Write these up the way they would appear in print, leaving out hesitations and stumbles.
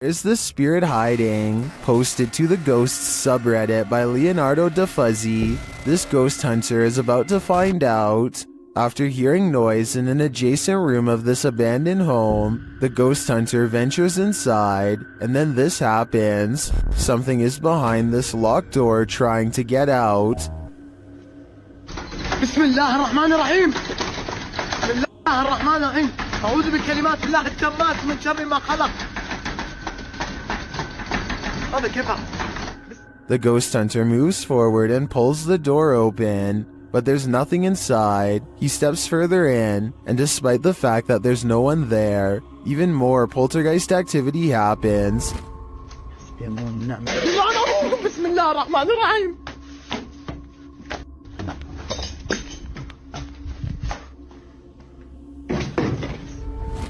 Is the spirit hiding? Posted to the Ghosts subreddit by Leonardo DeFuzzy. This ghost hunter is about to find out. After hearing noise in an adjacent room of this abandoned home, the ghost hunter ventures inside, and then this happens. Something is behind this locked door trying to get out. Bismillahirrahmanirrahim. Bismillahirrahmanirrahim. أعوذ بكلمات الله التامات من شر ما خلق. The ghost hunter moves forward and pulls the door open, but there's nothing inside. He steps further in, and despite the fact that there's no one there, even more poltergeist activity happens.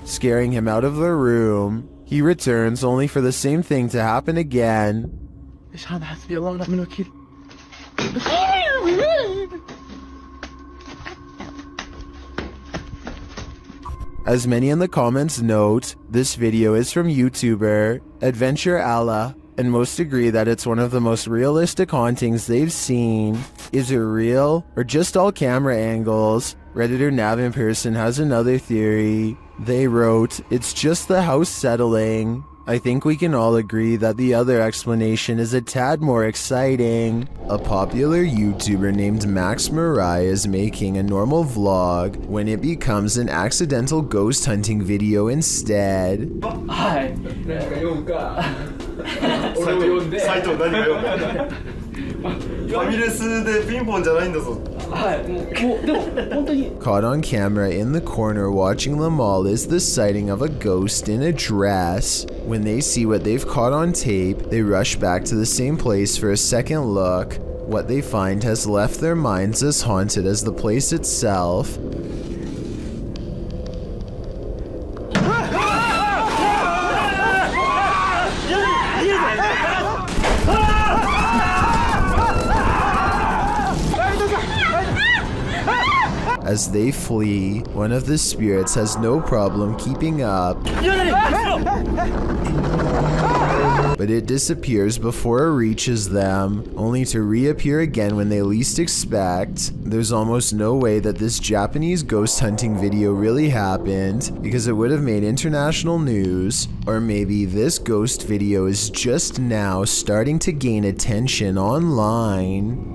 Scaring him out of the room. He returns only for the same thing to happen again. As many in the comments note, this video is from YouTuber Adventure Allah, and most agree that it's one of the most realistic hauntings they've seen. Is it real, or just all camera angles? Redditor NavInPerson has another theory. They wrote, "It's just the house settling." I think we can all agree that the other explanation is a tad more exciting. A popular YouTuber named Max Mariah is making a normal vlog when it becomes an accidental ghost hunting video instead. Caught on camera in the corner watching them all is the sighting of a ghost in a dress. When they see what they've caught on tape, they rush back to the same place for a second look. What they find has left their minds as haunted as the place itself. As they flee, one of the spirits has no problem keeping up, but it disappears before it reaches them, only to reappear again when they least expect. There's almost no way that this Japanese ghost hunting video really happened, because it would have made international news. Or maybe this ghost video is just now starting to gain attention online.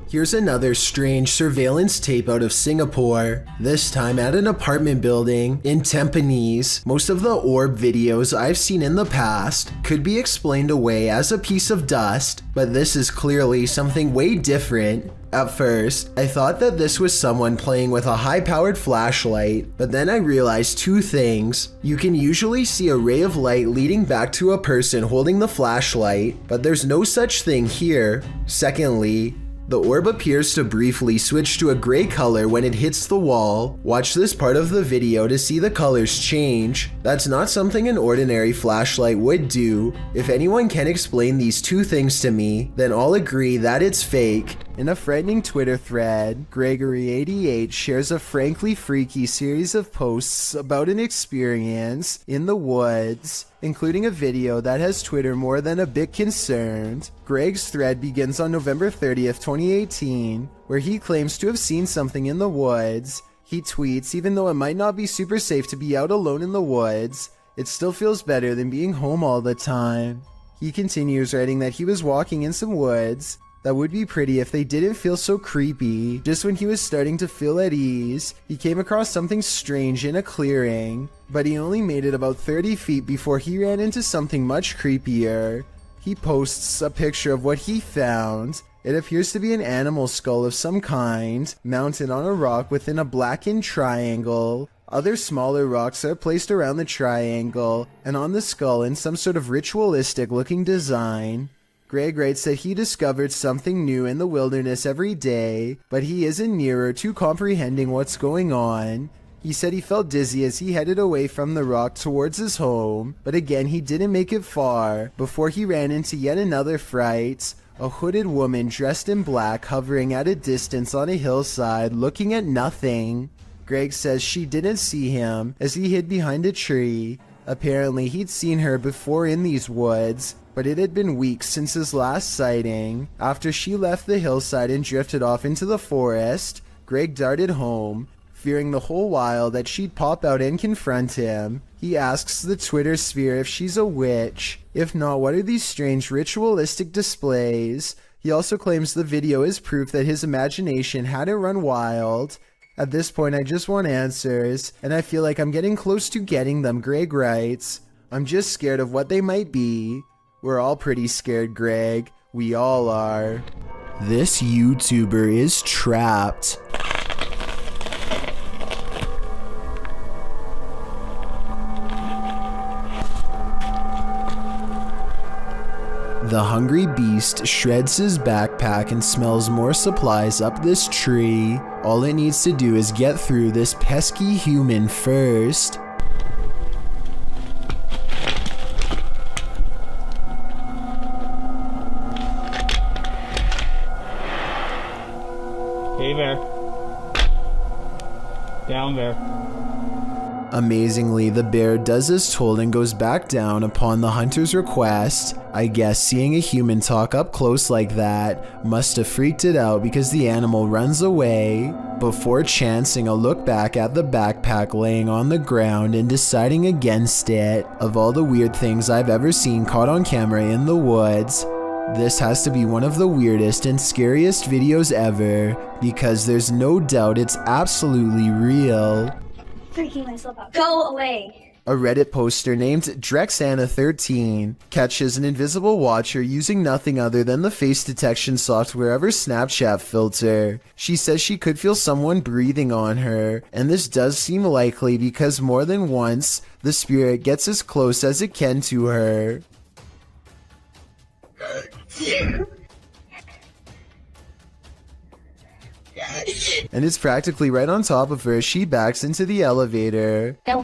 Here's another strange surveillance tape out of Singapore, this time at an apartment building in Tampines. Most of the orb videos I've seen in the past could be explained away as a piece of dust, but this is clearly something way different. At first, I thought that this was someone playing with a high-powered flashlight, but then I realized two things. You can usually see a ray of light leading back to a person holding the flashlight, but there's no such thing here. Secondly, the orb appears to briefly switch to a gray color when it hits the wall. Watch this part of the video to see the colors change. That's not something an ordinary flashlight would do. If anyone can explain these two things to me, then I'll agree that it's fake. In a frightening Twitter thread, Gregory88 shares a frankly freaky series of posts about an experience in the woods, including a video that has Twitter more than a bit concerned. Greg's thread begins on November 30th, 2018, where he claims to have seen something in the woods. He tweets, "Even though it might not be super safe to be out alone in the woods, it still feels better than being home all the time." He continues writing that he was walking in some woods that would be pretty if they didn't feel so creepy. Just when he was starting to feel at ease, he came across something strange in a clearing, but he only made it about 30 feet before he ran into something much creepier. He posts a picture of what he found. It appears to be an animal skull of some kind, mounted on a rock within a blackened triangle. Other smaller rocks are placed around the triangle, and on the skull in some sort of ritualistic looking design. Greg writes that he discovered something new in the wilderness every day, but he isn't nearer to comprehending what's going on. He said he felt dizzy as he headed away from the rock towards his home, but again he didn't make it far before he ran into yet another fright. A hooded woman dressed in black hovering at a distance on a hillside looking at nothing. Greg says she didn't see him as he hid behind a tree. Apparently he'd seen her before in these woods, but it had been weeks since his last sighting. After she left the hillside and drifted off into the forest, Greg darted home, fearing the whole while that she'd pop out and confront him. He asks the Twitter sphere if she's a witch. If not, what are these strange ritualistic displays? He also claims the video is proof that his imagination hadn't run wild. At this point, I just want answers, and I feel like I'm getting close to getting them, Greg writes. I'm just scared of what they might be. We're all pretty scared, Greg. We all are. This YouTuber is trapped. The hungry beast shreds his backpack and smells more supplies up this tree. All it needs to do is get through this pesky human first. Hey there. Down there. Amazingly, the bear does as told and goes back down upon the hunter's request. I guess seeing a human talk up close like that must have freaked it out because the animal runs away before chancing a look back at the backpack laying on the ground and deciding against it. Of all the weird things I've ever seen caught on camera in the woods, this has to be one of the weirdest and scariest videos ever because there's no doubt it's absolutely real. Freaking myself out. Go away. A Reddit poster named Drexana13 catches an invisible watcher using nothing other than the face detection software of her Snapchat filter. She says she could feel someone breathing on her, and this does seem likely because more than once, the spirit gets as close as it can to her. And it's practically right on top of her as she backs into the elevator. No.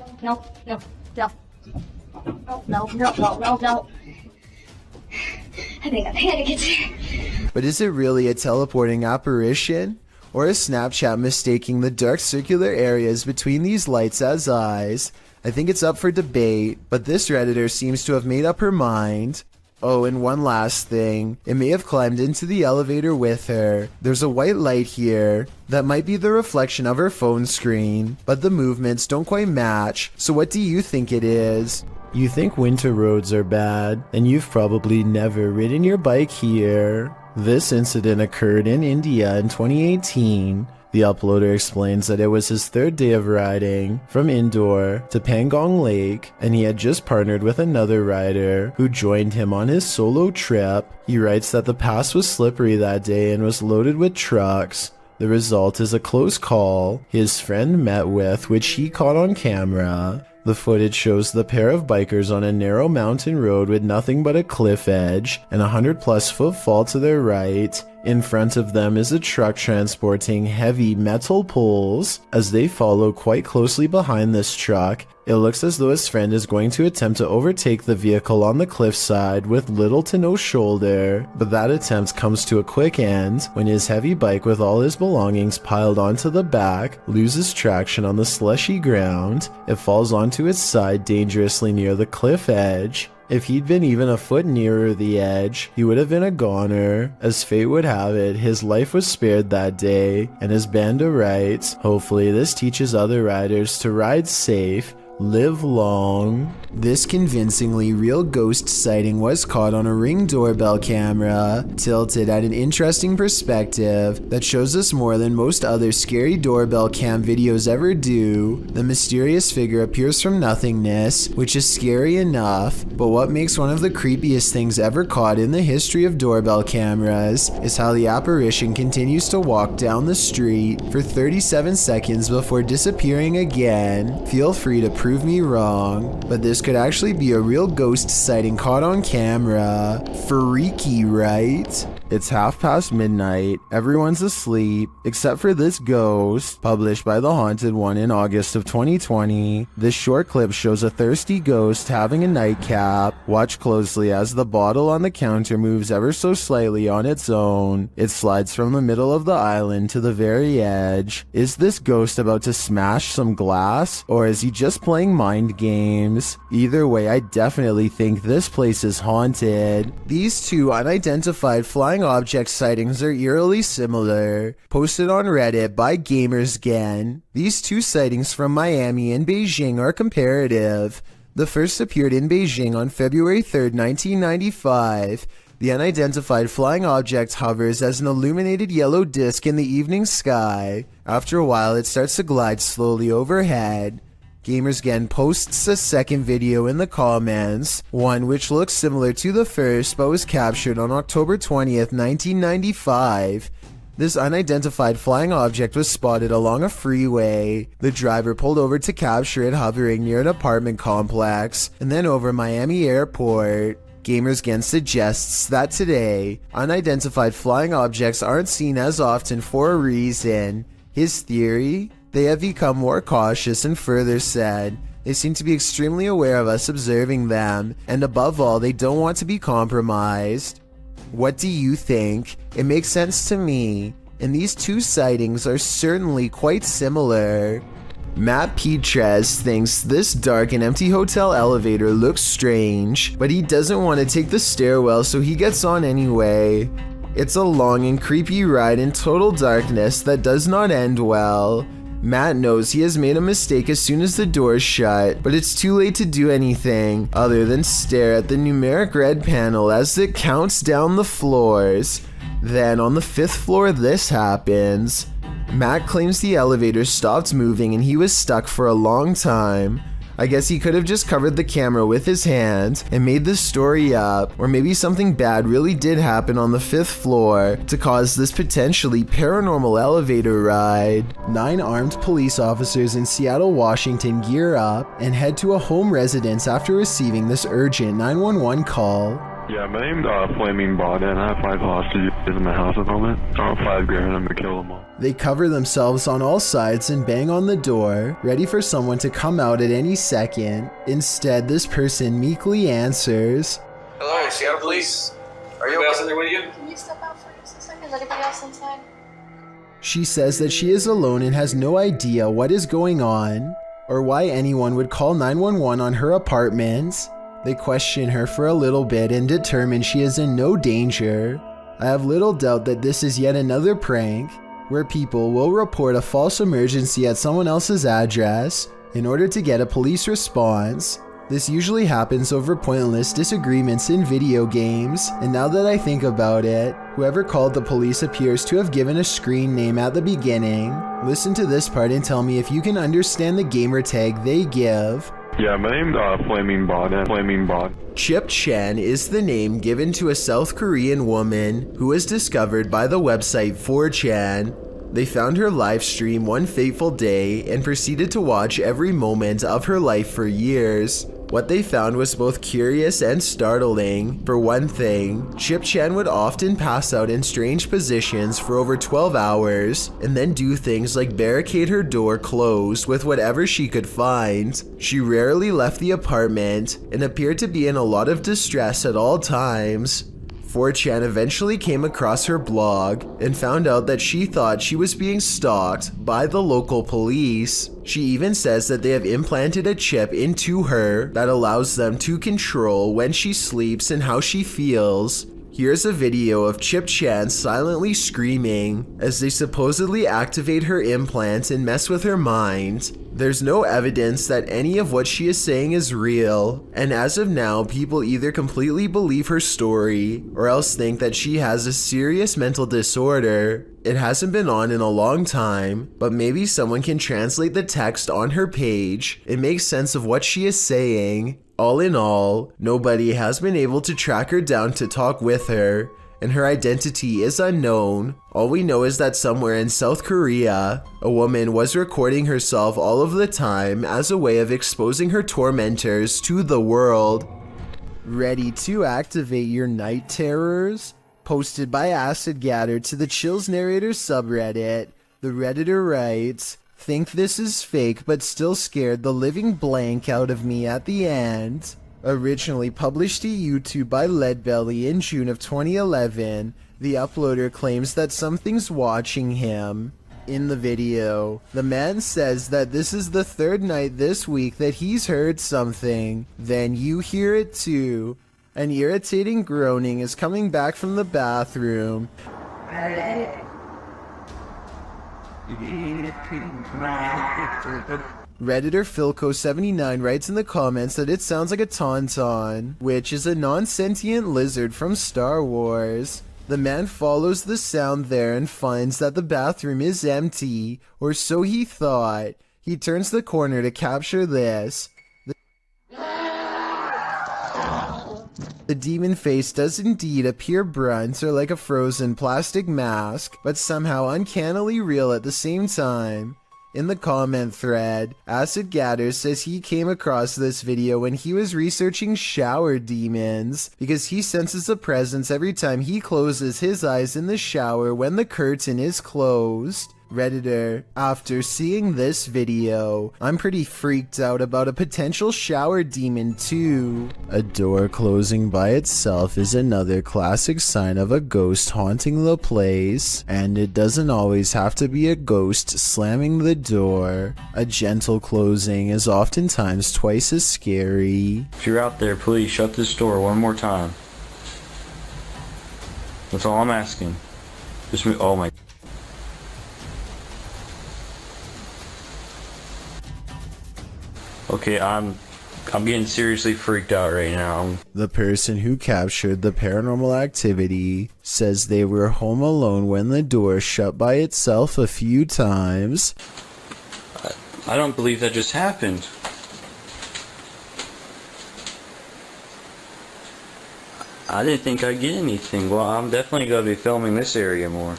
I think I'm panicking. But is it really a teleporting apparition? Or is Snapchat mistaking the dark circular areas between these lights as eyes? I think it's up for debate, but this Redditor seems to have made up her mind. Oh, and one last thing. It may have climbed into the elevator with her. There's a white light here that might be the reflection of her phone screen, but the movements don't quite match. So what do you think it is? You think winter roads are bad, and you've probably never ridden your bike here. This incident occurred in India in 2018. The uploader explains that it was his third day of riding from Indore to Pangong Lake, and he had just partnered with another rider who joined him on his solo trip. He writes that the pass was slippery that day and was loaded with trucks. The result is a close call his friend met with, which he caught on camera. The footage shows the pair of bikers on a narrow mountain road with nothing but a cliff edge and a 100+ foot fall to their right. In front of them is a truck transporting heavy metal poles. As they follow quite closely behind this truck, it looks as though his friend is going to attempt to overtake the vehicle on the cliffside with little to no shoulder, but that attempt comes to a quick end when his heavy bike with all his belongings piled onto the back loses traction on the slushy ground. It falls onto its side dangerously near the cliff edge. If he'd been even a foot nearer the edge, he would have been a goner. As fate would have it, his life was spared that day, and as Banda writes, hopefully this teaches other riders to ride safe, live long. This convincingly real ghost sighting was caught on a Ring doorbell camera, tilted at an interesting perspective that shows us more than most other scary doorbell cam videos ever do. The mysterious figure appears from nothingness, which is scary enough, but what makes one of the creepiest things ever caught in the history of doorbell cameras is how the apparition continues to walk down the street for 37 seconds before disappearing again. Feel free to prove me wrong, but this could actually be a real ghost sighting caught on camera. Freaky, right? It's midnight, everyone's asleep, except for this ghost, published by The Haunted One in August of 2020. This short clip shows a thirsty ghost having a nightcap. Watch closely as the bottle on the counter moves ever so slightly on its own. It slides from the middle of the island to the very edge. Is this ghost about to smash some glass, or is he just playing mind games? Either way, I definitely think this place is haunted. These two unidentified flying object sightings are eerily similar. Posted on Reddit by GamersGen. These two sightings from Miami and Beijing are comparative. The first appeared in Beijing on February 3rd, 1995. The unidentified flying object hovers as an illuminated yellow disc in the evening sky. After a while, it starts to glide slowly overhead. GamersGen posts a second video in the comments, one which looks similar to the first but was captured on October 20th, 1995. This unidentified flying object was spotted along a freeway. The driver pulled over to capture it hovering near an apartment complex and then over Miami Airport. GamersGen suggests that today, unidentified flying objects aren't seen as often for a reason. His theory? They have become more cautious, and further said, they seem to be extremely aware of us observing them, and above all, they don't want to be compromised. What do you think? It makes sense to me, and these two sightings are certainly quite similar. Matt Petres thinks this dark and empty hotel elevator looks strange, but he doesn't want to take the stairwell, so he gets on anyway. It's a long and creepy ride in total darkness that does not end well. Matt knows he has made a mistake as soon as the doors shut, but it's too late to do anything other than stare at the numeric red panel as it counts down the floors. Then on the 5th floor, this happens. Matt claims the elevator stopped moving and he was stuck for a long time. I guess he could have just covered the camera with his hand and made the story up, or maybe something bad really did happen on the 5th floor to cause this potentially paranormal elevator ride. 9 armed police officers in Seattle, Washington gear up and head to a home residence after receiving this urgent 911 call. Yeah, my name's Flaming Bond, and I have 5 hostages in my house at the moment. I want $5,000, I'm gonna kill them all. They cover themselves on all sides and bang on the door, ready for someone to come out at any second. Instead, this person meekly answers. Hello, Seattle Police. Are you else in there with you? Can you step out for just a second? Is anybody else inside? She says that she is alone and has no idea what is going on, or why anyone would call 911 on her apartment. They question her for a little bit and determine she is in no danger. I have little doubt that this is yet another prank, where people will report a false emergency at someone else's address in order to get a police response. This usually happens over pointless disagreements in video games, and now that I think about it, whoever called the police appears to have given a screen name at the beginning. Listen to this part and tell me if you can understand the gamer tag they give. Yeah, my name's Flaming Bond, and Flaming Bond. Chip Chen is the name given to a South Korean woman who was discovered by the website 4chan. They found her live stream one fateful day and proceeded to watch every moment of her life for years. What they found was both curious and startling. For one thing, Chip Chen would often pass out in strange positions for over 12 hours and then do things like barricade her door closed with whatever she could find. She rarely left the apartment and appeared to be in a lot of distress at all times. 4chan eventually came across her blog and found out that she thought she was being stalked by the local police. She even says that they have implanted a chip into her that allows them to control when she sleeps and how she feels. Here's a video of Chip Chan silently screaming as they supposedly activate her implant and mess with her mind. There's no evidence that any of what she is saying is real, and as of now, people either completely believe her story or else think that she has a serious mental disorder. It hasn't been on in a long time, but maybe someone can translate the text on her page and make sense of what she is saying. All in all, nobody has been able to track her down to talk with her, and her identity is unknown. All we know is that somewhere in South Korea, a woman was recording herself all of the time as a way of exposing her tormentors to the world. Ready to activate your night terrors? Posted by Acid Gather to the Chills Narrator subreddit, the Redditor writes, "Think this is fake but still scared the living blank out of me at the end." Originally published to YouTube by Leadbelly in June of 2011, the uploader claims that something's watching him. In the video, the man says that this is the third night this week that he's heard something. Then you hear it too. An irritating groaning is coming back from the bathroom. Redditor Philco79 writes in the comments that it sounds like a tauntaun, which is a non-sentient lizard from Star Wars. The man follows the sound there and finds that the bathroom is empty, or so he thought. He turns the corner to capture this. The demon face does indeed appear brunt or like a frozen plastic mask, but somehow uncannily real at the same time. In the comment thread, Acid Gather says he came across this video when he was researching shower demons, because he senses a presence every time he closes his eyes in the shower when the curtain is closed. Redditor, after seeing this video, I'm pretty freaked out about a potential shower demon too. A door closing by itself is another classic sign of a ghost haunting the place, and it doesn't always have to be a ghost slamming the door. A gentle closing is oftentimes twice as scary. If you're out there, please shut this door one more time. That's all I'm asking. Just move. Oh my. Okay, I'm getting seriously freaked out right now. The person who captured the paranormal activity says they were home alone when the door shut by itself a few times. I don't believe that just happened. I didn't think I'd get anything. Well, I'm definitely going to be filming this area more.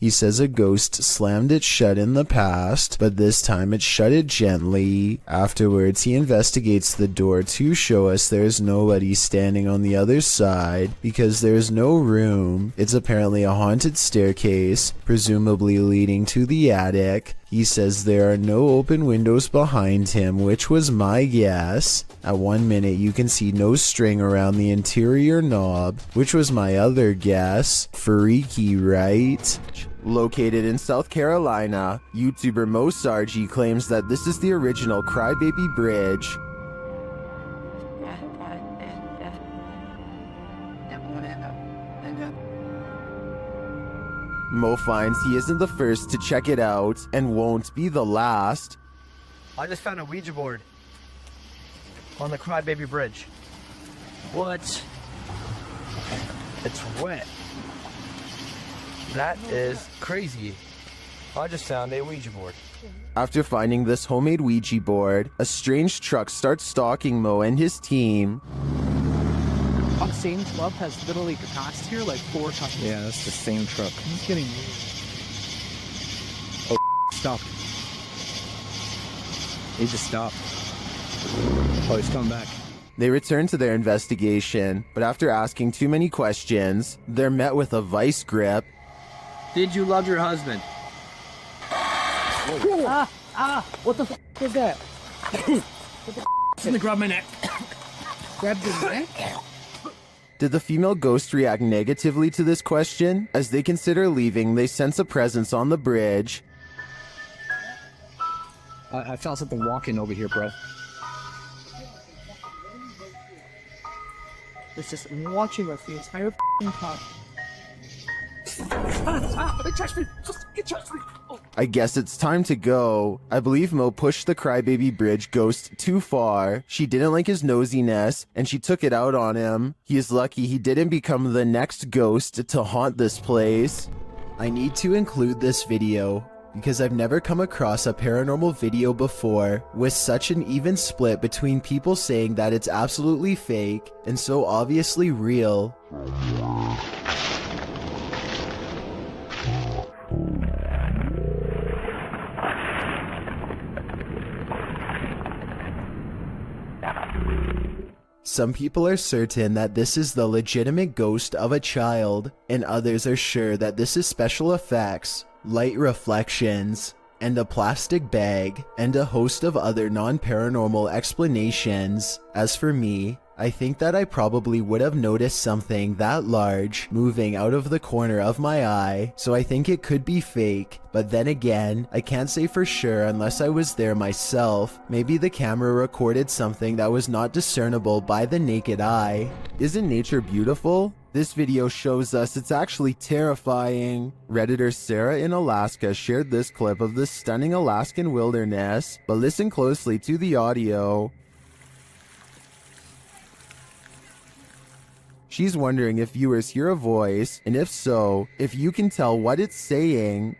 He says a ghost slammed it shut in the past, but this time it shut it gently. Afterwards, he investigates the door to show us there's nobody standing on the other side because there's no room. It's apparently a haunted staircase, presumably leading to the attic. He says there are no open windows behind him, which was my guess. At 1 minute, you can see no string around the interior knob, which was my other guess. Freaky, right? Located in South Carolina, YouTuber Mo Sargi claims that this is the original Crybaby Bridge. Mo finds he isn't the first to check it out and won't be the last. I just found a Ouija board on the Crybaby Bridge. What? It's wet. That is crazy. I just found a Ouija board. After finding this homemade Ouija board, a strange truck starts stalking Mo and his team. The same club has literally passed here like 4 times. Yeah, that's the same truck. He's getting weird. Oh, stop. He just stopped. Oh, he's coming back. They return to their investigation, but after asking too many questions, they're met with a vice grip. Did you love your husband? What the f was that? What the f? It's gonna grab my neck. Grab your neck? Did the female ghost react negatively to this question? As they consider leaving, they sense a presence on the bridge. I felt something walking over here, bro. It's just watching us the entire f***ing time. They touched me! It touched me! Oh. I guess it's time to go. I believe Mo pushed the Crybaby Bridge ghost too far. She didn't like his nosiness, and she took it out on him. He is lucky he didn't become the next ghost to haunt this place. I need to include this video because I've never come across a paranormal video before with such an even split between people saying that it's absolutely fake and so obviously real. Some people are certain that this is the legitimate ghost of a child, and others are sure that this is special effects, light reflections, and a plastic bag, and a host of other non-paranormal explanations. As for me, I think that I probably would have noticed something that large moving out of the corner of my eye, so I think it could be fake. But then again, I can't say for sure unless I was there myself. Maybe the camera recorded something that was not discernible by the naked eye. Isn't nature beautiful? This video shows us it's actually terrifying. Redditor Sarah in Alaska shared this clip of the stunning Alaskan wilderness, but listen closely to the audio. She's wondering if viewers hear a voice, and if so, if you can tell what it's saying.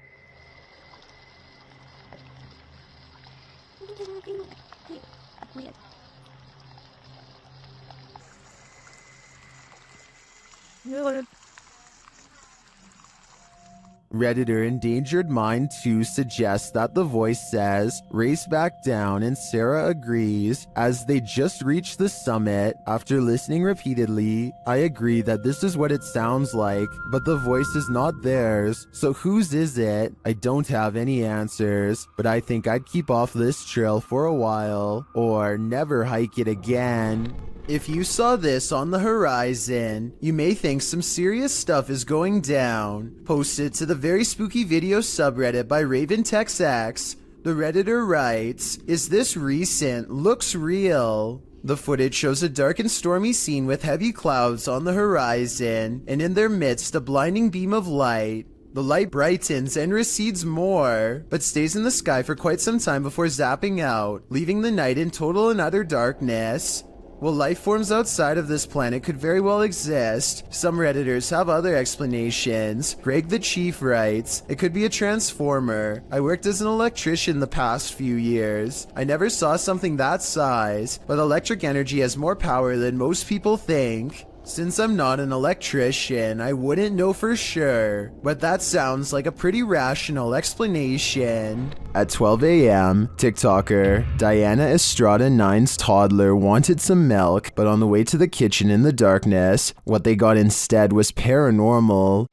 Redditor Endangered Mind 2 suggests that the voice says, "Race back down," and Sarah agrees. As they just reached the summit, after listening repeatedly, I agree that this is what it sounds like, but the voice is not theirs. So whose is it? I don't have any answers, but I think I'd keep off this trail for a while, or never hike it again. If you saw this on the horizon, you may think some serious stuff is going down. Post it to the Very Spooky Video subreddit by RavenTexX. The Redditor writes, "Is this recent? Looks real." The footage shows a dark and stormy scene with heavy clouds on the horizon, and in their midst a blinding beam of light. The light brightens and recedes more, but stays in the sky for quite some time before zapping out, leaving the night in total and utter darkness. While life forms outside of this planet could very well exist, some Redditors have other explanations. Greg the Chief writes, "It could be a transformer. I worked as an electrician the past few years. I never saw something that size, but electric energy has more power than most people think. Since I'm not an electrician, I wouldn't know for sure, but that sounds like a pretty rational explanation." At 12 a.m., TikToker Diana Estrada 9's toddler wanted some milk, but on the way to the kitchen in the darkness, what they got instead was paranormal.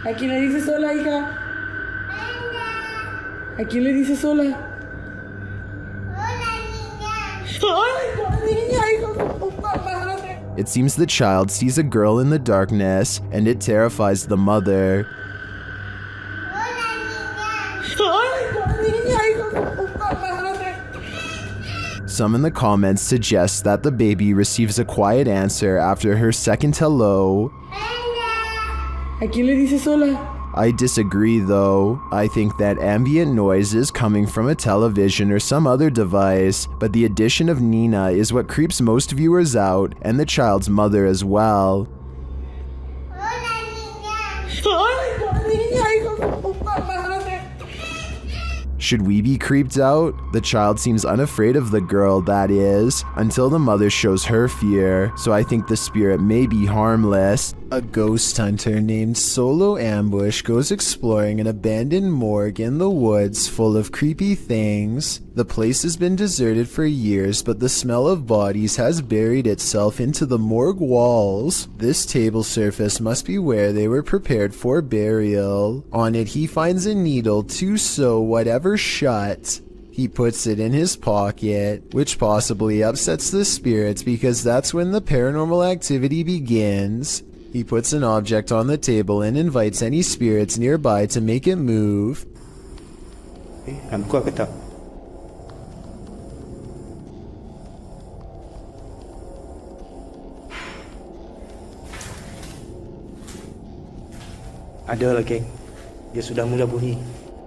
¿A quién le dices sola, hija? ¿A quién le dices sola? It seems the child sees a girl in the darkness, and it terrifies the mother. Some in the comments suggest that the baby receives a quiet answer after her second hello. ¿A quién le dices sola? I disagree though. I think that ambient noise is coming from a television or some other device, but the addition of Nina is what creeps most viewers out, and the child's mother as well. Should we be creeped out? The child seems unafraid of the girl, that is, until the mother shows her fear, so I think the spirit may be harmless. A ghost hunter named Solo Ambush goes exploring an abandoned morgue in the woods full of creepy things. The place has been deserted for years, but the smell of bodies has buried itself into the morgue walls. This table surface must be where they were prepared for burial. On it he finds a needle to sew whatever shut. He puts it in his pocket, which possibly upsets the spirits because that's when the paranormal activity begins. He puts an object on the table and invites any spirits nearby to make it move. Ada lagi. Dia sudah mula bunyi.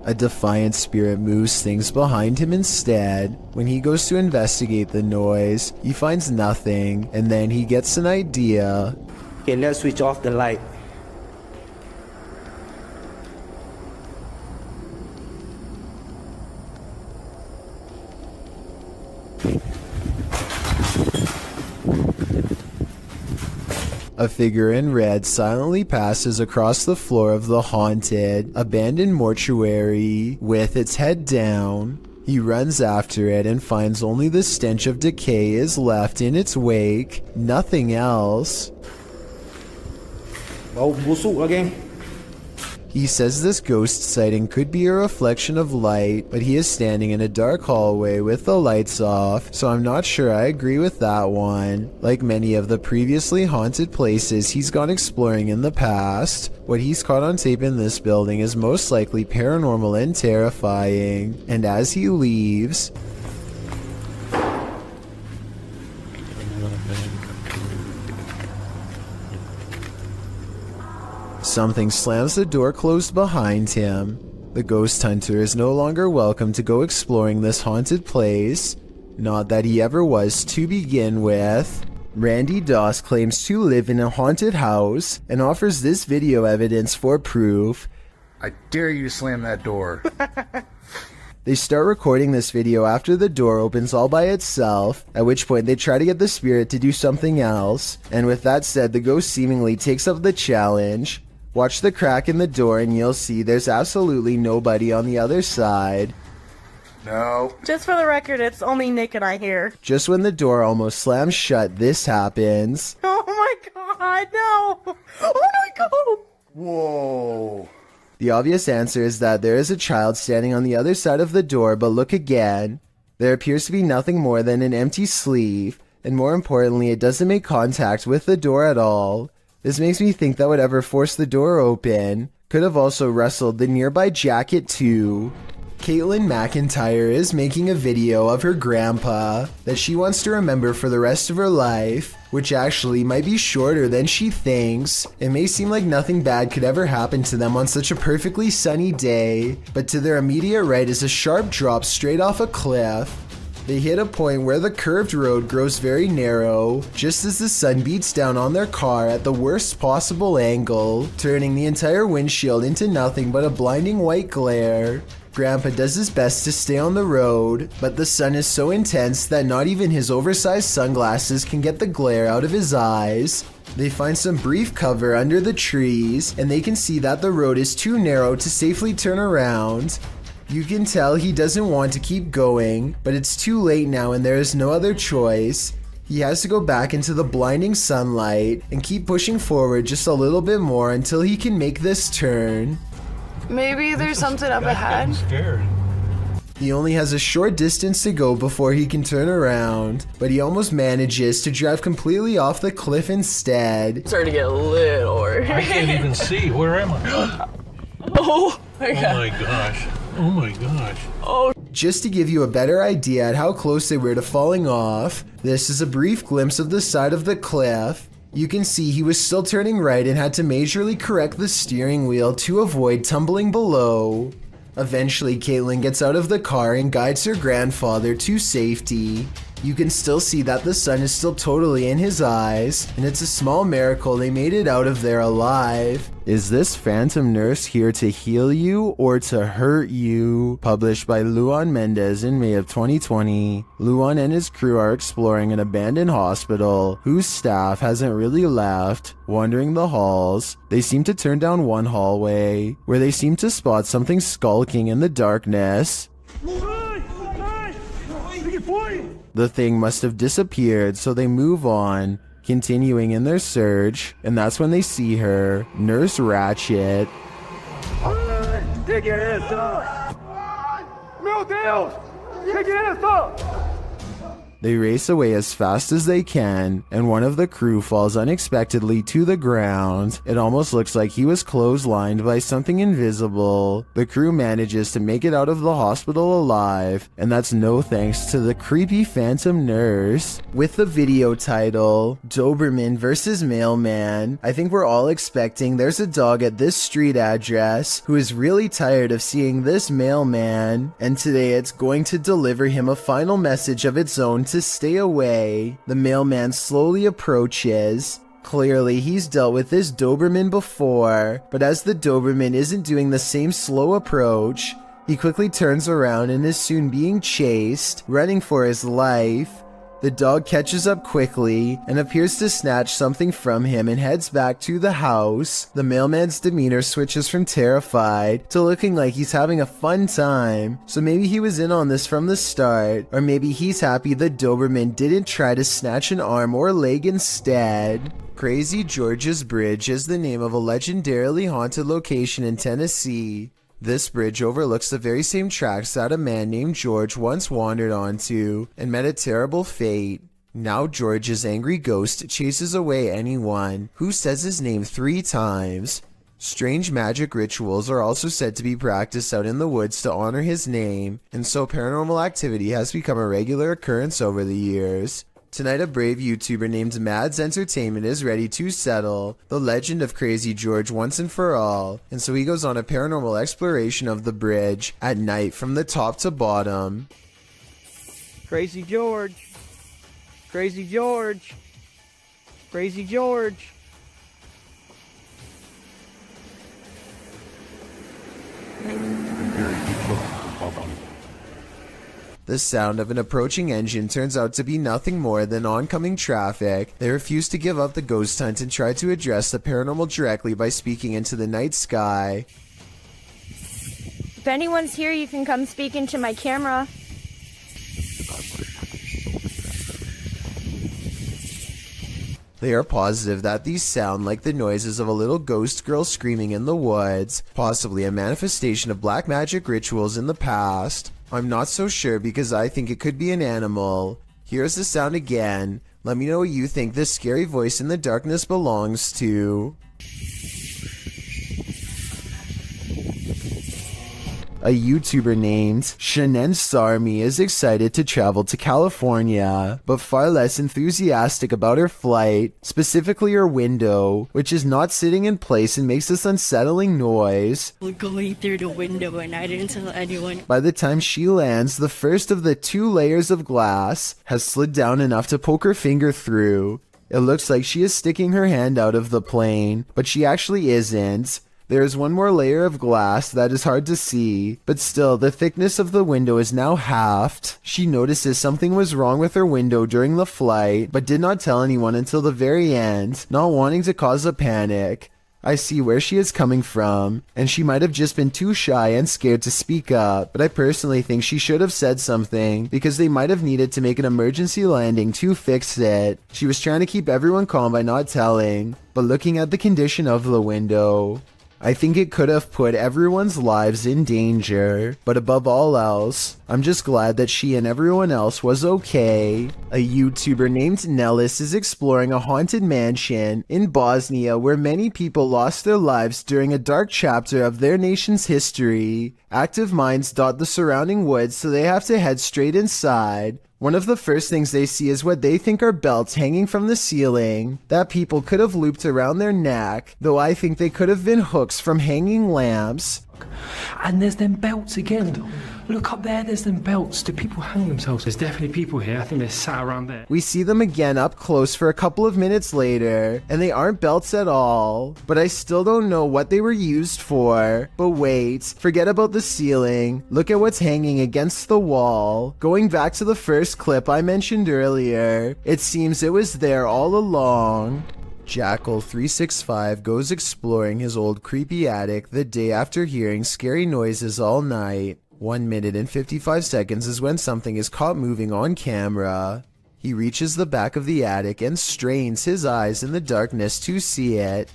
A defiant spirit moves things behind him instead. When he goes to investigate the noise, he finds nothing, and then he gets an idea. Okay, let's switch off the light. A figure in red silently passes across the floor of the haunted, abandoned mortuary with its head down. He runs after it and finds only the stench of decay is left in its wake, nothing else. Bau busuk lagi. He says this ghost sighting could be a reflection of light, but he is standing in a dark hallway with the lights off, so I'm not sure I agree with that one. Like many of the previously haunted places he's gone exploring in the past, what he's caught on tape in this building is most likely paranormal and terrifying, and as he leaves, something slams the door closed behind him. The ghost hunter is no longer welcome to go exploring this haunted place. Not that he ever was to begin with. Randy Doss claims to live in a haunted house and offers this video evidence for proof. I dare you to slam that door. They start recording this video after the door opens all by itself, at which point they try to get the spirit to do something else, and with that said, the ghost seemingly takes up the challenge. Watch the crack in the door and you'll see there's absolutely nobody on the other side. No. Just for the record, it's only Nick and I here. Just when the door almost slams shut, this happens. Oh my god, no! Oh my god! Whoa. The obvious answer is that there is a child standing on the other side of the door, but look again. There appears to be nothing more than an empty sleeve, and more importantly, it doesn't make contact with the door at all. This makes me think that whatever forced the door open could have also wrestled the nearby jacket too. Caitlin McIntyre is making a video of her grandpa that she wants to remember for the rest of her life, which actually might be shorter than she thinks. It may seem like nothing bad could ever happen to them on such a perfectly sunny day, but to their immediate right is a sharp drop straight off a cliff. They hit a point where the curved road grows very narrow, just as the sun beats down on their car at the worst possible angle, turning the entire windshield into nothing but a blinding white glare. Grandpa does his best to stay on the road, but the sun is so intense that not even his oversized sunglasses can get the glare out of his eyes. They find some brief cover under the trees, and they can see that the road is too narrow to safely turn around. You can tell he doesn't want to keep going, but it's too late now and there is no other choice. He has to go back into the blinding sunlight and keep pushing forward just a little bit more until he can make this turn. Maybe there's something up ahead. I'm scared. He only has a short distance to go before he can turn around, but he almost manages to drive completely off the cliff instead. It's starting to get a little worried. I can't even see. Where am I? Oh my god. Oh my gosh. Oh my gosh. Oh. Just to give you a better idea at how close they were to falling off, this is a brief glimpse of the side of the cliff. You can see he was still turning right and had to majorly correct the steering wheel to avoid tumbling below. Eventually, Caitlin gets out of the car and guides her grandfather to safety. You can still see that the sun is still totally in his eyes, and it's a small miracle they made it out of there alive. Is this phantom nurse here to heal you or to hurt you? Published by Luan Mendez in May of 2020. Luan and his crew are exploring an abandoned hospital whose staff hasn't really left. Wandering the halls, they seem to turn down one hallway where they seem to spot something skulking in the darkness. The thing must have disappeared, so they move on, continuing in their search, and that's when they see her, Nurse Ratchet. Take your hands up! Meu Deus! Take your hands up! They race away as fast as they can, and one of the crew falls unexpectedly to the ground. It almost looks like he was clotheslined by something invisible. The crew manages to make it out of the hospital alive, and that's no thanks to the creepy phantom nurse. With the video title, Doberman vs. Mailman, I think we're all expecting there's a dog at this street address who is really tired of seeing this mailman, and today it's going to deliver him a final message of its own to stay away. The mailman slowly approaches. Clearly, he's dealt with this Doberman before, but as the Doberman isn't doing the same slow approach, he quickly turns around and is soon being chased, running for his life. The dog catches up quickly and appears to snatch something from him and heads back to the house. The mailman's demeanor switches from terrified to looking like he's having a fun time. So maybe he was in on this from the start, or maybe he's happy the Doberman didn't try to snatch an arm or leg instead. Crazy George's Bridge is the name of a legendarily haunted location in Tennessee. This bridge overlooks the very same tracks that a man named George once wandered onto and met a terrible fate. Now George's angry ghost chases away anyone who says his name 3 times. Strange magic rituals are also said to be practiced out in the woods to honor his name, and so paranormal activity has become a regular occurrence over the years. Tonight, a brave YouTuber named Mads Entertainment is ready to settle the legend of Crazy George once and for all, and so he goes on a paranormal exploration of the bridge at night from the top to bottom. Crazy George. Crazy George. Crazy George. The sound of an approaching engine turns out to be nothing more than oncoming traffic. They refuse to give up the ghost hunt and try to address the paranormal directly by speaking into the night sky. If anyone's here, you can come speak into my camera. They are positive that these sound like the noises of a little ghost girl screaming in the woods, possibly a manifestation of black magic rituals in the past. I'm not so sure because I think it could be an animal. Here's the sound again. Let me know what you think this scary voice in the darkness belongs to. A YouTuber named Shannon Sarmi is excited to travel to California, but far less enthusiastic about her flight, specifically her window, which is not sitting in place and makes this unsettling noise. We're going through the window and I didn't tell anyone. By the time she lands, the first of the 2 layers of glass has slid down enough to poke her finger through. It looks like she is sticking her hand out of the plane, but she actually isn't. There is one more layer of glass that is hard to see, but still the thickness of the window is now halved. She notices something was wrong with her window during the flight, but did not tell anyone until the very end, not wanting to cause a panic. I see where she is coming from, and she might have just been too shy and scared to speak up, but I personally think she should have said something, because they might have needed to make an emergency landing to fix it. She was trying to keep everyone calm by not telling, but looking at the condition of the window, I think it could have put everyone's lives in danger, but above all else, I'm just glad that she and everyone else was okay. A YouTuber named Nellis is exploring a haunted mansion in Bosnia where many people lost their lives during a dark chapter of their nation's history. Active minds dot the surrounding woods, so they have to head straight inside. One of the first things they see is what they think are belts hanging from the ceiling that people could have looped around their neck, though I think they could have been hooks from hanging lamps. And there's them belts again. Look up there, there's them belts. Do people hang themselves? There's definitely people here. I think they're sat around there. We see them again up close for a couple of minutes later, and they aren't belts at all. But I still don't know what they were used for. But wait, forget about the ceiling. Look at what's hanging against the wall. Going back to the first clip I mentioned earlier, it seems it was there all along. Jackal365 goes exploring his old creepy attic the day after hearing scary noises all night. 1 minute and 55 seconds is when something is caught moving on camera. He reaches the back of the attic and strains his eyes in the darkness to see it.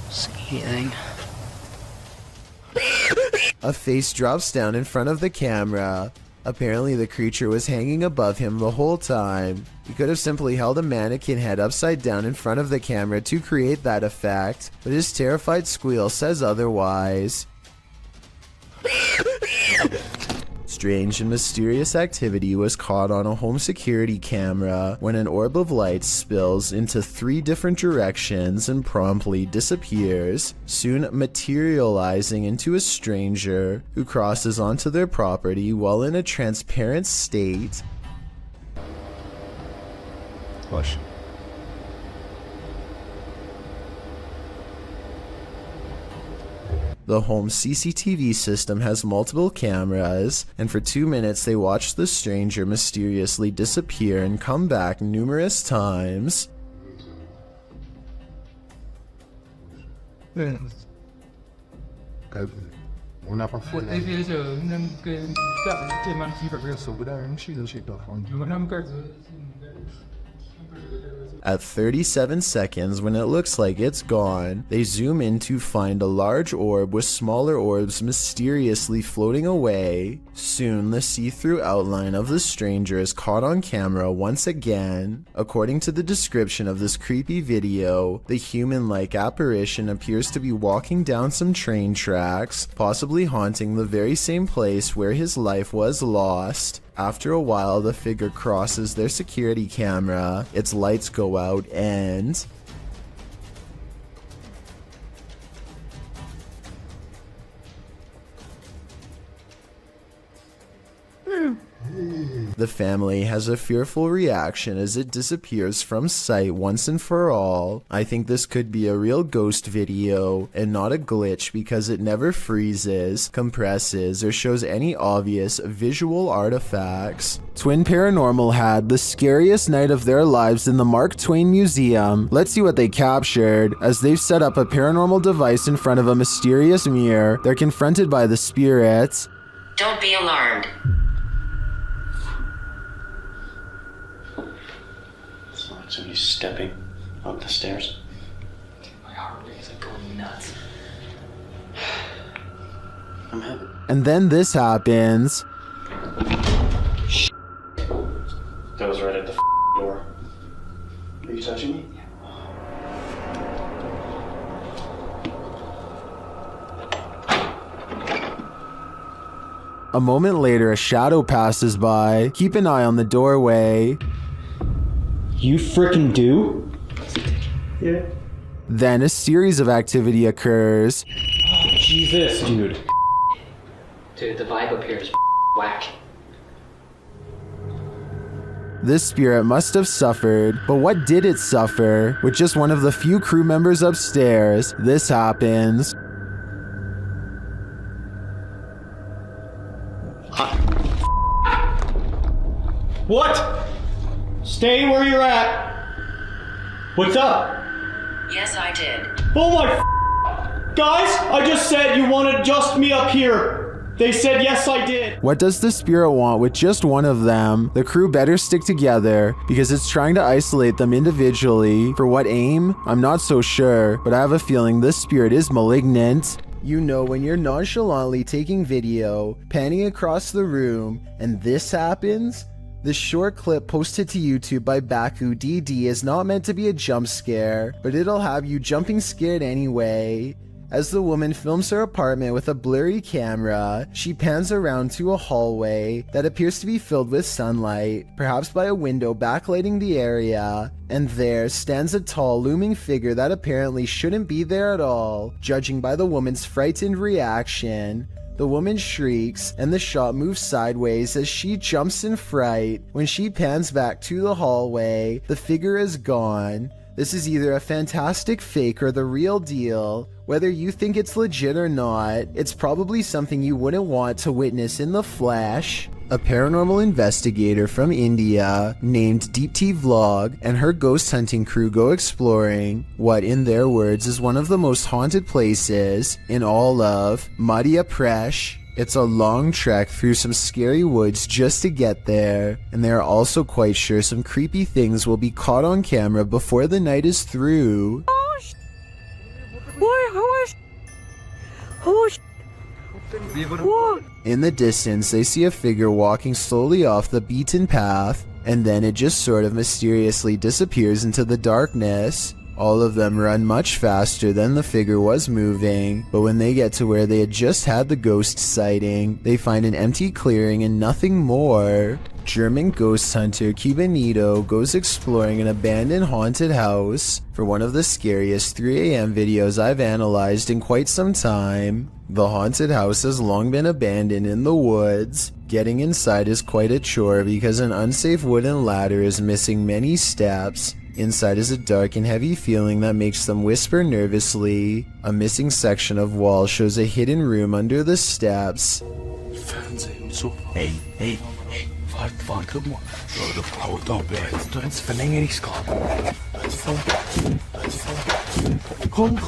See anything? A face drops down in front of the camera. Apparently the creature was hanging above him the whole time. He could have simply held a mannequin head upside down in front of the camera to create that effect, but his terrified squeal says otherwise. Strange and mysterious activity was caught on a home security camera when an orb of light spills into 3 different directions and promptly disappears, soon materializing into a stranger who crosses onto their property while in a transparent state. Hush. The home CCTV system has multiple cameras, and for 2 minutes they watch the stranger mysteriously disappear and come back numerous times. At 37 seconds, when it looks like it's gone, they zoom in to find a large orb with smaller orbs mysteriously floating away. Soon, the see-through outline of the stranger is caught on camera once again. According to the description of this creepy video, the human-like apparition appears to be walking down some train tracks, possibly haunting the very same place where his life was lost. After a while, the figure crosses their security camera, its lights go out, and the family has a fearful reaction as it disappears from sight once and for all. I think this could be a real ghost video and not a glitch because it never freezes, compresses, or shows any obvious visual artifacts. Twin Paranormal had the scariest night of their lives in the Mark Twain Museum. Let's see what they captured. As they've set up a paranormal device in front of a mysterious mirror, they're confronted by the spirits. Don't be alarmed. Somebody's stepping up the stairs. My heart rate is like going nuts. I'm heavy. And then this happens. That was right at the door. Are you touching me? A moment later, a shadow passes by. Keep an eye on the doorway. You frickin' do? Yeah. Then a series of activity occurs. Oh, Jesus, dude. Dude, the vibe up here is whack. This spirit must have suffered, but what did it suffer? With just one of the few crew members upstairs, this happens. What? Stay where you're at. What's up? Yes, I did. Oh my guys, I just said you wanted just me up here. They said yes, I did. What does the spirit want with just one of them? The crew better stick together because it's trying to isolate them individually. For what aim? I'm not so sure, but I have a feeling this spirit is malignant. You know when you're nonchalantly taking video, panning across the room, and this happens? This short clip posted to YouTube by Baku DD is not meant to be a jump scare, but it'll have you jumping scared anyway. As the woman films her apartment with a blurry camera, she pans around to a hallway that appears to be filled with sunlight, perhaps by a window backlighting the area, and there stands a tall looming figure that apparently shouldn't be there at all, judging by the woman's frightened reaction. The woman shrieks, and the shot moves sideways as she jumps in fright. When she pans back to the hallway, the figure is gone. This is either a fantastic fake or the real deal. Whether you think it's legit or not, it's probably something you wouldn't want to witness in the flesh. A paranormal investigator from India named Deepti Vlog and her ghost hunting crew go exploring what, in their words, is one of the most haunted places in all of Madhya Pradesh. It's a long trek through some scary woods just to get there, and they are also quite sure some creepy things will be caught on camera before the night is through. In the distance, they see a figure walking slowly off the beaten path, and then it just sort of mysteriously disappears into the darkness. All of them run much faster than the figure was moving, but when they get to where they had just had the ghost sighting, they find an empty clearing and nothing more. German ghost hunter Cubanito goes exploring an abandoned haunted house for one of the scariest 3 AM videos I've analyzed in quite some time. The haunted house has long been abandoned in the woods. Getting inside is quite a chore because an unsafe wooden ladder is missing many steps. Inside is a dark and heavy feeling that makes them whisper nervously. A missing section of wall shows a hidden room under the steps. Fernsehen und so. Hey, warte mal. Leute, Frau, da bist du ins Verlängerungsgrad. Komm.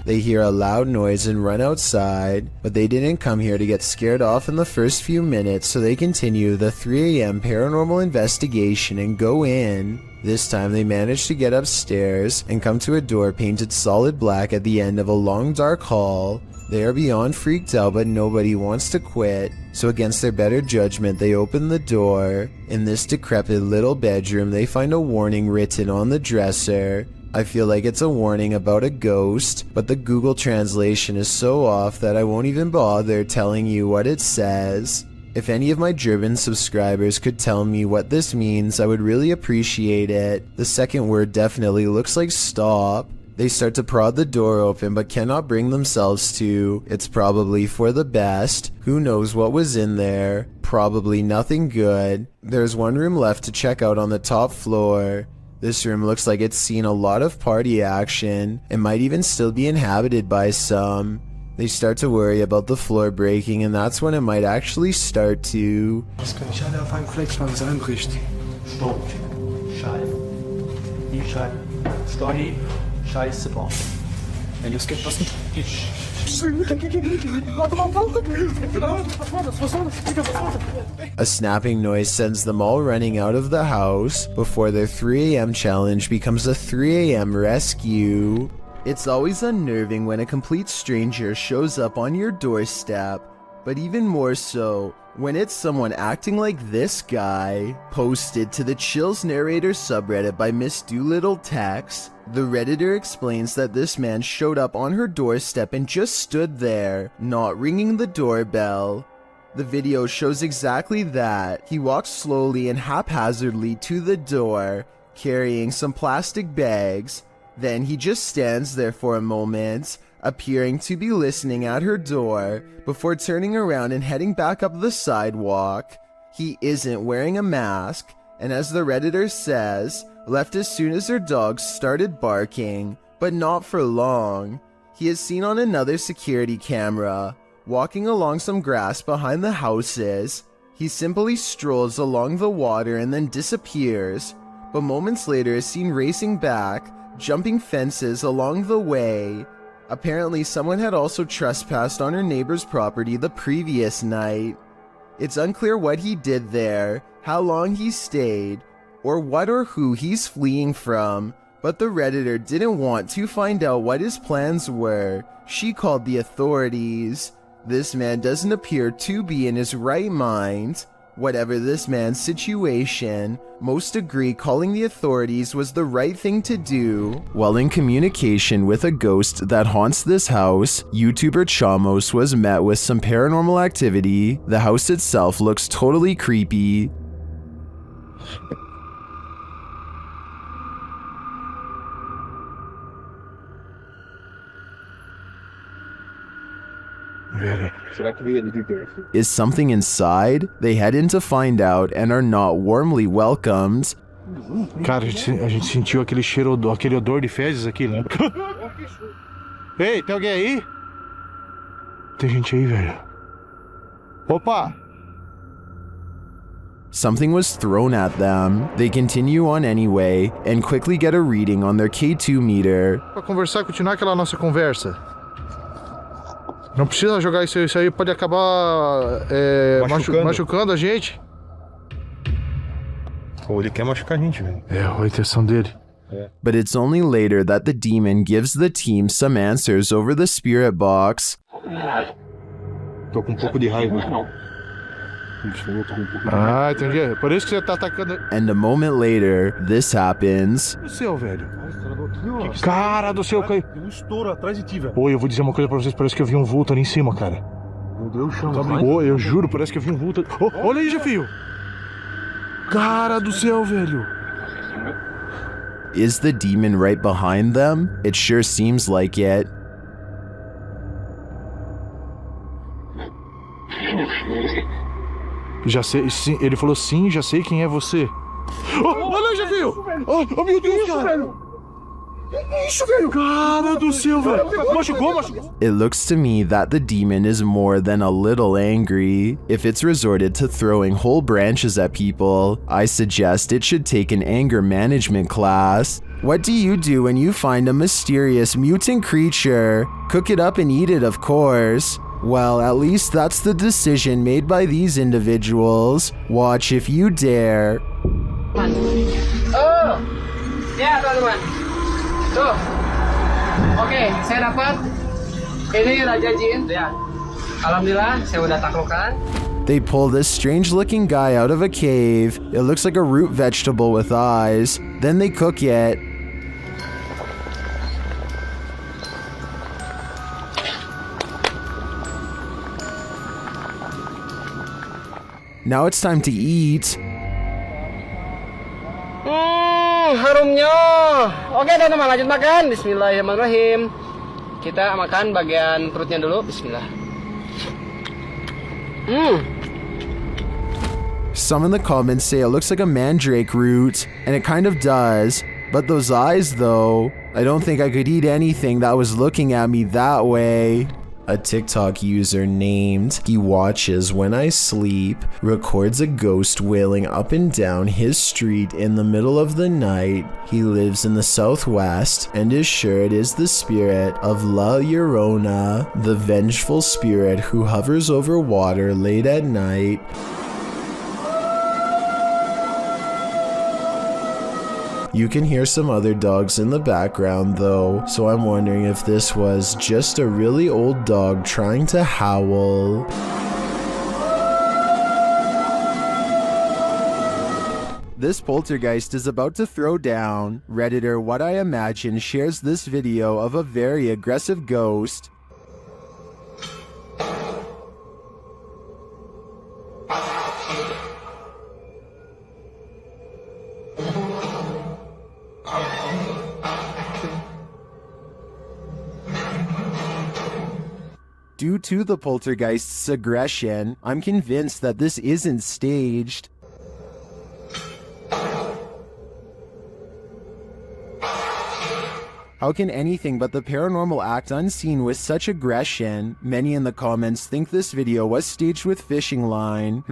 They hear a loud noise and run outside, but they didn't come here to get scared off in the first few minutes, so they continue the 3 a.m. paranormal investigation and go in. This time they manage to get upstairs and come to a door painted solid black at the end of a long dark hall. They are beyond freaked out, but nobody wants to quit, so against their better judgment they open the door. In this decrepit little bedroom they find a warning written on the dresser. I feel like it's a warning about a ghost, but the Google translation is so off that I won't even bother telling you what it says. If any of my German subscribers could tell me what this means, I would really appreciate it. The second word definitely looks like stop. They start to prod the door open but cannot bring themselves to. It's probably for the best. Who knows what was in there? Probably nothing good. There's one room left to check out on the top floor. This room looks like it's seen a lot of party action. It might even still be inhabited by some. They start to worry about the floor breaking, and that's when it might actually start to. Das kann ich alle auf einen Fleck fangen, es einbricht. Stopp. Scheiße. Die Scheiße. Stopp. Scheiße, Bob. Wenn das geht, was nicht. A snapping noise sends them all running out of the house before their 3 a.m. challenge becomes a 3 a.m. rescue. It's always unnerving when a complete stranger shows up on your doorstep, but even more so when it's someone acting like this guy. Posted to the Chills Narrator subreddit by Miss Doolittle Tex, the Redditor explains that this man showed up on her doorstep and just stood there, not ringing the doorbell. The video shows exactly that. He walks slowly and haphazardly to the door, carrying some plastic bags. Then he just stands there for a moment, appearing to be listening at her door, before turning around and heading back up the sidewalk. He isn't wearing a mask, and as the Redditor says, left as soon as her dogs started barking, but not for long. He is seen on another security camera, walking along some grass behind the houses. He simply strolls along the water and then disappears, but moments later is seen racing back, jumping fences along the way. Apparently someone had also trespassed on her neighbor's property the previous night. It's unclear what he did there, how long he stayed, or what or who he's fleeing from, but the Redditor didn't want to find out what his plans were. She called the authorities. This man doesn't appear to be in his right mind. Whatever this man's situation, most agree calling the authorities was the right thing to do. While in communication with a ghost that haunts this house, YouTuber Chamos was met with some paranormal activity. The house itself looks totally creepy. Is something inside? They head in to find out and are not warmly welcomed. Cara, a gente sentiu aquele cheiro, aquele odor de fezes aqui, lembra? Ei, tem alguém aí? Tem gente aí, velho. Opa! Something was thrown at them. They continue on anyway and quickly get a reading on their K2 meter. Pra conversar, continuar aquela nossa conversa. Não precisa jogar isso aí pode acabar machucando a gente. Ou ele quer machucar a gente, velho. É, a intenção dele. But it's only later that the demon gives the team some answers over the spirit box. Tô com um pouco de raiva. Ah, entendi. Por isso que você tá atacando. And a moment later, this happens. O céu, velho. Cara do céu, caiu. Tem um estouro atrás de ti, velho. Pô, eu vou dizer uma coisa pra vocês, parece que eu vi um vulto ali em cima, cara. Meu Deus, chão. Pô, eu juro, parece que eu vi um vulto. Oh, olha aí, Jefio. Cara do céu, velho. Is the demon right behind them? It sure seems like it. Já sei, sim, ele falou sim, já sei quem é você. Olha, já viu! Oh, meu Deus, cara! Isso, velho! Cara do céu, velho! Machucou. It looks to me that the demon is more than a little angry. If it's resorted to throwing whole branches at people, I suggest it should take an anger management class. What do you do when you find a mysterious mutant creature? Cook it up and eat it, of course. Well, at least that's the decision made by these individuals. Watch if you dare. Oh, ya teman-teman. Tuh. Oke, saya dapat. Ini Raja Jin. Ya. Alhamdulillah, saya udah taklukkan. They pull this strange looking guy out of a cave. It looks like a root vegetable with eyes. Then they cook it. Now it's time to eat. Harumnya. Oke teman-teman, lanjut makan. Bismillahirrahmanirrahim. Kita makan bagian perutnya dulu. Bismillah. Some in the comments say it looks like a mandrake root, and it kind of does. But those eyes though, I don't think I could eat anything that was looking at me that way. A TikTok user named He Watches When I Sleep records a ghost wailing up and down his street in the middle of the night. He lives in the southwest and is sure it is the spirit of La Llorona, the vengeful spirit who hovers over water late at night. You can hear some other dogs in the background though, so I'm wondering if this was just a really old dog trying to howl. This poltergeist is about to throw down. Redditor What I Imagine shares this video of a very aggressive ghost. Due to the poltergeist's aggression, I'm convinced that this isn't staged. How can anything but the paranormal act unseen with such aggression? Many in the comments think this video was staged with fishing line.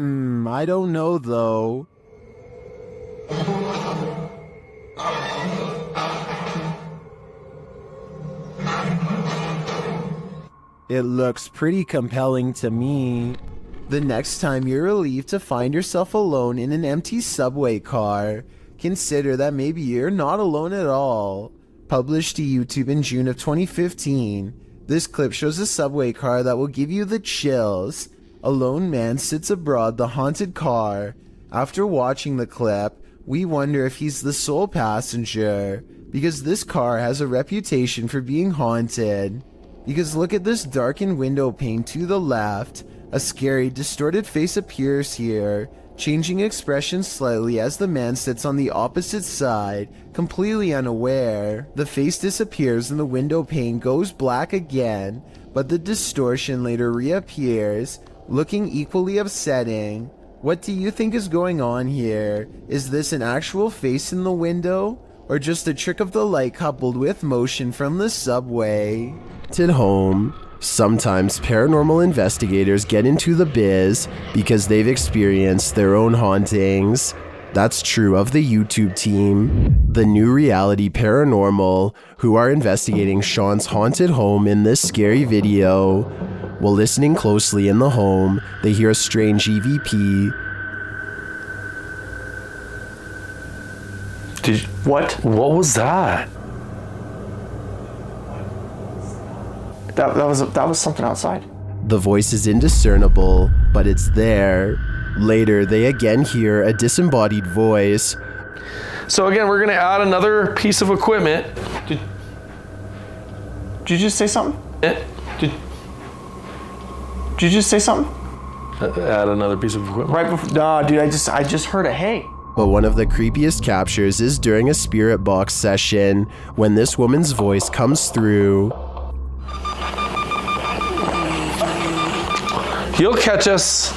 I don't know though. It looks pretty compelling to me. The next time you're relieved to find yourself alone in an empty subway car, consider that maybe you're not alone at all. Published to YouTube in June of 2015, this clip shows a subway car that will give you the chills. A lone man sits aboard the haunted car. After watching the clip, we wonder if he's the sole passenger, because this car has a reputation for being haunted. Because look at this darkened window pane to the left. A scary, distorted face appears here, changing expression slightly as the man sits on the opposite side, completely unaware. The face disappears and the window pane goes black again, but the distortion later reappears, looking equally upsetting. What do you think is going on here? Is this an actual face in the window, or just a trick of the light coupled with motion from the subway? At home, sometimes paranormal investigators get into the biz because they've experienced their own hauntings. That's true of the YouTube team, the New Reality Paranormal, who are investigating Sean's haunted home in this scary video. While listening closely in the home, they hear a strange EVP. What was that? That was something outside. The voice is indiscernible, but it's there. Later, they again hear a disembodied voice. So again, we're gonna add another piece of equipment. Did you just say something? Did you just say something? Add another piece of equipment. Right before, nah, dude, I just heard a hey. But one of the creepiest captures is during a spirit box session, when this woman's voice comes through. He'll catch us.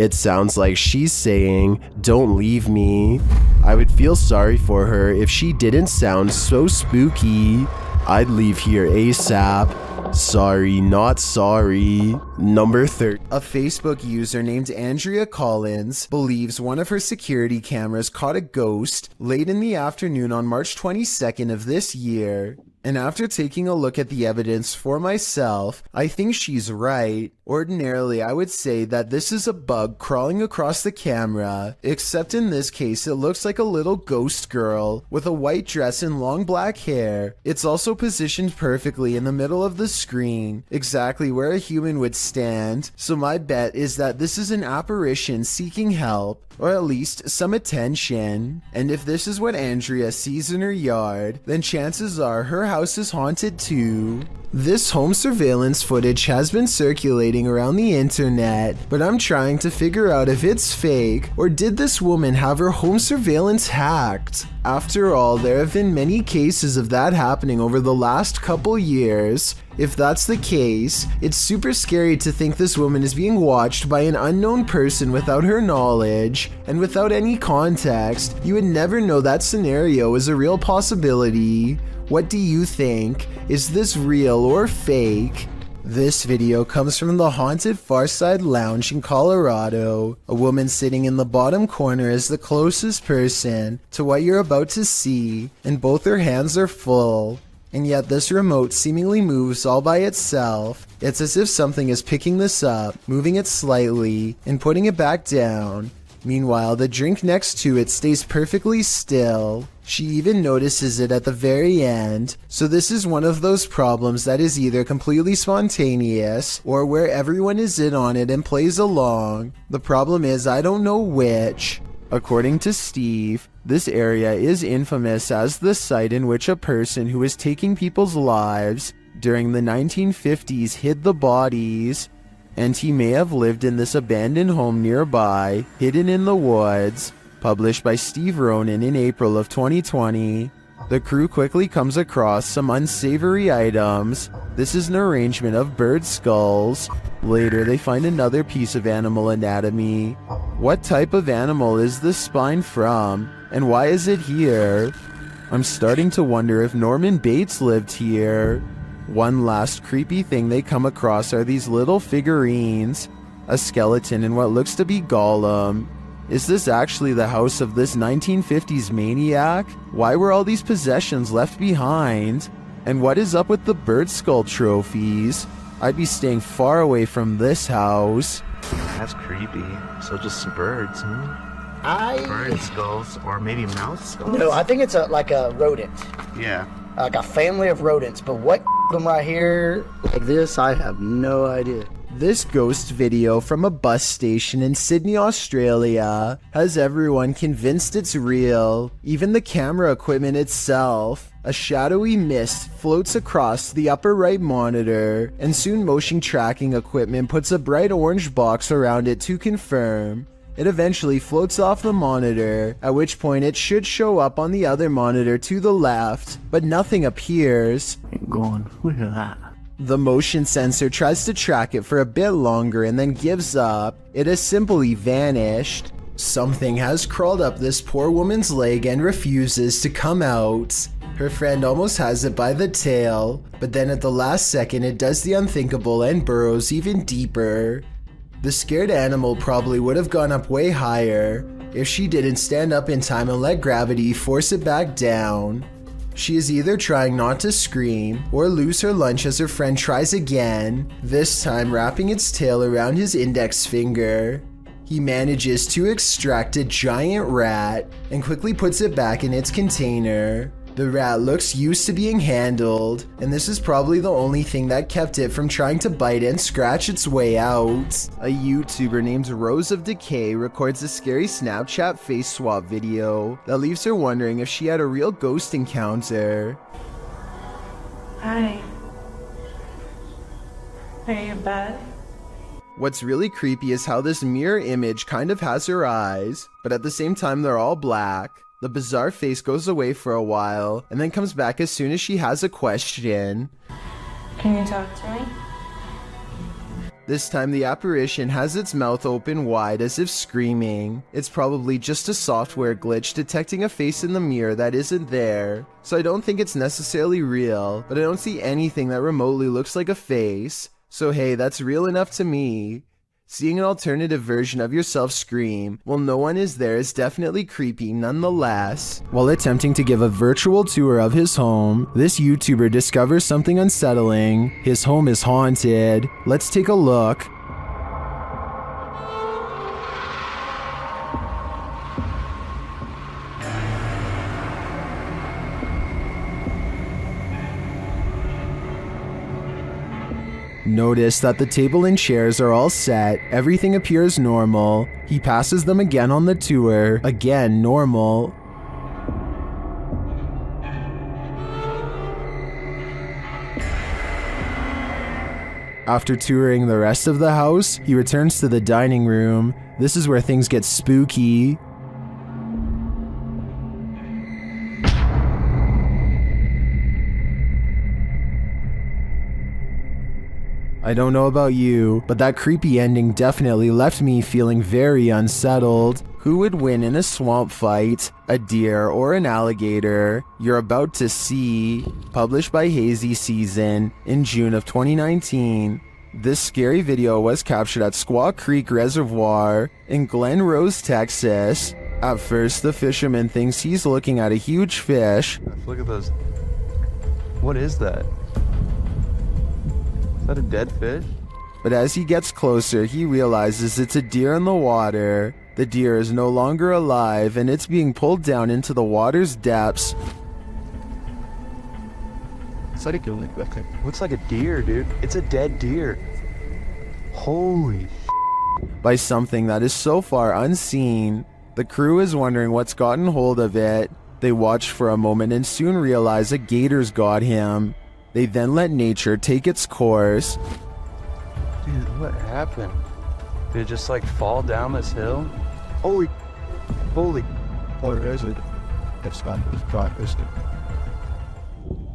It sounds like she's saying, "Don't leave me." I would feel sorry for her if she didn't sound so spooky. I'd leave here ASAP. Sorry, not sorry. Number 30. A Facebook user named Andrea Collins believes one of her security cameras caught a ghost late in the afternoon on March 22nd of this year. And after taking a look at the evidence for myself, I think she's right. Ordinarily, I would say that this is a bug crawling across the camera, except in this case, it looks like a little ghost girl with a white dress and long black hair. It's also positioned perfectly in the middle of the screen, exactly where a human would stand. So my bet is that this is an apparition seeking help, or at least some attention. And if this is what Andrea sees in her yard, then chances are her house is haunted too. This home surveillance footage has been circulating around the internet, but I'm trying to figure out if it's fake, or did this woman have her home surveillance hacked? After all, there have been many cases of that happening over the last couple years. If that's the case, it's super scary to think this woman is being watched by an unknown person without her knowledge, and without any context. You would never know that scenario is a real possibility. What do you think? Is this real or fake? This video comes from the haunted Farside Lounge in Colorado. A woman sitting in the bottom corner is the closest person to what you're about to see, and both her hands are full. And yet this remote seemingly moves all by itself. It's as if something is picking this up, moving it slightly, and putting it back down. Meanwhile, the drink next to it stays perfectly still. She even notices it at the very end. So this is one of those problems that is either completely spontaneous or where everyone is in on it and plays along. The problem is I don't know which. According to Steve, this area is infamous as the site in which a person who was taking people's lives during the 1950s hid the bodies. And he may have lived in this abandoned home nearby, hidden in the woods. Published by Steve Ronan in April of 2020. The crew quickly comes across some unsavory items. This is an arrangement of bird skulls. Later, they find another piece of animal anatomy. What type of animal is this spine from? And why is it here? I'm starting to wonder if Norman Bates lived here. One last creepy thing they come across are these little figurines. A skeleton and what looks to be Gollum. Is this actually the house of this 1950s maniac? Why were all these possessions left behind? And what is up with the bird skull trophies? I'd be staying far away from this house. That's creepy. So just some birds, huh? Bird skulls, or maybe mouse skulls? No, I think it's like a rodent. Yeah. Like a family of rodents, but what them right here like this, I have no idea. This ghost video from a bus station in Sydney, Australia has everyone convinced it's real, even the camera equipment itself. A shadowy mist floats across the upper right monitor, and soon motion tracking equipment puts a bright orange box around it to confirm. It eventually floats off the monitor, at which point it should show up on the other monitor to the left, but nothing appears. Look at that. The motion sensor tries to track it for a bit longer and then gives up. It has simply vanished. Something has crawled up this poor woman's leg and refuses to come out. Her friend almost has it by the tail, but then at the last second it does the unthinkable and burrows even deeper. The scared animal probably would have gone up way higher if she didn't stand up in time and let gravity force it back down. She is either trying not to scream or lose her lunch as her friend tries again, this time wrapping its tail around his index finger. He manages to extract a giant rat and quickly puts it back in its container. The rat looks used to being handled, and this is probably the only thing that kept it from trying to bite and scratch its way out. A YouTuber named Rose of Decay records a scary Snapchat face swap video that leaves her wondering if she had a real ghost encounter. Hi. Are you in bed? What's really creepy is how this mirror image kind of has her eyes, but at the same time they're all black. The bizarre face goes away for a while, and then comes back as soon as she has a question. Can you talk to me? This time the apparition has its mouth open wide as if screaming. It's probably just a software glitch detecting a face in the mirror that isn't there. So I don't think it's necessarily real, but I don't see anything that remotely looks like a face. So hey, that's real enough to me. Seeing an alternative version of yourself scream while no one is there is definitely creepy nonetheless. While attempting to give a virtual tour of his home, this YouTuber discovers something unsettling. His home is haunted. Let's take a look. Notice that the table and chairs are all set, everything appears normal. He passes them again on the tour, again normal. After touring the rest of the house, he returns to the dining room. This is where things get spooky. I don't know about you, but that creepy ending definitely left me feeling very unsettled. Who would win in a swamp fight, a deer or an alligator? You're about to see. Published by Hazy Season in June of 2019. This scary video was captured at Squaw Creek Reservoir in Glen Rose, Texas. At first, the fisherman thinks he's looking at a huge fish. Look at those. What is that? Is that a dead fish? But as he gets closer, he realizes it's a deer in the water. The deer is no longer alive and it's being pulled down into the water's depths. Looks like a deer, dude. It's a dead deer. Holy by something that is so far unseen. The crew is wondering what's gotten hold of it. They watch for a moment and soon realize a gator's got him. They then let nature take its course. dude, what happened? Did it just like fall down this hill? Holy. What is it?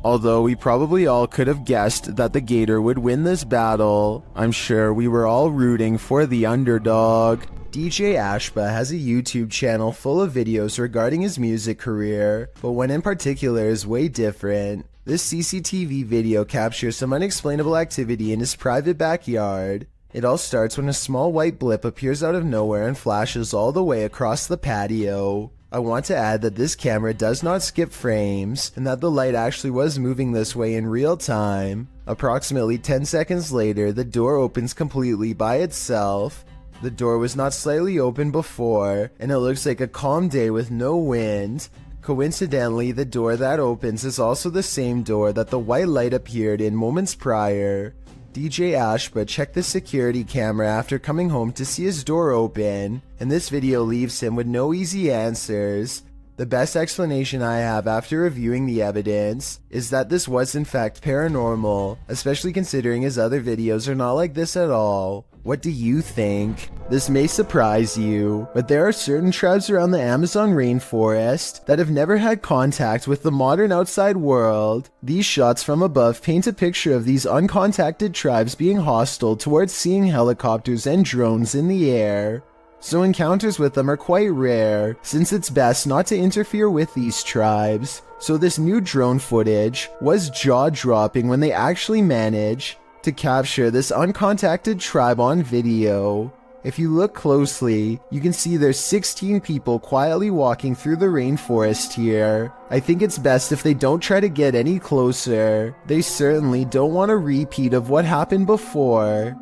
Although we probably all could have guessed that the gator would win this battle, I'm sure we were all rooting for the underdog. DJ Ashba has a YouTube channel full of videos regarding his music career, but one in particular is way different. This CCTV video captures some unexplainable activity in his private backyard. It all starts when a small white blip appears out of nowhere and flashes all the way across the patio. I want to add that this camera does not skip frames, and that the light actually was moving this way in real time. Approximately 10 seconds later, the door opens completely by itself. The door was not slightly open before, and it looks like a calm day with no wind. Coincidentally, the door that opens is also the same door that the white light appeared in moments prior. DJ Ashba checked the security camera after coming home to see his door open, and this video leaves him with no easy answers. The best explanation I have after reviewing the evidence is that this was in fact paranormal, especially considering his other videos are not like this at all. What do you think? This may surprise you, but there are certain tribes around the Amazon rainforest that have never had contact with the modern outside world. These shots from above paint a picture of these uncontacted tribes being hostile towards seeing helicopters and drones in the air. So encounters with them are quite rare, since it's best not to interfere with these tribes. So this new drone footage was jaw-dropping when they actually managed to capture this uncontacted tribe on video. If you look closely, you can see there's 16 people quietly walking through the rainforest here. I think it's best if they don't try to get any closer. They certainly don't want a repeat of what happened before.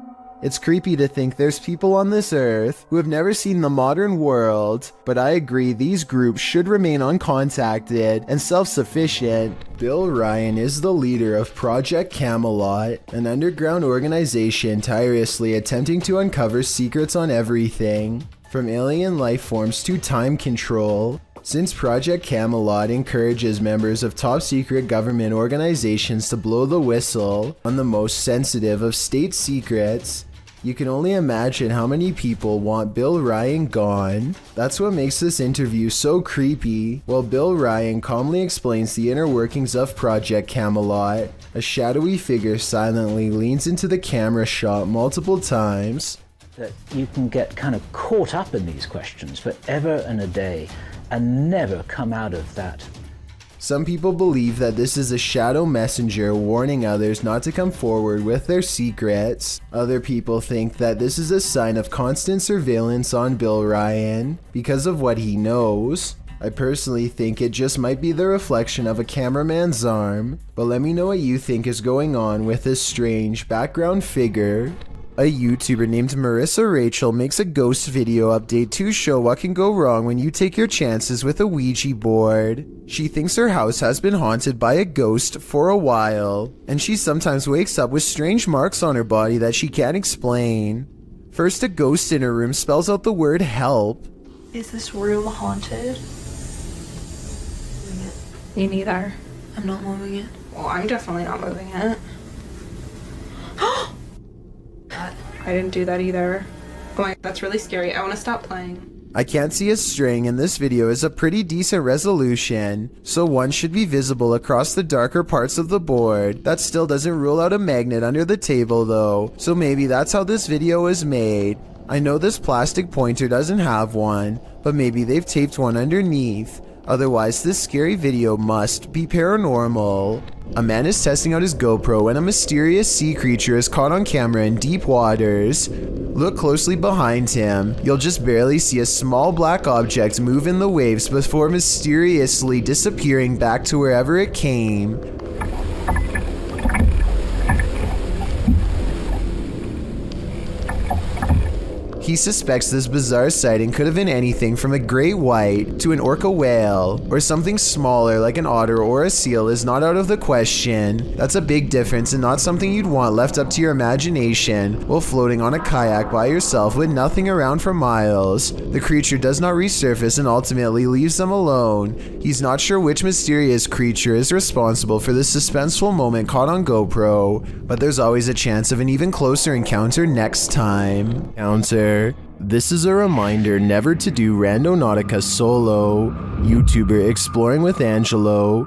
It's creepy to think there's people on this earth who have never seen the modern world, but I agree these groups should remain uncontacted and self-sufficient. Bill Ryan is the leader of Project Camelot, an underground organization tirelessly attempting to uncover secrets on everything, from alien life forms to time control. Since Project Camelot encourages members of top-secret government organizations to blow the whistle on the most sensitive of state secrets, You can only imagine how many people want Bill Ryan gone. That's what makes this interview so creepy. While Bill Ryan calmly explains the inner workings of Project Camelot, a shadowy figure silently leans into the camera shot multiple times. That you can get kind of caught up in these questions forever and a day and never come out of that. Some people believe that this is a shadow messenger warning others not to come forward with their secrets. Other people think that this is a sign of constant surveillance on Bill Ryan because of what he knows. I personally think it just might be the reflection of a cameraman's arm, but let me know what you think is going on with this strange background figure. A YouTuber named Marissa Rachel makes a ghost video update to show what can go wrong when you take your chances with a Ouija board. She thinks her house has been haunted by a ghost for a while, and she sometimes wakes up with strange marks on her body that she can't explain. First, a ghost in her room spells out the word help. Is this room haunted? Me neither. I'm not moving it. Well, I'm definitely not moving it. I didn't do that either. Oh my, that's really scary. I want to stop playing. I can't see a string, and this video is a pretty decent resolution, so one should be visible across the darker parts of the board. That still doesn't rule out a magnet under the table though, so maybe that's how this video is made. I know this plastic pointer doesn't have one, but maybe they've taped one underneath. Otherwise, this scary video must be paranormal. A man is testing out his GoPro when a mysterious sea creature is caught on camera in deep waters. Look closely behind him. You'll just barely see a small black object move in the waves before mysteriously disappearing back to wherever it came. He suspects this bizarre sighting could have been anything from a great white to an orca whale, or something smaller like an otter or a seal is not out of the question. That's a big difference and not something you'd want left up to your imagination while floating on a kayak by yourself with nothing around for miles. The creature does not resurface and ultimately leaves them alone. He's not sure which mysterious creature is responsible for this suspenseful moment caught on GoPro, but there's always a chance of an even closer encounter next time. This is a reminder never to do Randonautica solo. YouTuber Exploring with Angelo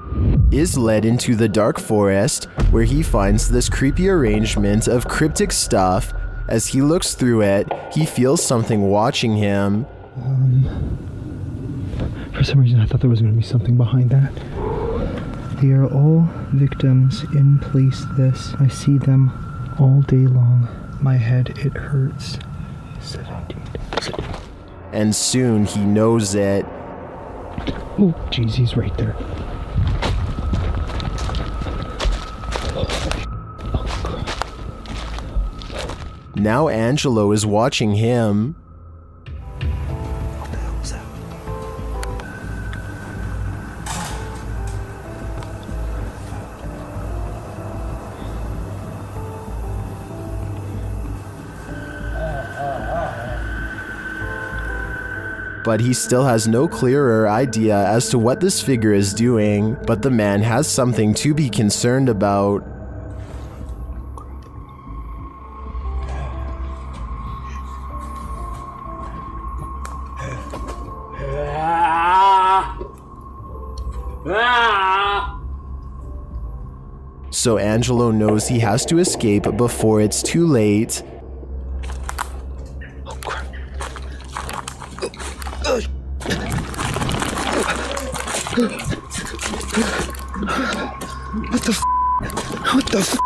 is led into the dark forest where he finds this creepy arrangement of cryptic stuff. As he looks through it, he feels something watching him. For some reason I thought there was going to be something behind that. They are all victims in place this. I see them all day long. My head, it hurts. 17. And soon he knows it. Oh, jeez, he's right there. Now Angelo is watching him. What the hell was that? But he still has no clearer idea as to what this figure is doing, but the man has something to be concerned about. So Angelo knows he has to escape before it's too late. What the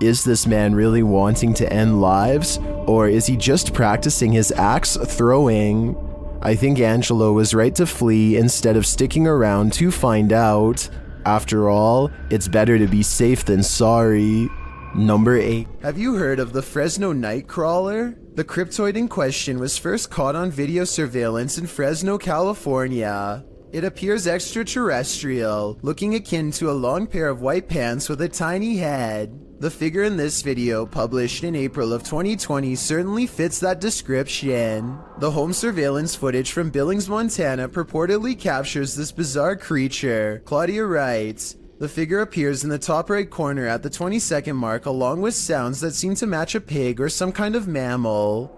Is this man really wanting to end lives, or is he just practicing his axe throwing? I think Angelo was right to flee instead of sticking around to find out. After all, it's better to be safe than sorry. Number 8. Have you heard of the Fresno Nightcrawler? The cryptoid in question was first caught on video surveillance in Fresno, California. It appears extraterrestrial, looking akin to a long pair of white pants with a tiny head. The figure in this video, published in April of 2020, certainly fits that description. The home surveillance footage from Billings, Montana purportedly captures this bizarre creature. Claudia writes, The figure appears in the top right corner at the 20-second mark along with sounds that seem to match a pig or some kind of mammal.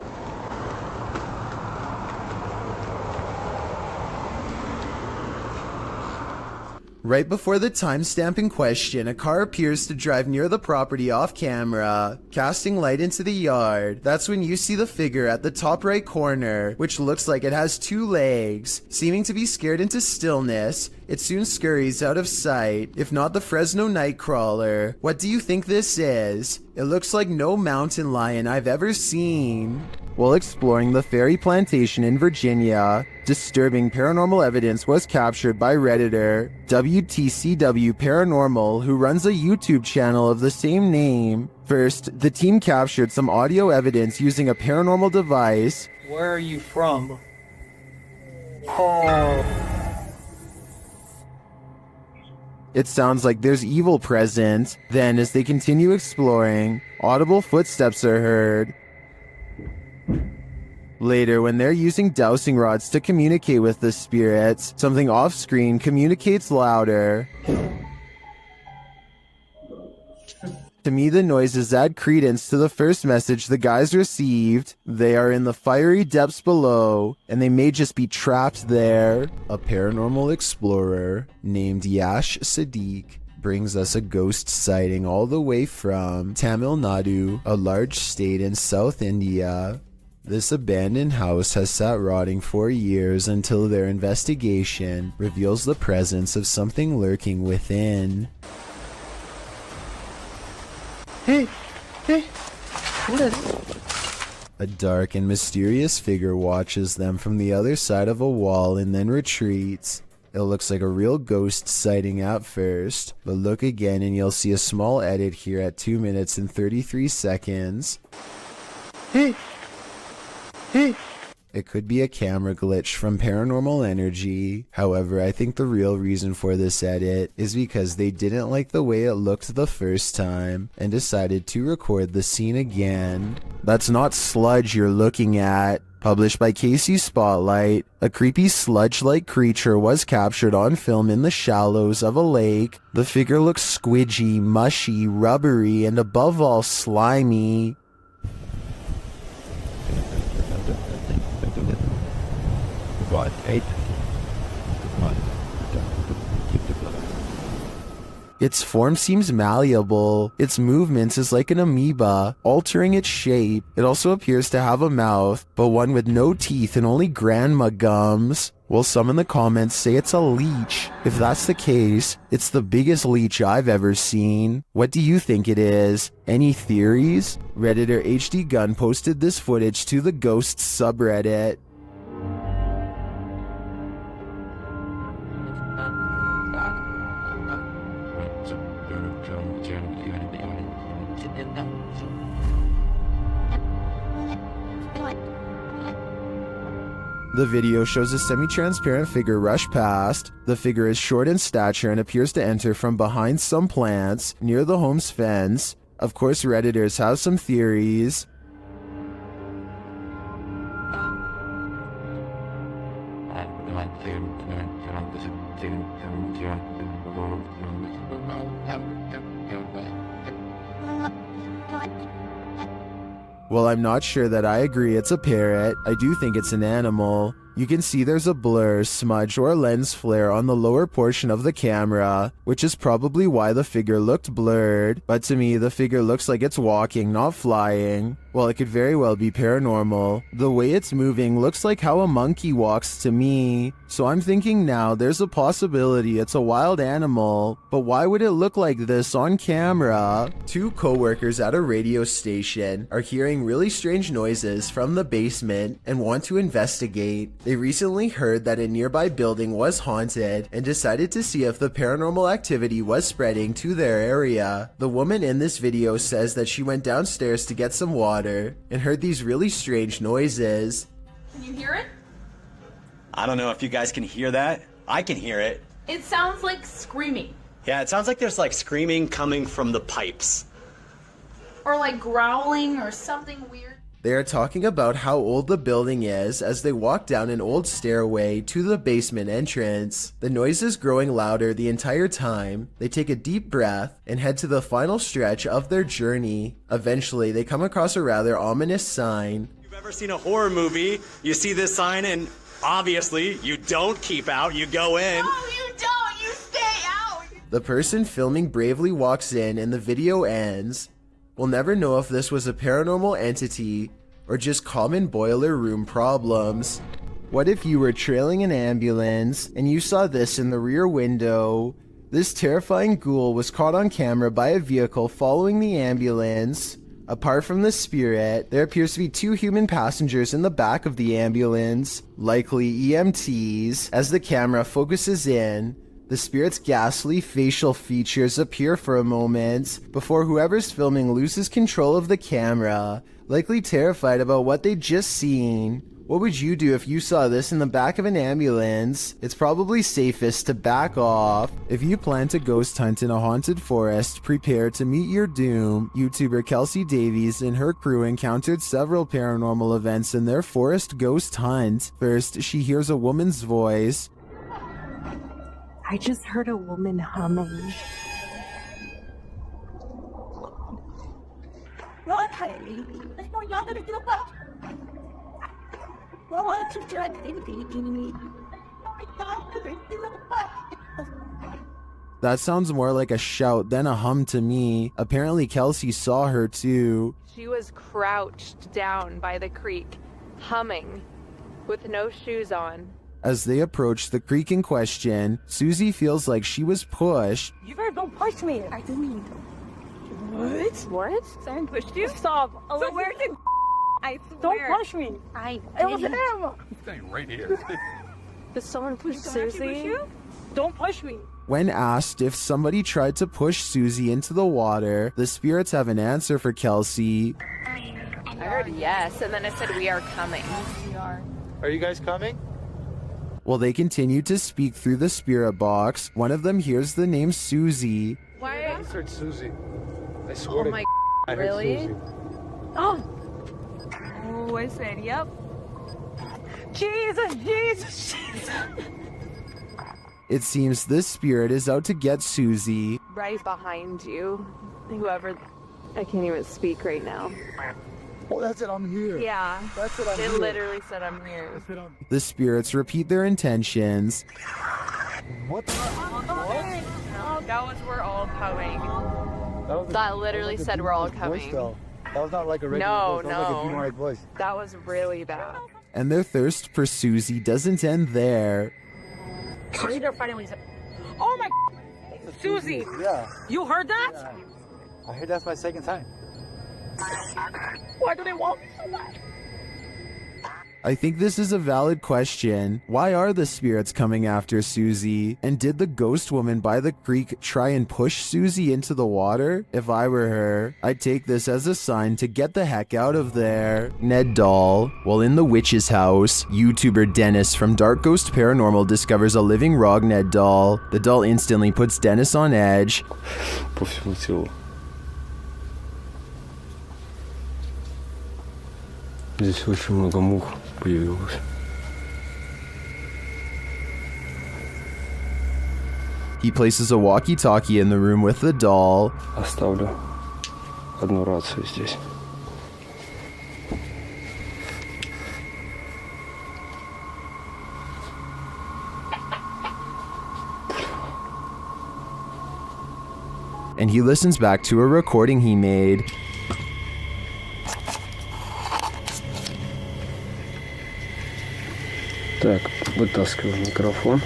Right before the timestamp in question, a car appears to drive near the property off camera, casting light into the yard. That's when you see the figure at the top right corner, which looks like it has 2 legs. Seeming to be scared into stillness, it soon scurries out of sight, if not the Fresno Nightcrawler. What do you think this is? It looks like no mountain lion I've ever seen. While exploring the Ferry Plantation in Virginia, disturbing paranormal evidence was captured by Redditor WTCW Paranormal, who runs a YouTube channel of the same name. First, the team captured some audio evidence using a paranormal device. Where are you from? It sounds like there's evil present. Then, as they continue exploring, audible footsteps are heard. Later, when they're using dowsing rods to communicate with the spirits, something off-screen communicates louder. To me, the noises add credence to the first message the guys received. They are in the fiery depths below, and they may just be trapped there. A paranormal explorer named Yash Sadiq brings us a ghost sighting all the way from Tamil Nadu, a large state in South India. This abandoned house has sat rotting for years until their investigation reveals the presence of something lurking within. Hey, what is it? A dark and mysterious figure watches them from the other side of a wall and then retreats. It looks like a real ghost sighting at first, but look again and you'll see a small edit here at 2 minutes and 33 seconds. Hey! It could be a camera glitch from Paranormal Energy. However, I think the real reason for this edit is because they didn't like the way it looked the first time and decided to record the scene again. That's not sludge you're looking at. Published by Casey Spotlight, a creepy sludge-like creature was captured on film in the shallows of a lake. The figure looks squidgy, mushy, rubbery, and above all slimy. Its form seems malleable. Its movements is like an amoeba, altering its shape. It also appears to have a mouth, but one with no teeth and only grandma gums. Well, some in the comments say it's a leech. If that's the case, it's the biggest leech I've ever seen. What do you think it is? Any theories? Redditor HD Gun posted this footage to the Ghosts subreddit. The video shows a semi-transparent figure rush past. The figure is short in stature and appears to enter from behind some plants near the home's fence. Of course, Redditors have some theories. Well, I'm not sure that I agree it's a parrot. I do think it's an animal. You can see there's a blur, smudge, or lens flare on the lower portion of the camera, which is probably why the figure looked blurred. But to me, the figure looks like it's walking, not flying. Well, it could very well be paranormal. The way it's moving looks like how a monkey walks to me. So I'm thinking now there's a possibility it's a wild animal. But why would it look like this on camera? Two co-workers at a radio station are hearing really strange noises from the basement and want to investigate. They recently heard that a nearby building was haunted and decided to see if the paranormal activity was spreading to their area. The woman in this video says that she went downstairs to get some water and heard these really strange noises. Can you hear it? I don't know if you guys can hear that. I can hear it. It sounds like screaming. Yeah, it sounds like there's like screaming coming from the pipes. Or like growling or something weird. They are talking about how old the building is as they walk down an old stairway to the basement entrance. The noise is growing louder the entire time. They take a deep breath and head to the final stretch of their journey. Eventually, they come across a rather ominous sign. If you've ever seen a horror movie, you see this sign and obviously you don't keep out, you go in. No, you don't. You stay out. The person filming bravely walks in and the video ends. We'll never know if this was a paranormal entity or just common boiler room problems. What if you were trailing an ambulance and you saw this in the rear window? This terrifying ghoul was caught on camera by a vehicle following the ambulance. Apart from the spirit, there appears to be 2 human passengers in the back of the ambulance, likely EMTs. As the camera focuses in, the spirit's ghastly facial features appear for a moment before whoever's filming loses control of the camera, likely terrified about what they'd just seen. What would you do if you saw this in the back of an ambulance? It's probably safest to back off. If you plan to ghost hunt in a haunted forest, prepare to meet your doom. YouTuber Kelsey Davies and her crew encountered several paranormal events in their forest ghost hunt. First, she hears a woman's voice. I just heard a woman humming. That sounds more like a shout than a hum to me. Apparently Kelsey saw her too. She was crouched down by the creek, humming, with no shoes on. As they approach the creek in question, Susie feels like she was pushed. You better don't push me. I didn't mean to. What? What? Someone pushed you? Stop. So where did I swear. Don't push me. It was him. He's staying right here. Did someone push Susie? Push you? Don't push me. When asked if somebody tried to push Susie into the water, the spirits have an answer for Kelsey. I heard yes, and then it said we are coming. We are. Are you guys coming? While they continue to speak through the spirit box, one of them hears the name Susie. Why? I just heard Susie. I swear Oh my I heard really? Susie. Oh. Oh, I said, yep. Jesus, Jesus, Jesus. It seems this spirit is out to get Susie. Right behind you. Whoever, I can't even speak right now. Oh, that's it, I'm here. Yeah. That's it, I'm here. It literally said I'm here. That's it, I'm... The spirits repeat their intentions. What the? That was we're all coming. That That literally said we're all coming. That was not like a regular voice. That was like a demonic voice. That was really bad. And their thirst for Susie doesn't end there. They're fighting when he said, oh my Susie. Yeah. You heard that? Yeah. I heard that's my second time. Why do they want me so bad? I think this is a valid question. Why are the spirits coming after Susie? And did the ghost woman by the creek try and push Susie into the water? If I were her, I'd take this as a sign to get the heck out of there. Ned Doll. While in the witch's house, YouTuber Dennis from Dark Ghost Paranormal discovers a living Rog Ned doll. The doll instantly puts Dennis on edge. По всему телу. Здесь очень много мух появилось. He places a walkie-talkie in the room with the doll. Оставлю одну рацию здесь. And he listens back to a recording he made. Так, вытаскиваю микрофон.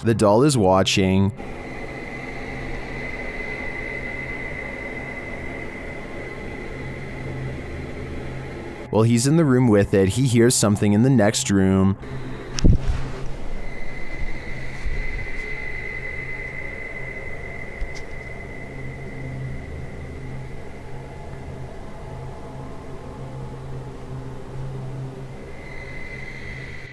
The doll is watching. While he's in the room with it, he hears something in the next room.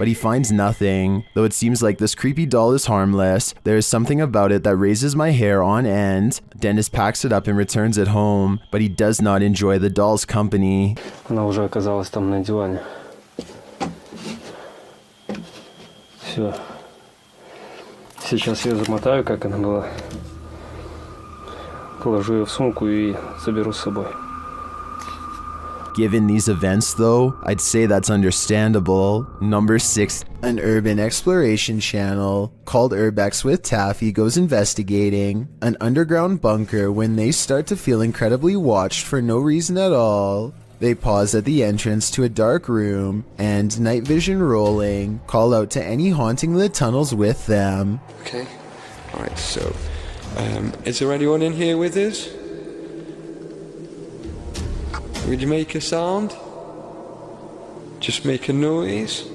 but he finds nothing. Though it seems like this creepy doll is harmless, there is something about it that raises my hair on end. Dennis packs it up and returns it home, but he does not enjoy the doll's company. Она уже оказалась там на диване. Все. Сейчас я замотаю, как она была. Положу ее в сумку и заберу с собой. Given these events though, I'd say that's understandable. Number 6, an urban exploration channel called Urbex with Taffy goes investigating an underground bunker when they start to feel incredibly watched for no reason at all. They pause at the entrance to a dark room and, night vision rolling, call out to any haunting the tunnels with them. Okay, alright, so, is there anyone in here with us? Would you make a sound? Just make a noise?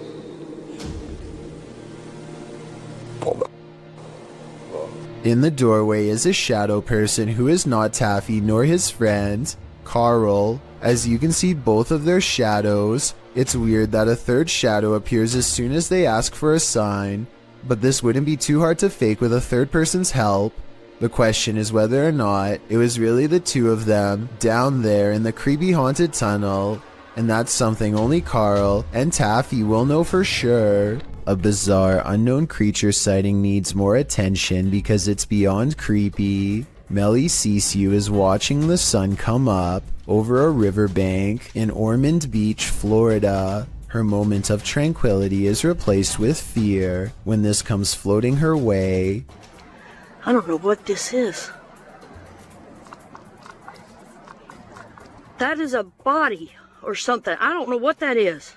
In the doorway is a shadow person who is not Taffy nor his friend, Carl. As you can see both of their shadows. It's weird that a third shadow appears as soon as they ask for a sign, but this wouldn't be too hard to fake with a third person's help. The question is whether or not it was really the two of them down there in the creepy haunted tunnel, and that's something only Carl and Taffy will know for sure. A bizarre unknown creature sighting needs more attention because it's beyond creepy. Melly Sisu is watching the sun come up over a riverbank in Ormond Beach, Florida. Her moment of tranquility is replaced with fear when this comes floating her way. I don't know what this is. That is a body or something. I don't know what that is.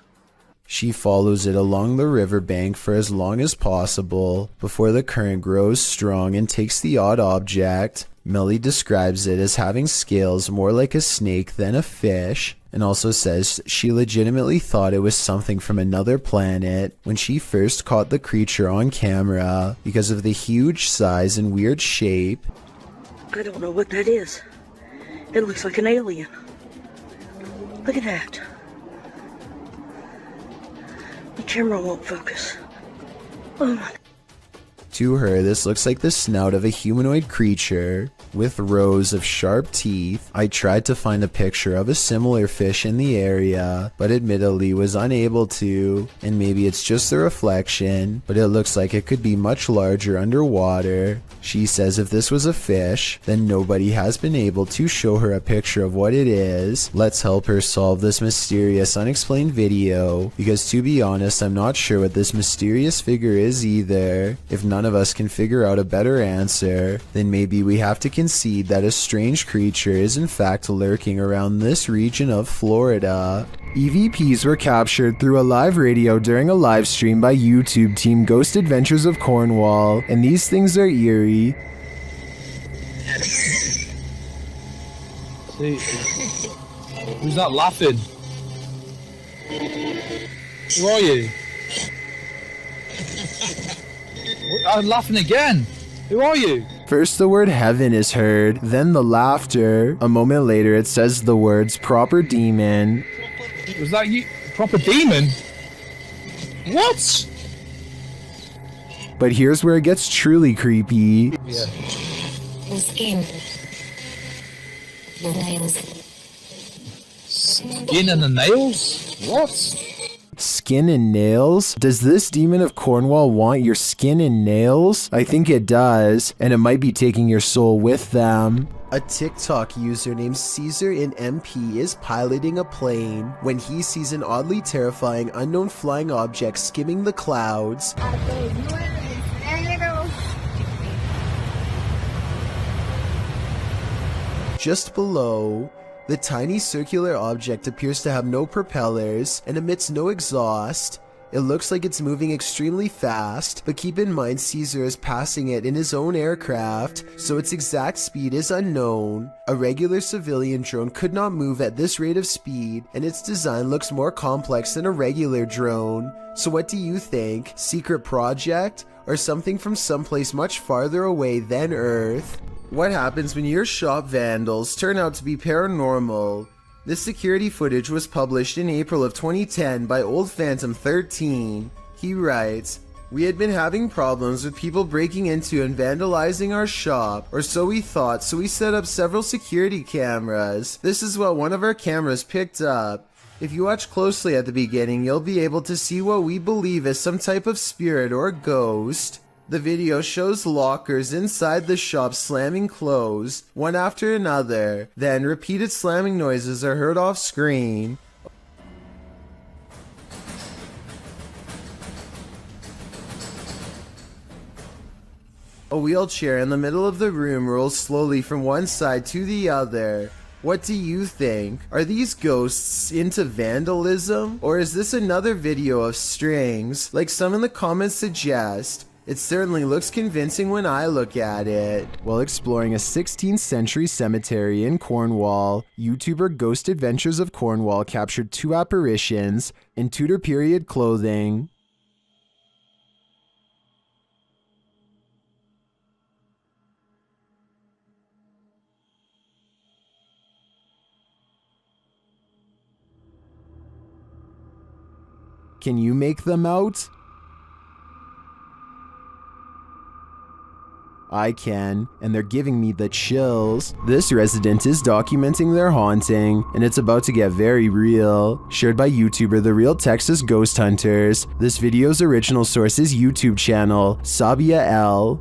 She follows it along the riverbank for as long as possible before the current grows strong and takes the odd object. Melly describes it as having scales more like a snake than a fish, and also says she legitimately thought it was something from another planet when she first caught the creature on camera because of the huge size and weird shape. I don't know what that is. It looks like an alien. Look at that. The camera won't focus. Oh my. To her, this looks like the snout of a humanoid creature with rows of sharp teeth. I tried to find a picture of a similar fish in the area, but admittedly was unable to, and maybe it's just the reflection, but it looks like it could be much larger underwater. She says if this was a fish, then nobody has been able to show her a picture of what it is. Let's help her solve this mysterious unexplained video, because to be honest, I'm not sure what this mysterious figure is either. If none of us can figure out a better answer, then maybe we have to concede that a strange creature is in fact lurking around this region of Florida. EVPs were captured through a live radio during a live stream by YouTube team Ghost Adventures of Cornwall, and these things are eerie. See, who's not laughing? Who are you? I'm laughing again. Who are you? First the word heaven is heard, then the laughter. A moment later it says the words proper demon. Was that you? Proper demon? What? But here's where it gets truly creepy. Yeah. The skin. The nails. Skin and the nails? What? Skin and nails? Does this demon of Cornwall want your skin and nails? I think it does, and it might be taking your soul with them. A TikTok user named Caesar in MP is piloting a plane when he sees an oddly terrifying unknown flying object skimming the clouds. Just below, the tiny circular object appears to have no propellers and emits no exhaust. It looks like it's moving extremely fast, but keep in mind Caesar is passing it in his own aircraft, so its exact speed is unknown. A regular civilian drone could not move at this rate of speed, and its design looks more complex than a regular drone. So what do you think? Secret project? Or something from someplace much farther away than Earth? What happens when your shop vandals turn out to be paranormal? This security footage was published in April of 2010 by Old Phantom 13. He writes, "We had been having problems with people breaking into and vandalizing our shop, or so we thought, so we set up several security cameras. This is what one of our cameras picked up. If you watch closely at the beginning, you'll be able to see what we believe is some type of spirit or ghost. The video shows lockers inside the shop slamming closed, one after another. Then repeated slamming noises are heard off screen. A wheelchair in the middle of the room rolls slowly from one side to the other. What do you think? Are these ghosts into vandalism? Or is this another video of strings, like some in the comments suggest? It certainly looks convincing when I look at it." While exploring a 16th century cemetery in Cornwall, YouTuber Ghost Adventures of Cornwall captured 2 apparitions in Tudor period clothing. Can you make them out? I can, and they're giving me the chills. This resident is documenting their haunting, and it's about to get very real. Shared by YouTuber The Real Texas Ghost Hunters. This video's original source is YouTube channel, Sabia L.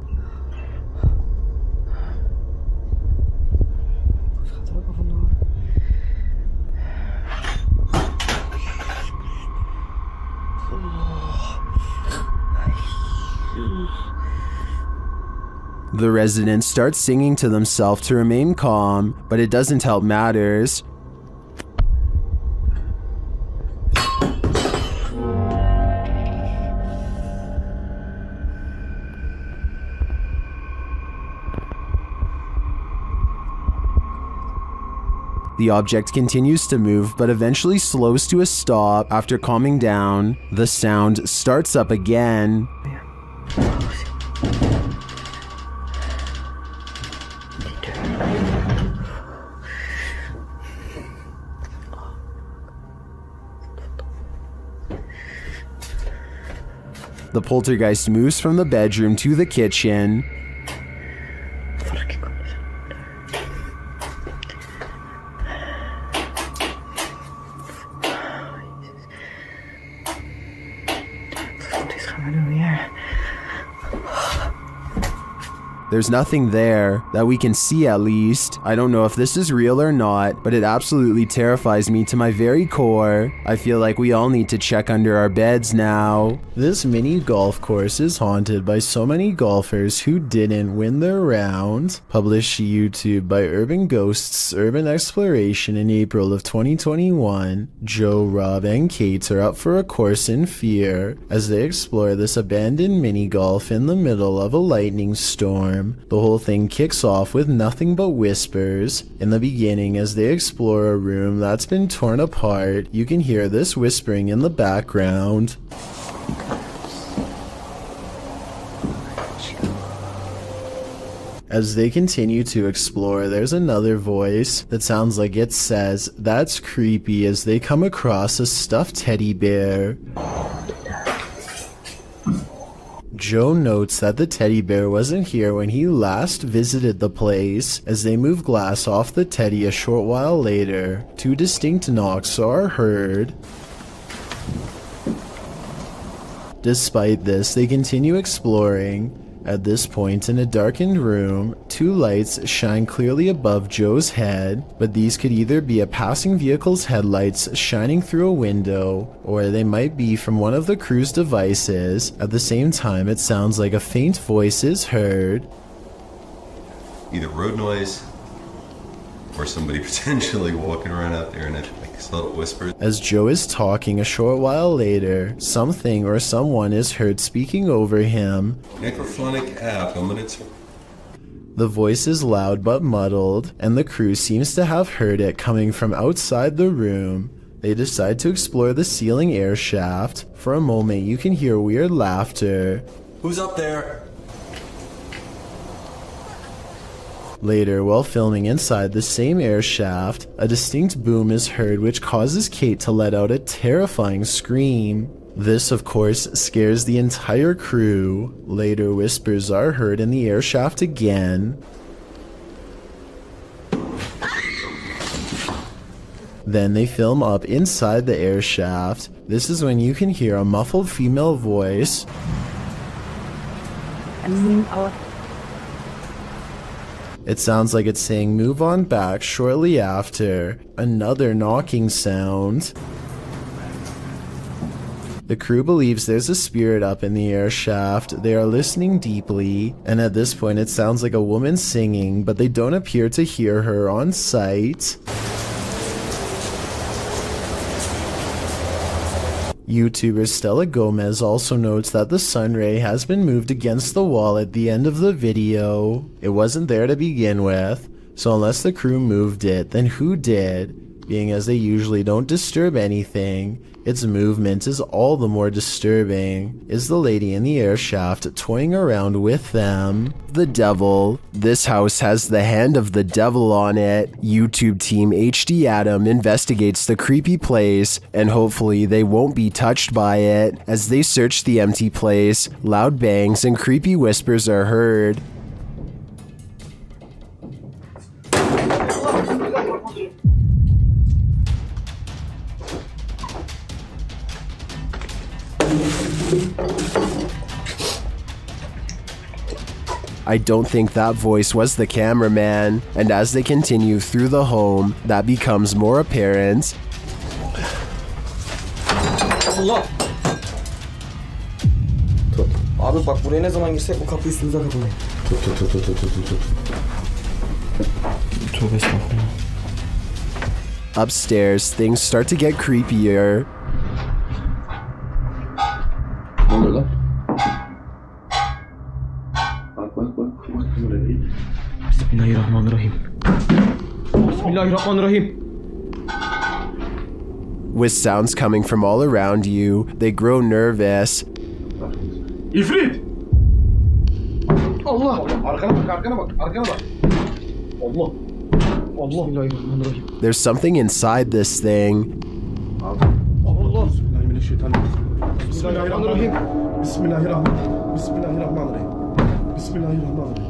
The resident starts singing to themselves to remain calm, but it doesn't help matters. The object continues to move, but eventually slows to a stop after calming down. The sound starts up again. The poltergeist moves from the bedroom to the kitchen. There's nothing there, that we can see at least. I don't know if this is real or not, but it absolutely terrifies me to my very core. I feel like we all need to check under our beds now. This mini golf course is haunted by so many golfers who didn't win their round. Published to YouTube by Urban Ghosts Urban Exploration in April of 2021. Joe, Rob, and Kate are up for a course in fear as they explore this abandoned mini golf in the middle of a lightning storm. The whole thing kicks off with nothing but whispers. In the beginning, as they explore a room that's been torn apart, you can hear this whispering in the background. As they continue to explore, there's another voice that sounds like it says, "That's creepy," as they come across a stuffed teddy bear. Joe notes that the teddy bear wasn't here when he last visited the place. As they move glass off the teddy a short while later, 2 distinct knocks are heard. Despite this, they continue exploring. At this point, in a darkened room, 2 lights shine clearly above Joe's head, but these could either be a passing vehicle's headlights shining through a window, or they might be from one of the crew's devices. At the same time, it sounds like a faint voice is heard. Either road noise, or somebody potentially walking around out there and it makes little whispers. As Joe is talking a short while later, something or someone is heard speaking over him. Necrophonic app, The voice is loud but muddled, and the crew seems to have heard it coming from outside the room. They decide to explore the ceiling air shaft. For a moment, you can hear weird laughter. Who's up there? Later, while filming inside the same air shaft, a distinct boom is heard which causes Kate to let out a terrifying scream. This, of course, scares the entire crew. Later, whispers are heard in the air shaft again. Then they film up inside the air shaft. This is when you can hear a muffled female voice. It sounds like it's saying move on back shortly after. Another knocking sound. The crew believes there's a spirit up in the air shaft. They are listening deeply, and at this point it sounds like a woman singing, but they don't appear to hear her on sight. YouTuber Stella Gomez also notes that the sun ray has been moved against the wall at the end of the video. It wasn't there to begin with, so unless the crew moved it, then who did? Being as they usually don't disturb anything, its movement is all the more disturbing. Is the lady in the air shaft toying around with them? The devil. This house has the hand of the devil on it. YouTube team HD Adam investigates the creepy place, and hopefully they won't be touched by it. As they search the empty place, loud bangs and creepy whispers are heard. I don't think that voice was the cameraman, and as they continue through the home, that becomes more apparent. Allah! Tut. Abi bak buraya ne zaman girsek bu kapı üstümüze kapanıyor. Tut. Tövbe estağfurullah. Upstairs, things start to get creepier. Ne oluyor lan? Bismillahirrahmanirrahim. Bismillahirrahmanirrahim. With sounds coming from all around you, they grow nervous. İfrit! Allah! Arkana bak. Allah! Bismillahirrahmanirrahim. There's something inside this thing. Allah! Bismillahirrahmanirrahim. Bismillahirrahmanirrahim.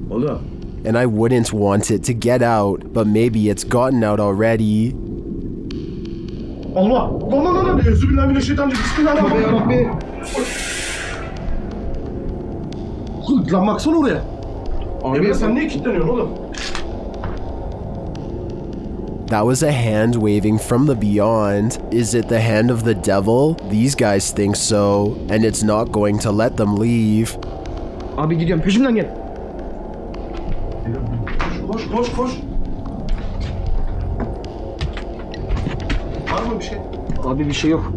Oğlum. And I wouldn't want it to get out, but maybe it's gotten out already. Allah! Lan! Euzubillahimineşşeytanirracim. Bismillahirrahmanirrahim. Lan baksana oraya. Emre sen niye kilitleniyorsun oğlum? That was a hand waving from the beyond. Is it the hand of the devil? These guys think so, and it's not going to let them leave. Abi gidiyorum, peşimden gel. Koş. Var mı bir şey? Abi bir şey yok.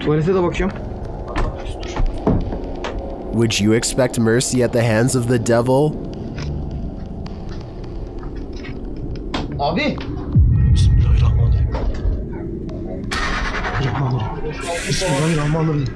Tuvalete de bakıyorum. Would you expect mercy at the hands of the devil? Abi. Bismillahirrahmanirrahim.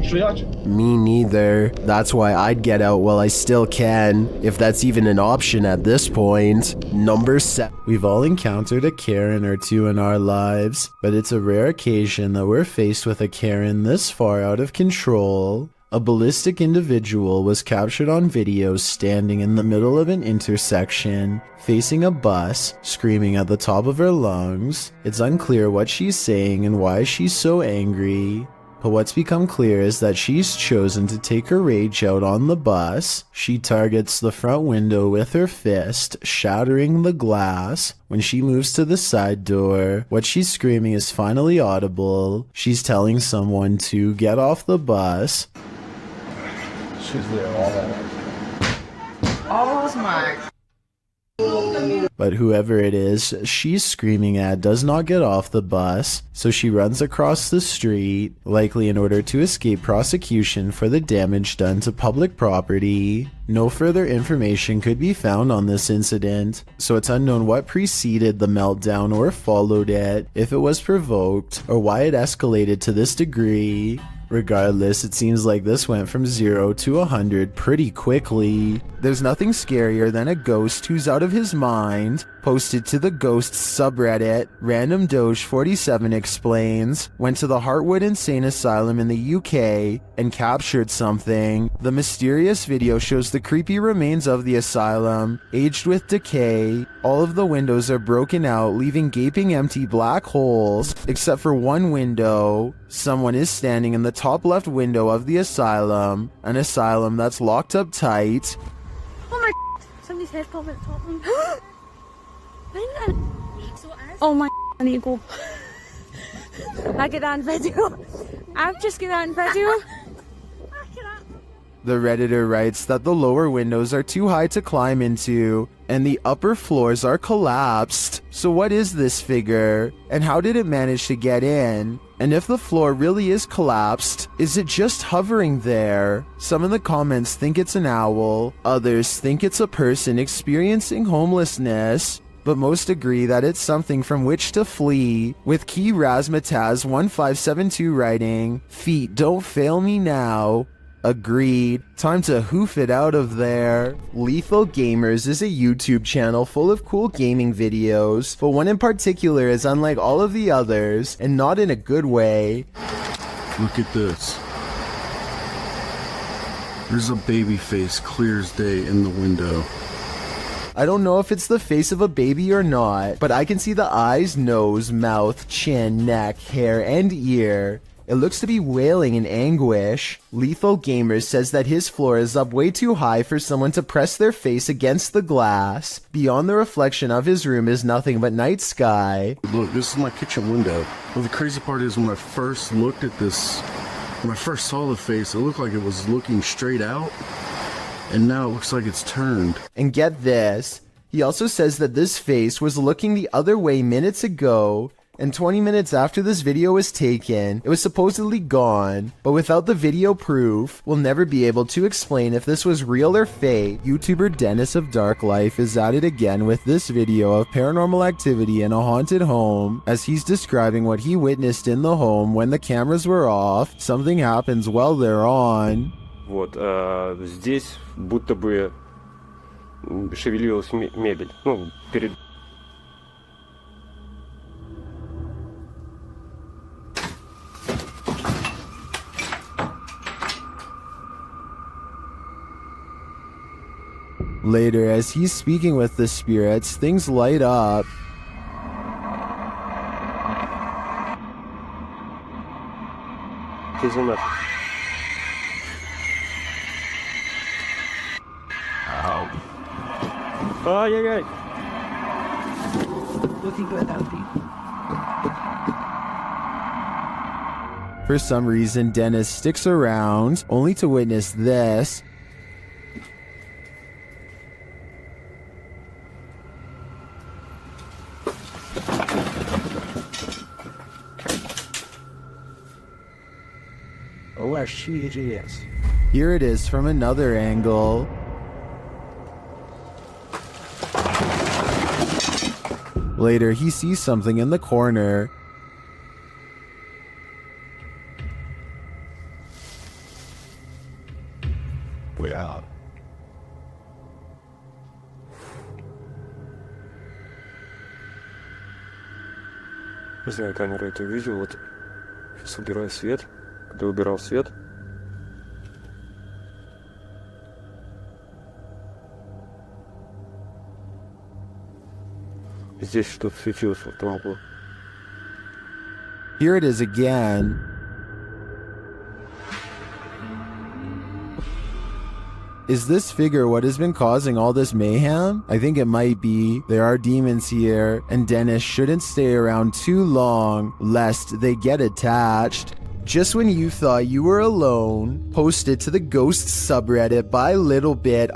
Şurayı aç. Me neither. That's why I'd get out while I still can, if that's even an option at this point. Number 7. We've all encountered a Karen or two in our lives, but it's a rare occasion that we're faced with a Karen this far out of control. A ballistic individual was captured on video standing in the middle of an intersection, facing a bus, screaming at the top of her lungs. It's unclear what she's saying and why she's so angry, but what's become clear is that she's chosen to take her rage out on the bus. She targets the front window with her fist, shattering the glass. When she moves to the side door, what she's screaming is finally audible. She's telling someone to get off the bus. She's there all that. Oh my. But whoever it is she's screaming at does not get off the bus, so she runs across the street, likely in order to escape prosecution for the damage done to public property. No further information could be found on this incident, so it's unknown what preceded the meltdown or followed it, if it was provoked, or why it escalated to this degree. Regardless, it seems like this went from 0 to 100 pretty quickly. There's nothing scarier than a ghost who's out of his mind. Posted to the Ghosts subreddit, Random Doge 47 explains, went to the Heartwood Insane Asylum in the UK and captured something. The mysterious video shows the creepy remains of the asylum, aged with decay. All of the windows are broken out, leaving gaping empty black holes, except for one window. Someone is standing in the top left window of the asylum, an asylum that's locked up tight. Oh my, somebody's head popped at the top of me. Oh my, I need to go. I get that on video. I've just got that on video. The Redditor writes that the lower windows are too high to climb into, and the upper floors are collapsed. So what is this figure? And how did it manage to get in? And if the floor really is collapsed, is it just hovering there? Some in the comments think it's an owl, others think it's a person experiencing homelessness, but most agree that it's something from which to flee, with Key Razmataz1572 writing, "Feet don't fail me now." Agreed. Time to hoof it out of there. Lethal Gamers is a YouTube channel full of cool gaming videos, but one in particular is unlike all of the others, and not in a good way. Look at this. There's a baby face clear as day in the window. I don't know if it's the face of a baby or not, but I can see the eyes, nose, mouth, chin, neck, hair, and ear. It looks to be wailing in anguish. Lethal Gamers says that his floor is up way too high for someone to press their face against the glass. Beyond the reflection of his room is nothing but night sky. Look, this is my kitchen window. Well, the crazy part is when I first looked at this, when I first saw the face, it looked like it was looking straight out. And now it looks like it's turned. And get this, he also says that this face was looking the other way minutes ago, and 20 minutes after this video was taken, it was supposedly gone. But without the video proof, we'll never be able to explain if this was real or fake. YouTuber Dennis of Dark Life is at it again with this video of paranormal activity in a haunted home, as he's describing what he witnessed in the home when the cameras were off. Something happens while they're on. Вот, здесь будто бы шевелилась мебель. Ну, перед... Later, as he's speaking with the spirits, things light up. Ай-яй-яй. For some reason, Dennis sticks around, only to witness this. Oh, she is. Here it is from another angle. Later, he sees something in the corner. Way out. Не знаю, камера это видео. Вот сейчас убираю свет. Когда убирал свет, здесь что-то светилось в том углу. Here it is again. Is this figure what has been causing all this mayhem? I think it might be. There are demons here, and Dennis shouldn't stay around too long, lest they get attached. Just when you thought you were alone, posted to the Ghosts subreddit by littlebit_,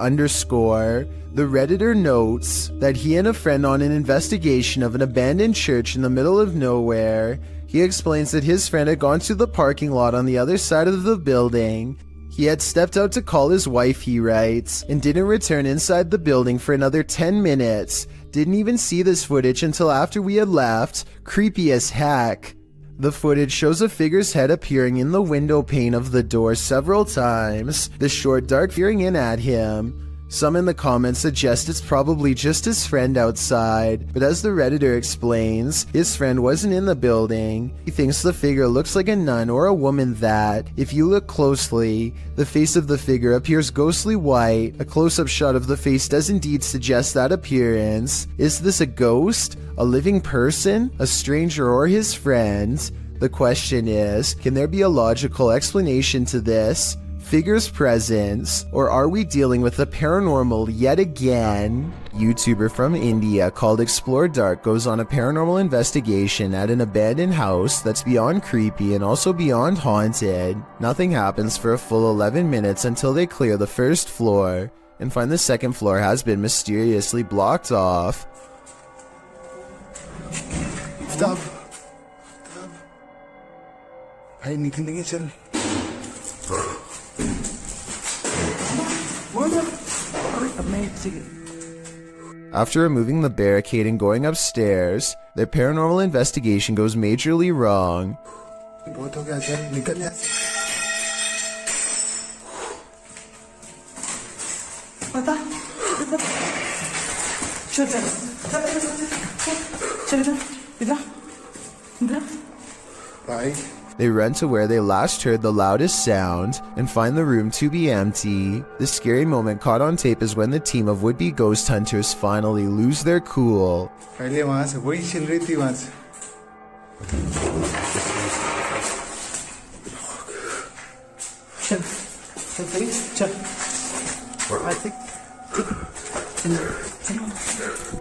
the Redditor notes that he and a friend on an investigation of an abandoned church in the middle of nowhere. He explains that his friend had gone to the parking lot on the other side of the building. He had stepped out to call his wife, he writes, and didn't return inside the building for another 10 minutes. Didn't even see this footage until after we had left. Creepy as heck. The footage shows a figure's head appearing in the window pane of the door several times, the short dark peering in at him. Some in the comments suggest it's probably just his friend outside, but as the Redditor explains, his friend wasn't in the building. He thinks the figure looks like a nun or a woman that, if you look closely, the face of the figure appears ghostly white. A close-up shot of the face does indeed suggest that appearance. Is this a ghost? A living person? A stranger or his friend? The question is, can there be a logical explanation to this figure's presence, or are we dealing with the paranormal yet again? YouTuber from India called Explore Dark goes on a paranormal investigation at an abandoned house that's beyond creepy and also beyond haunted. Nothing happens for a full 11 minutes until they clear the first floor and find the second floor has been mysteriously blocked off. Stop. Ay, hindi tingin siya. After removing the barricade and going upstairs, their paranormal investigation goes majorly wrong. They run to where they last heard the loudest sound and find the room to be empty. The scary moment caught on tape is when the team of would-be ghost hunters finally lose their cool.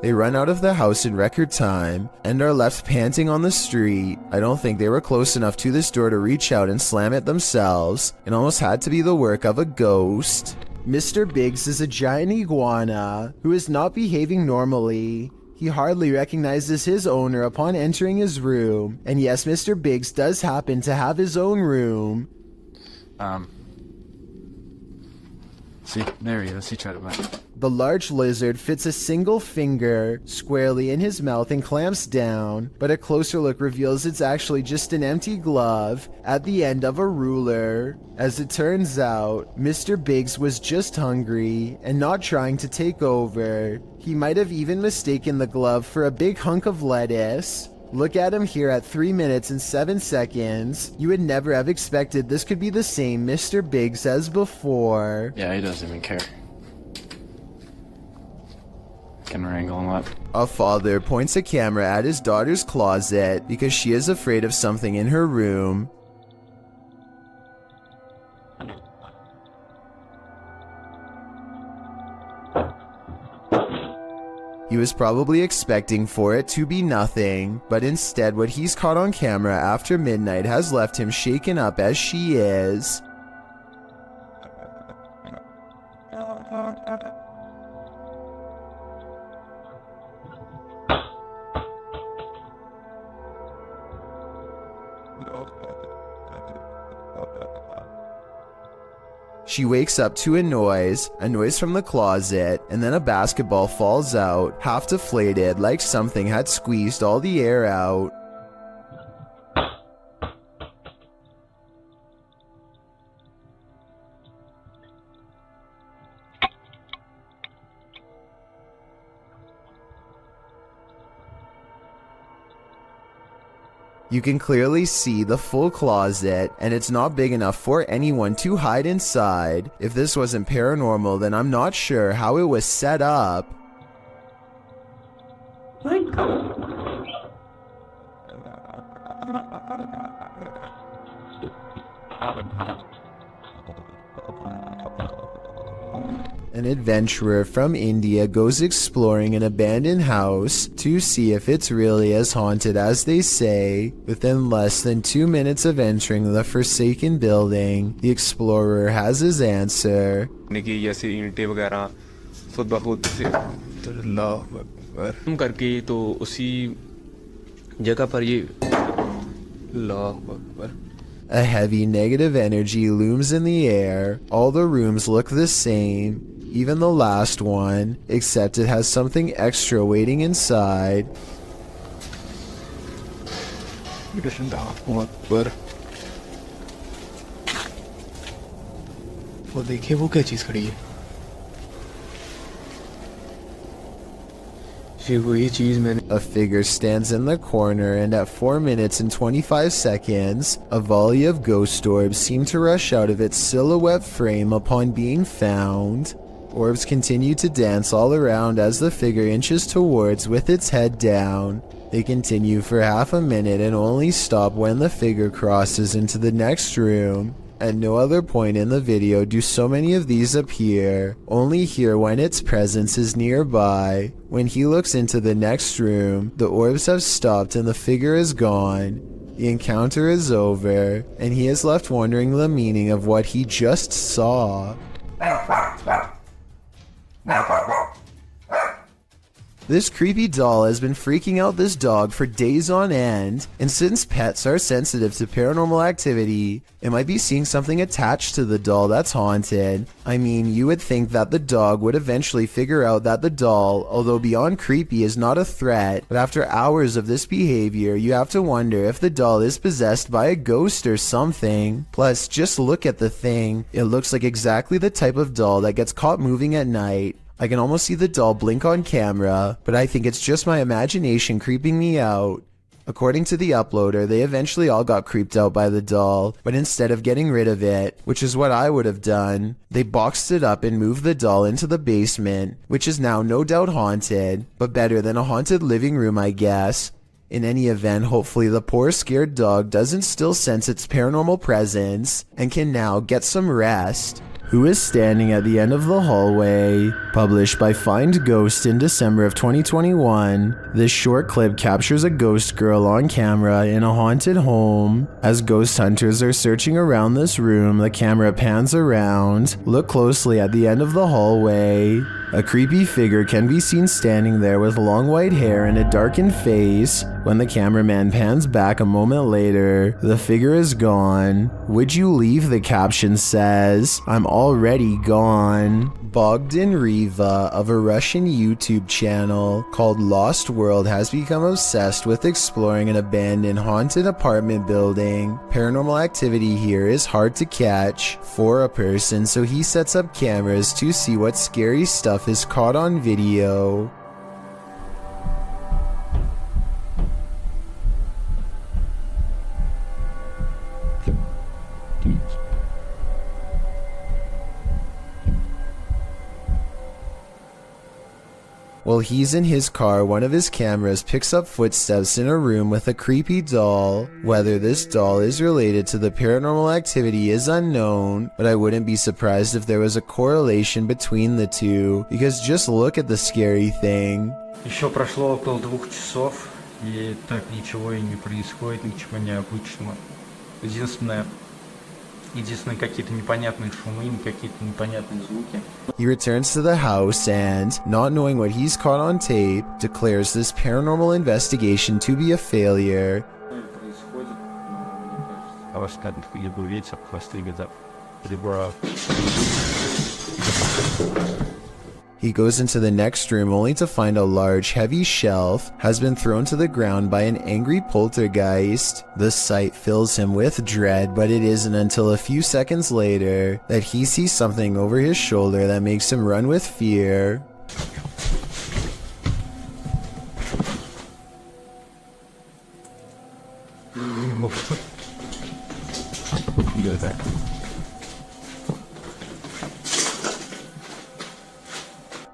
They run out of the house in record time and are left panting on the street. I don't think they were close enough to this door to reach out and slam it themselves. It almost had to be the work of a ghost. Mr. Biggs is a giant iguana who is not behaving normally. He hardly recognizes his owner upon entering his room. And yes, Mr. Biggs does happen to have his own room. See, there he is. He tried to bite. The large lizard fits a single finger squarely in his mouth and clamps down, but a closer look reveals it's actually just an empty glove at the end of a ruler. As it turns out, Mr. Biggs was just hungry and not trying to take over. He might have even mistaken the glove for a big hunk of lettuce. Look at him here at 3 minutes and 7 seconds. You would never have expected this could be the same Mr. Biggs as before. Yeah, he doesn't even care. Camera angle and what? A father points a camera at his daughter's closet because she is afraid of something in her room. He was probably expecting for it to be nothing, but instead what he's caught on camera after midnight has left him shaken up as she is. She wakes up to a noise from the closet, and then a basketball falls out, half deflated like something had squeezed all the air out. You can clearly see the full closet, and it's not big enough for anyone to hide inside. If this wasn't paranormal, then I'm not sure how it was set up. An adventurer from India goes exploring an abandoned house to see if it's really as haunted as they say. Within less than 2 minutes of entering the forsaken building, the explorer has his answer. करके तो उसी जगह पर ये A heavy negative energy looms in the air. All the rooms look the same, even the last one, except it has something extra waiting inside. पर वो देखिए वो क्या चीज खड़ी है A figure stands in the corner, and at 4 minutes and 25 seconds, a volley of ghost orbs seem to rush out of its silhouette frame upon being found. Orbs continue to dance all around as the figure inches towards with its head down. They continue for half a minute and only stop when the figure crosses into the next room. At no other point in the video do so many of these appear, only here when its presence is nearby. When he looks into the next room, the orbs have stopped and the figure is gone. The encounter is over, and he is left wondering the meaning of what he just saw. This creepy doll has been freaking out this dog for days on end, and since pets are sensitive to paranormal activity, it might be seeing something attached to the doll that's haunted. I mean, you would think that the dog would eventually figure out that the doll, although beyond creepy, is not a threat, but after hours of this behavior, you have to wonder if the doll is possessed by a ghost or something. Plus, just look at the thing. It looks like exactly the type of doll that gets caught moving at night. I can almost see the doll blink on camera, but I think it's just my imagination creeping me out. According to the uploader, they eventually all got creeped out by the doll, but instead of getting rid of it, which is what I would have done, they boxed it up and moved the doll into the basement, which is now no doubt haunted, but better than a haunted living room, I guess. In any event, hopefully the poor scared dog doesn't still sense its paranormal presence and can now get some rest. Who is standing at the end of the hallway? Published by Find Ghost in December of 2021, this short clip captures a ghost girl on camera in a haunted home. As ghost hunters are searching around this room, the camera pans around. Look closely at the end of the hallway. A creepy figure can be seen standing there with long white hair and a darkened face. When the cameraman pans back a moment later, the figure is gone. Would you leave? The caption says. I'm already gone. Bogdan Riva of a Russian YouTube channel called Lost World has become obsessed with exploring an abandoned haunted apartment building. Paranormal activity here is hard to catch for a person, so he sets up cameras to see what scary stuff is caught on video. While he's in his car, one of his cameras picks up footsteps in a room with a creepy doll. Whether this doll is related to the paranormal activity is unknown, but I wouldn't be surprised if there was a correlation between the two, because just look at the scary thing. Еще прошло около 2 часов, и так ничего и не происходит, ничего необычного. Единственное, какие-то непонятные шумы, какие-то непонятные звуки. He returns to the house and, not knowing what he's caught on tape, declares this paranormal investigation to be a failure. He goes into the next room only to find a large, heavy shelf has been thrown to the ground by an angry poltergeist. The sight fills him with dread, but it isn't until a few seconds later that he sees something over his shoulder that makes him run with fear.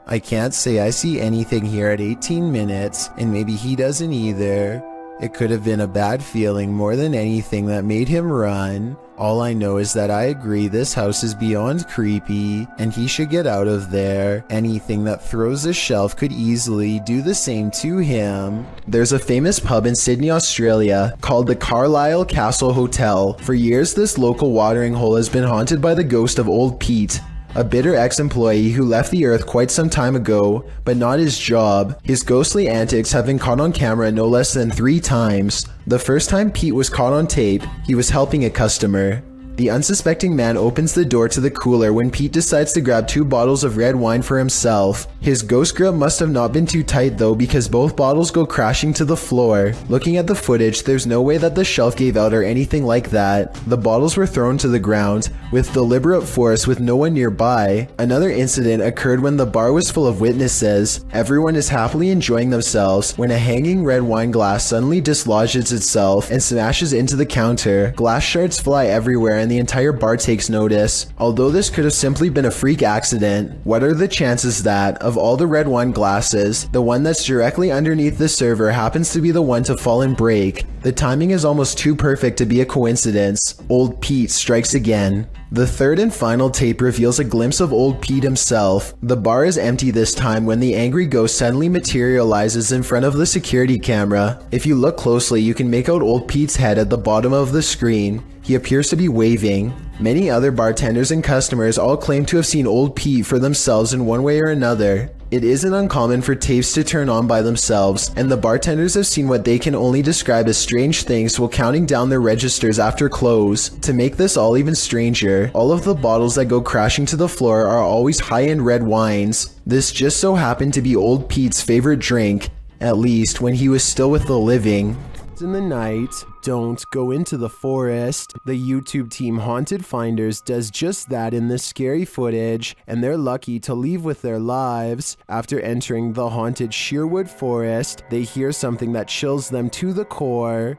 I can't say I see anything here at 18 minutes, and maybe he doesn't either. It could have been a bad feeling more than anything that made him run. All I know is that I agree this house is beyond creepy, and he should get out of there. Anything that throws a shelf could easily do the same to him. There's a famous pub in Sydney, Australia, called the Carlisle Castle Hotel. For years, this local watering hole has been haunted by the ghost of Old Pete, a bitter ex-employee who left the earth quite some time ago, but not his job. His ghostly antics have been caught on camera no less than 3 times. The first time Pete was caught on tape, he was helping a customer. The unsuspecting man opens the door to the cooler when Pete decides to grab 2 bottles of red wine for himself. His ghost grip must have not been too tight though, because both bottles go crashing to the floor. Looking at the footage, there's no way that the shelf gave out or anything like that. The bottles were thrown to the ground with deliberate force with no one nearby. Another incident occurred when the bar was full of witnesses. Everyone is happily enjoying themselves when a hanging red wine glass suddenly dislodges itself and smashes into the counter. Glass shards fly everywhere and the entire bar takes notice. Although this could have simply been a freak accident, what are the chances that, of all the red wine glasses, the one that's directly underneath the server happens to be the one to fall and break? The timing is almost too perfect to be a coincidence. Old Pete strikes again. The third and final tape reveals a glimpse of old Pete himself. The bar is empty this time when the angry ghost suddenly materializes in front of the security camera. If you look closely, you can make out old Pete's head at the bottom of the screen. He appears to be waving. Many other bartenders and customers all claim to have seen old Pete for themselves in one way or another. It isn't uncommon for tapes to turn on by themselves, and the bartenders have seen what they can only describe as strange things while counting down their registers after close. To make this all even stranger, all of the bottles that go crashing to the floor are always high-end red wines. This just so happened to be old Pete's favorite drink, at least when he was still with the living. In the night, don't go into the forest. The YouTube team Haunted Finders does just that in this scary footage, and they're lucky to leave with their lives. After entering the haunted Sherwood Forest, they hear something that chills them to the core.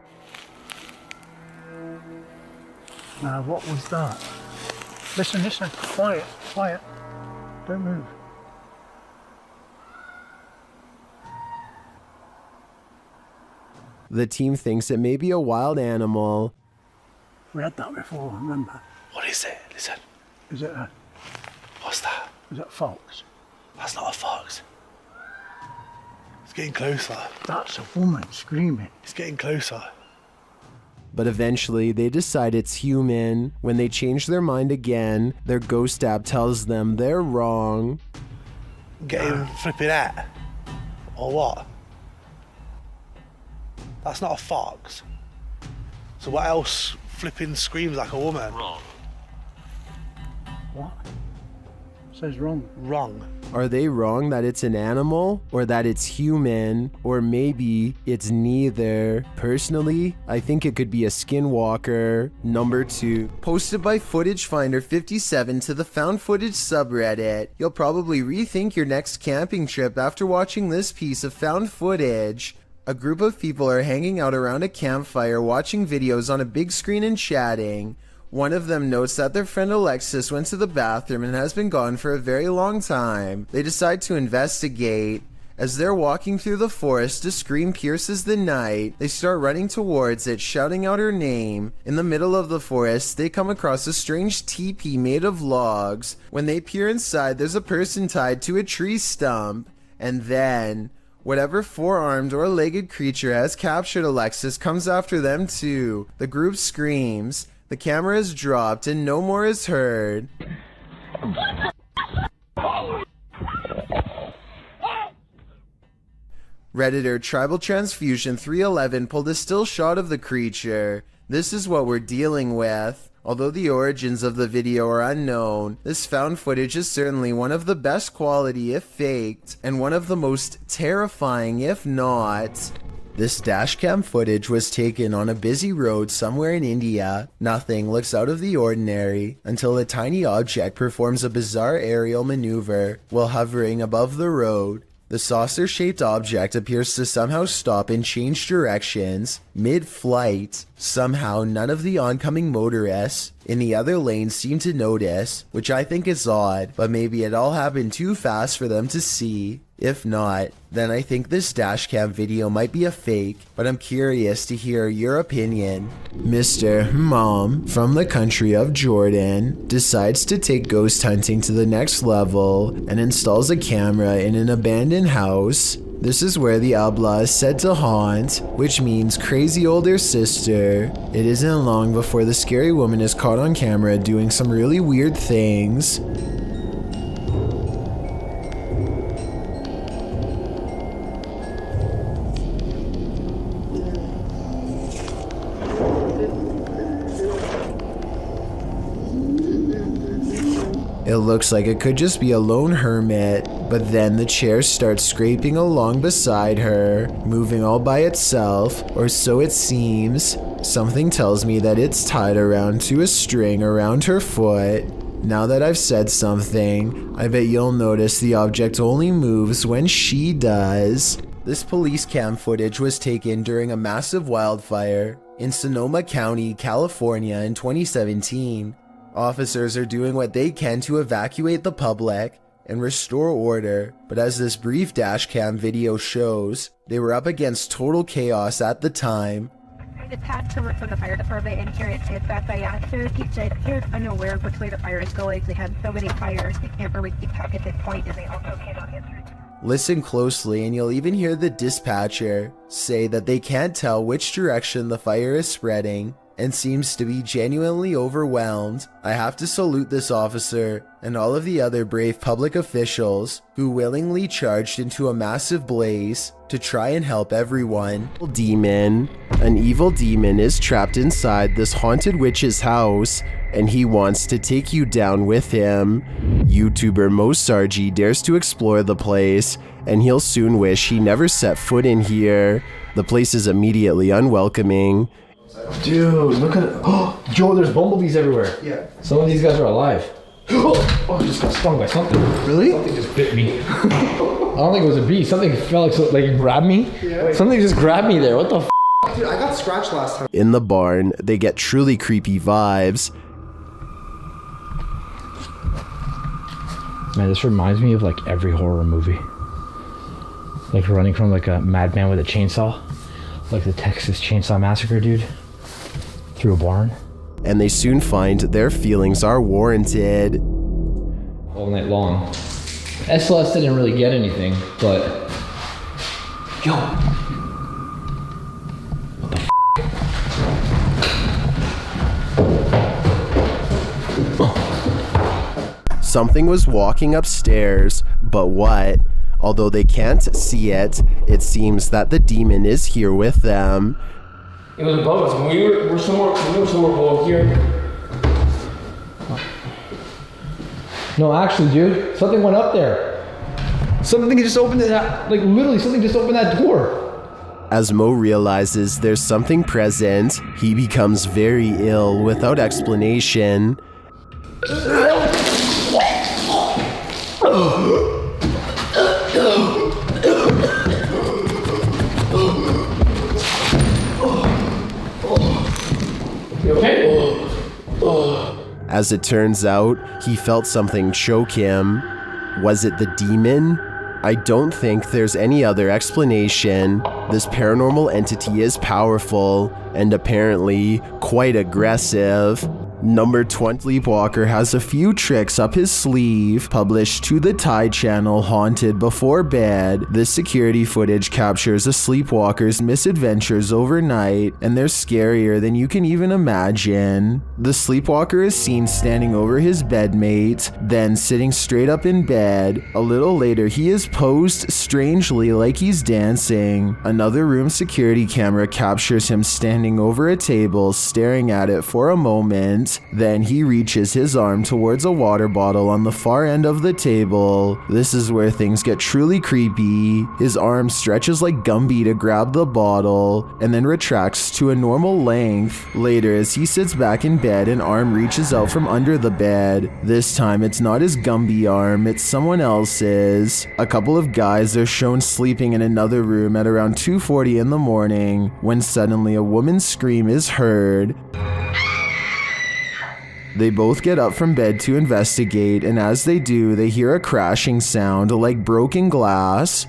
Now, what was that? Listen, listen, quiet, quiet. Don't move. The team thinks it may be a wild animal. We had that before, remember? What is it? Listen. Is it a... What's that? Is that a fox? That's not a fox. It's getting closer. That's a woman screaming. It's getting closer. But eventually, they decide it's human. When they change their mind again, their ghost app tells them they're wrong. Getting flipping out? Or what? That's not a fox. So what else flipping screams like a woman? Wrong. What? Says wrong. Wrong. Are they wrong that it's an animal, or that it's human, or maybe it's neither? Personally, I think it could be a skinwalker. Number 2. Posted by Footage Finder 57 to the Found Footage subreddit. You'll probably rethink your next camping trip after watching this piece of found footage. A group of people are hanging out around a campfire watching videos on a big screen and chatting. One of them notes that their friend Alexis went to the bathroom and has been gone for a very long time. They decide to investigate. As they're walking through the forest, a scream pierces the night. They start running towards it, shouting out her name. In the middle of the forest, they come across a strange teepee made of logs. When they peer inside, there's a person tied to a tree stump. And then... whatever four-armed or legged creature has captured Alexis comes after them too. The group screams. The camera is dropped and no more is heard. Redditor Tribal Transfusion 311 pulled a still shot of the creature. This is what we're dealing with. Although the origins of the video are unknown, this found footage is certainly one of the best quality if faked, and one of the most terrifying if not. This dashcam footage was taken on a busy road somewhere in India. Nothing looks out of the ordinary until a tiny object performs a bizarre aerial maneuver while hovering above the road. The saucer-shaped object appears to somehow stop and change directions mid-flight. Somehow, none of the oncoming motorists in the other lane seem to notice, which I think is odd, but maybe it all happened too fast for them to see. If not, then I think this dashcam video might be a fake, but I'm curious to hear your opinion. Mr. Mom from the country of Jordan decides to take ghost hunting to the next level and installs a camera in an abandoned house. This is where the Abla is said to haunt, which means crazy older sister. It isn't long before the scary woman is caught on camera doing some really weird things. It looks like it could just be a lone hermit, but then the chair starts scraping along beside her, moving all by itself, or so it seems. Something tells me that it's tied around to a string around her foot. Now that I've said something, I bet you'll notice the object only moves when she does. This police cam footage was taken during a massive wildfire in Sonoma County, California in 2017. Officers are doing what they can to evacuate the public and restore order, but as this brief dashcam video shows, they were up against total chaos at the time. It's had to work for the fire department, and here it is that by answer. He said, "Here's unaware of which way the fire is going. They had so many fires, they can't really keep track at this point, and they also cannot answer." Listen closely and you'll even hear the dispatcher say that they can't tell which direction the fire is spreading and seems to be genuinely overwhelmed. I have to salute this officer and all of the other brave public officials who willingly charged into a massive blaze to try and help everyone. Demon. An evil demon is trapped inside this haunted witch's house and he wants to take you down with him. YouTuber Mosargi dares to explore the place and he'll soon wish he never set foot in here. The place is immediately unwelcoming. Dude, look at it. Oh, Joe, there's bumblebees everywhere. Yeah. Some of these guys are alive. Oh, I just got stung by something. Really? Something just bit me. I don't think it was a bee. Something felt like it grabbed me. Yeah. Something just grabbed me there. What the f? Dude, I got scratched last time. In the barn, they get truly creepy vibes. Man, this reminds me of like every horror movie. Like running from like a madman with a chainsaw. Like the Texas Chainsaw Massacre, dude. Through a barn. And they soon find their feelings are warranted. All night long. SLS didn't really get anything, but... Yo! What the f***? Something was walking upstairs, but what? Although they can't see it, it seems that the demon is here with them. It was above us. We were somewhere below here. No, actually, dude, something went up there. Something just opened it up. Like literally, something just opened that door. As Mo realizes there's something present, he becomes very ill without explanation. You okay? As it turns out, he felt something choke him. Was it the demon? I don't think there's any other explanation. This paranormal entity is powerful and apparently quite aggressive. Number 20 Sleepwalker has a few tricks up his sleeve. Published to the Thai channel Haunted Before Bed, this security footage captures a sleepwalker's misadventures overnight, and they're scarier than you can even imagine. The sleepwalker is seen standing over his bedmate, then sitting straight up in bed. A little later, he is posed strangely like he's dancing. Another room security camera captures him standing over a table, staring at it for a moment. Then he reaches his arm towards a water bottle on the far end of the table. This is where things get truly creepy. His arm stretches like Gumby to grab the bottle, and then retracts to a normal length. Later, as he sits back in bed, an arm reaches out from under the bed. This time, it's not his Gumby arm, it's someone else's. A couple of guys are shown sleeping in another room at around 2:40 in the morning, when suddenly a woman's scream is heard. They both get up from bed to investigate, and as they do, they hear a crashing sound like broken glass.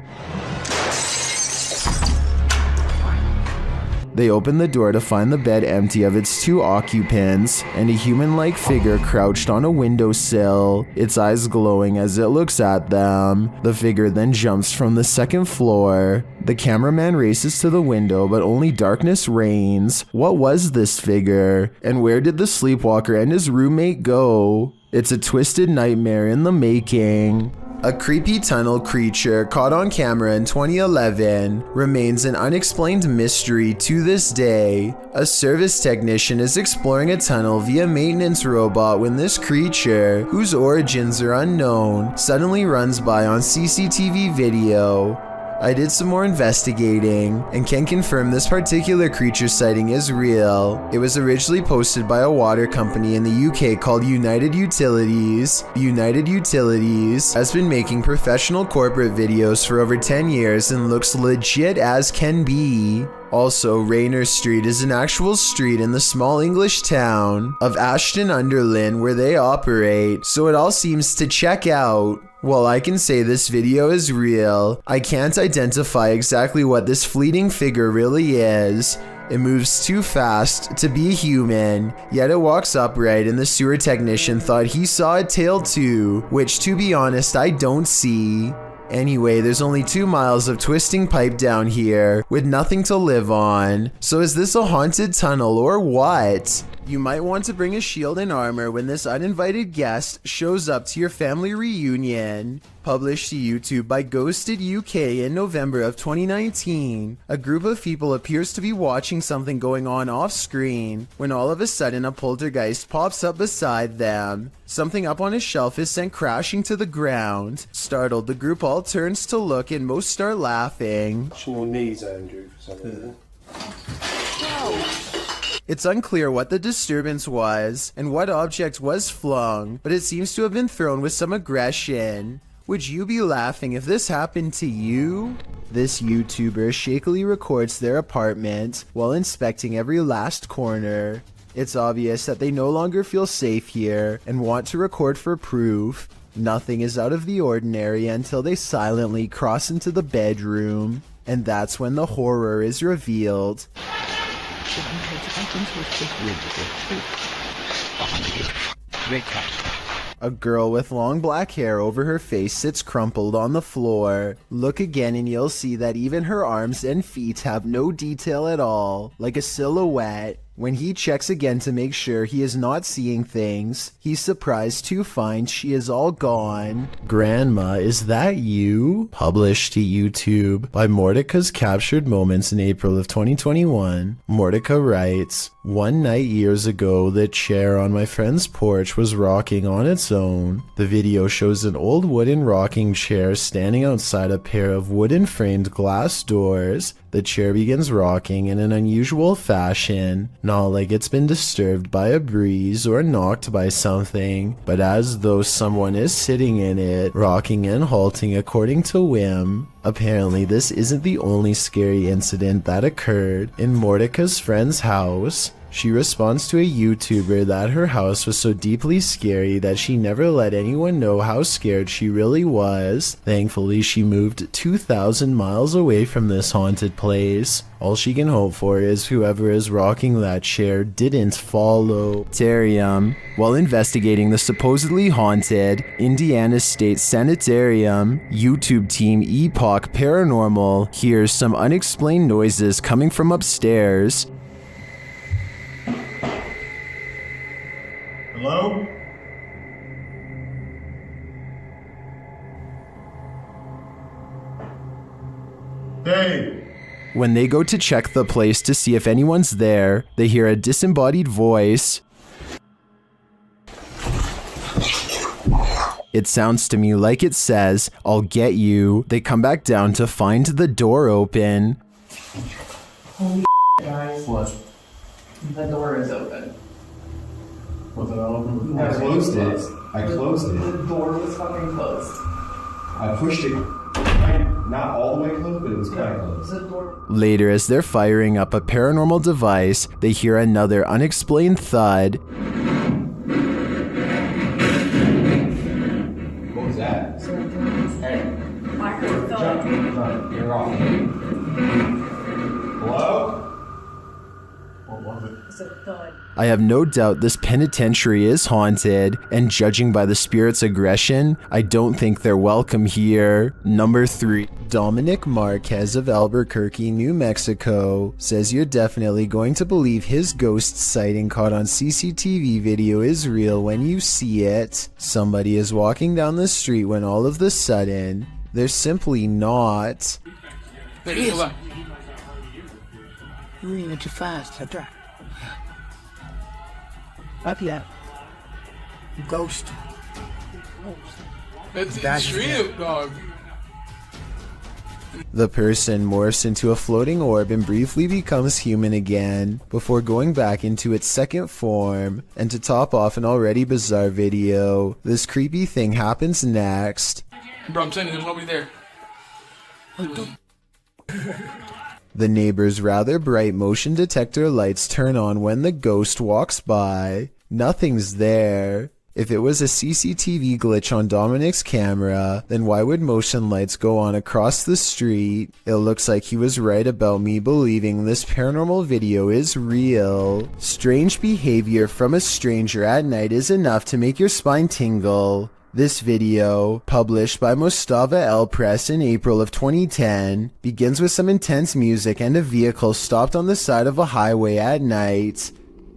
They open the door to find the bed empty of its two occupants, and a human-like figure crouched on a windowsill, its eyes glowing as it looks at them. The figure then jumps from the second floor. The cameraman races to the window, but only darkness reigns. What was this figure? And where did the sleepwalker and his roommate go? It's a twisted nightmare in the making. A creepy tunnel creature caught on camera in 2011 remains an unexplained mystery to this day. A service technician is exploring a tunnel via maintenance robot when this creature, whose origins are unknown, suddenly runs by on CCTV video. I did some more investigating and can confirm this particular creature sighting is real. It was originally posted by a water company in the UK called United Utilities. United Utilities has been making professional corporate videos for over 10 years and looks legit as can be. Also, Rayner Street is an actual street in the small English town of Ashton-under-Lyne where they operate, so it all seems to check out. While I can say this video is real, I can't identify exactly what this fleeting figure really is. It moves too fast to be human, yet it walks upright and the sewer technician thought he saw a tail too, which to be honest I don't see. Anyway, there's only 2 miles of twisting pipe down here with nothing to live on. So is this a haunted tunnel or what? You might want to bring a shield and armor when this uninvited guest shows up to your family reunion. Published to YouTube by Ghosted UK in November of 2019, a group of people appears to be watching something going on off screen when all of a sudden a poltergeist pops up beside them. Something up on a shelf is sent crashing to the ground. Startled, the group all turns to look and most start laughing. Your knees, Andrew, for some reason. It's unclear what the disturbance was and what object was flung, but it seems to have been thrown with some aggression. Would you be laughing if this happened to you? This YouTuber shakily records their apartment while inspecting every last corner. It's obvious that they no longer feel safe here and want to record for proof. Nothing is out of the ordinary until they silently cross into the bedroom, and that's when the horror is revealed. A girl with long black hair over her face sits crumpled on the floor. Look again and you'll see that even her arms and feet have no detail at all, like a silhouette. When he checks again to make sure he is not seeing things, he's surprised to find she is all gone. Grandma, is that you? Published to YouTube by Mordecai's Captured Moments in April of 2021. Mordecai writes, "One night years ago, the chair on my friend's porch was rocking on its own. The video shows an old wooden rocking chair standing outside a pair of wooden framed glass doors. The chair begins rocking in an unusual fashion, not like it's been disturbed by a breeze or knocked by something, but as though someone is sitting in it, rocking and halting according to whim." Apparently, this isn't the only scary incident that occurred in Mordecai's friend's house. She responds to a YouTuber that her house was so deeply scary that she never let anyone know how scared she really was. Thankfully, she moved 2,000 miles away from this haunted place. All she can hope for is whoever is rocking that chair didn't follow. Sanitarium. While investigating the supposedly haunted Indiana State Sanitarium, YouTube team Epoch Paranormal hears some unexplained noises coming from upstairs. Hello? Dave! When they go to check the place to see if anyone's there, they hear a disembodied voice. It sounds to me like it says, "I'll get you." They come back down to find the door open. Holy guys. What? The door is open. Was it open? No, I closed it. I closed it. The door was fucking closed. I pushed it. Not all the way closed, but it was kind of close. Later, as they're firing up a paranormal device, they hear another unexplained thud. What was that? Hey. I heard a thud. You're off. Hello? What was it? It's a thud. I have no doubt this penitentiary is haunted, and judging by the spirit's aggression, I don't think they're welcome here. Number 3. Dominic Marquez of Albuquerque, New Mexico says you're definitely going to believe his ghost sighting caught on CCTV video is real when you see it. Somebody is walking down the street when all of a sudden, they're simply not. There he is. You're moving too fast. That's right. Up yet. Ghost. It's extreme, dog. The person morphs into a floating orb and briefly becomes human again, before going back into its second form. And to top off an already bizarre video, this creepy thing happens next. Bro, I'm saying there's nobody there. The neighbor's rather bright motion detector lights turn on when the ghost walks by. Nothing's there. If it was a CCTV glitch on Dominic's camera, then why would motion lights go on across the street? It looks like he was right about me believing this paranormal video is real. Strange behavior from a stranger at night is enough to make your spine tingle. This video, published by Mostava El Press in April of 2010, begins with some intense music and a vehicle stopped on the side of a highway at night.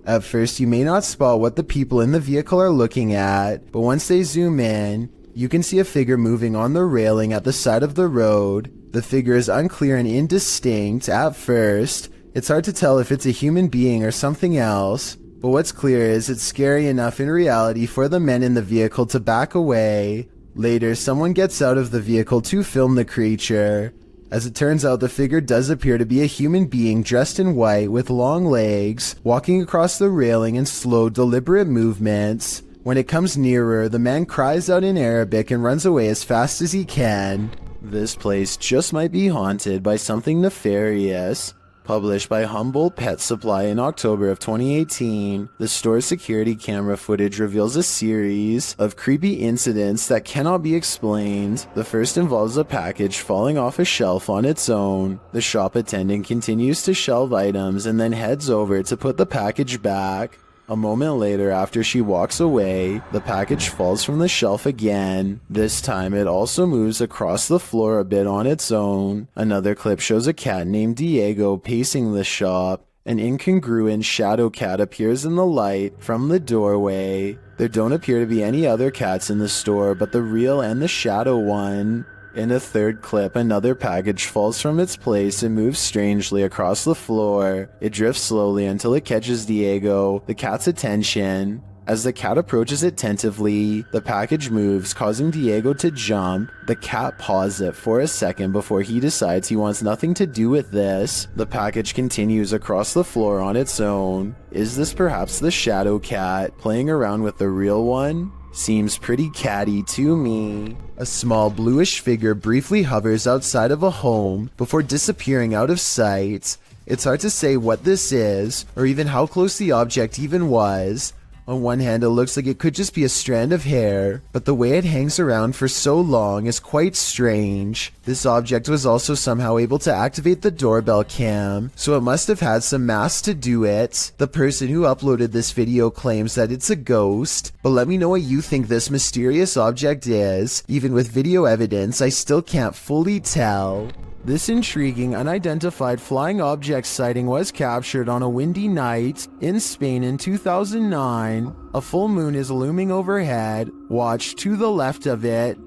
At first, you may not spot what the people in the vehicle are looking at, but once they zoom in, you can see a figure moving on the railing at the side of the road. The figure is unclear and indistinct at first. It's hard to tell if it's a human being or something else, but what's clear is it's scary enough in reality for the men in the vehicle to back away. Later, someone gets out of the vehicle to film the creature. As it turns out, the figure does appear to be a human being dressed in white with long legs, walking across the railing in slow, deliberate movements. When it comes nearer, the man cries out in Arabic and runs away as fast as he can. This place just might be haunted by something nefarious. Published by Humboldt Pet Supply in October of 2018, the store's security camera footage reveals a series of creepy incidents that cannot be explained. The first involves a package falling off a shelf on its own. The shop attendant continues to shelve items and then heads over to put the package back. A moment later, after she walks away, the package falls from the shelf again. This time, it also moves across the floor a bit on its own. Another clip shows a cat named Diego pacing the shop. An incongruent shadow cat appears in the light from the doorway. There don't appear to be any other cats in the store but the real and the shadow one. In a third clip, another package falls from its place and moves strangely across the floor. It drifts slowly until it catches Diego, the cat's attention. As the cat approaches it tentatively, the package moves, causing Diego to jump. The cat paws it for a second before he decides he wants nothing to do with this. The package continues across the floor on its own. Is this perhaps the shadow cat playing around with the real one? Seems pretty catty to me. A small bluish figure briefly hovers outside of a home before disappearing out of sight. It's hard to say what this is, or even how close the object even was. On one hand, it looks like it could just be a strand of hair, but the way it hangs around for so long is quite strange. This object was also somehow able to activate the doorbell cam, so it must have had some mass to do it. The person who uploaded this video claims that it's a ghost, but let me know what you think this mysterious object is. Even with video evidence, I still can't fully tell. This intriguing unidentified flying object sighting was captured on a windy night in Spain in 2009. A full moon is looming overhead. Watch to the left of it.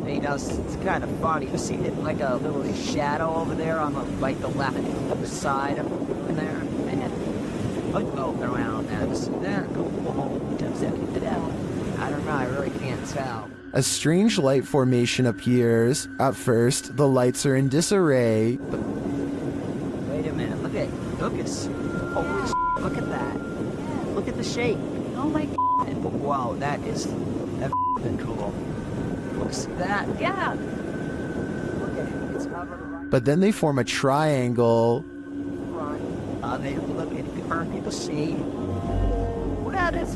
You know, it's kind of funny. You see it like a little shadow over there on the left side of there. And oh, around there. I don't know. I really can't tell. A strange light formation appears. At first, the lights are in disarray. Wait a minute, look at holy shit, look at that. Look at the shape. Oh my god. Wow, that's cool. Looks at that. Yeah. Look at it, it's covered right. But then they form a triangle. They look at people see. Well, that's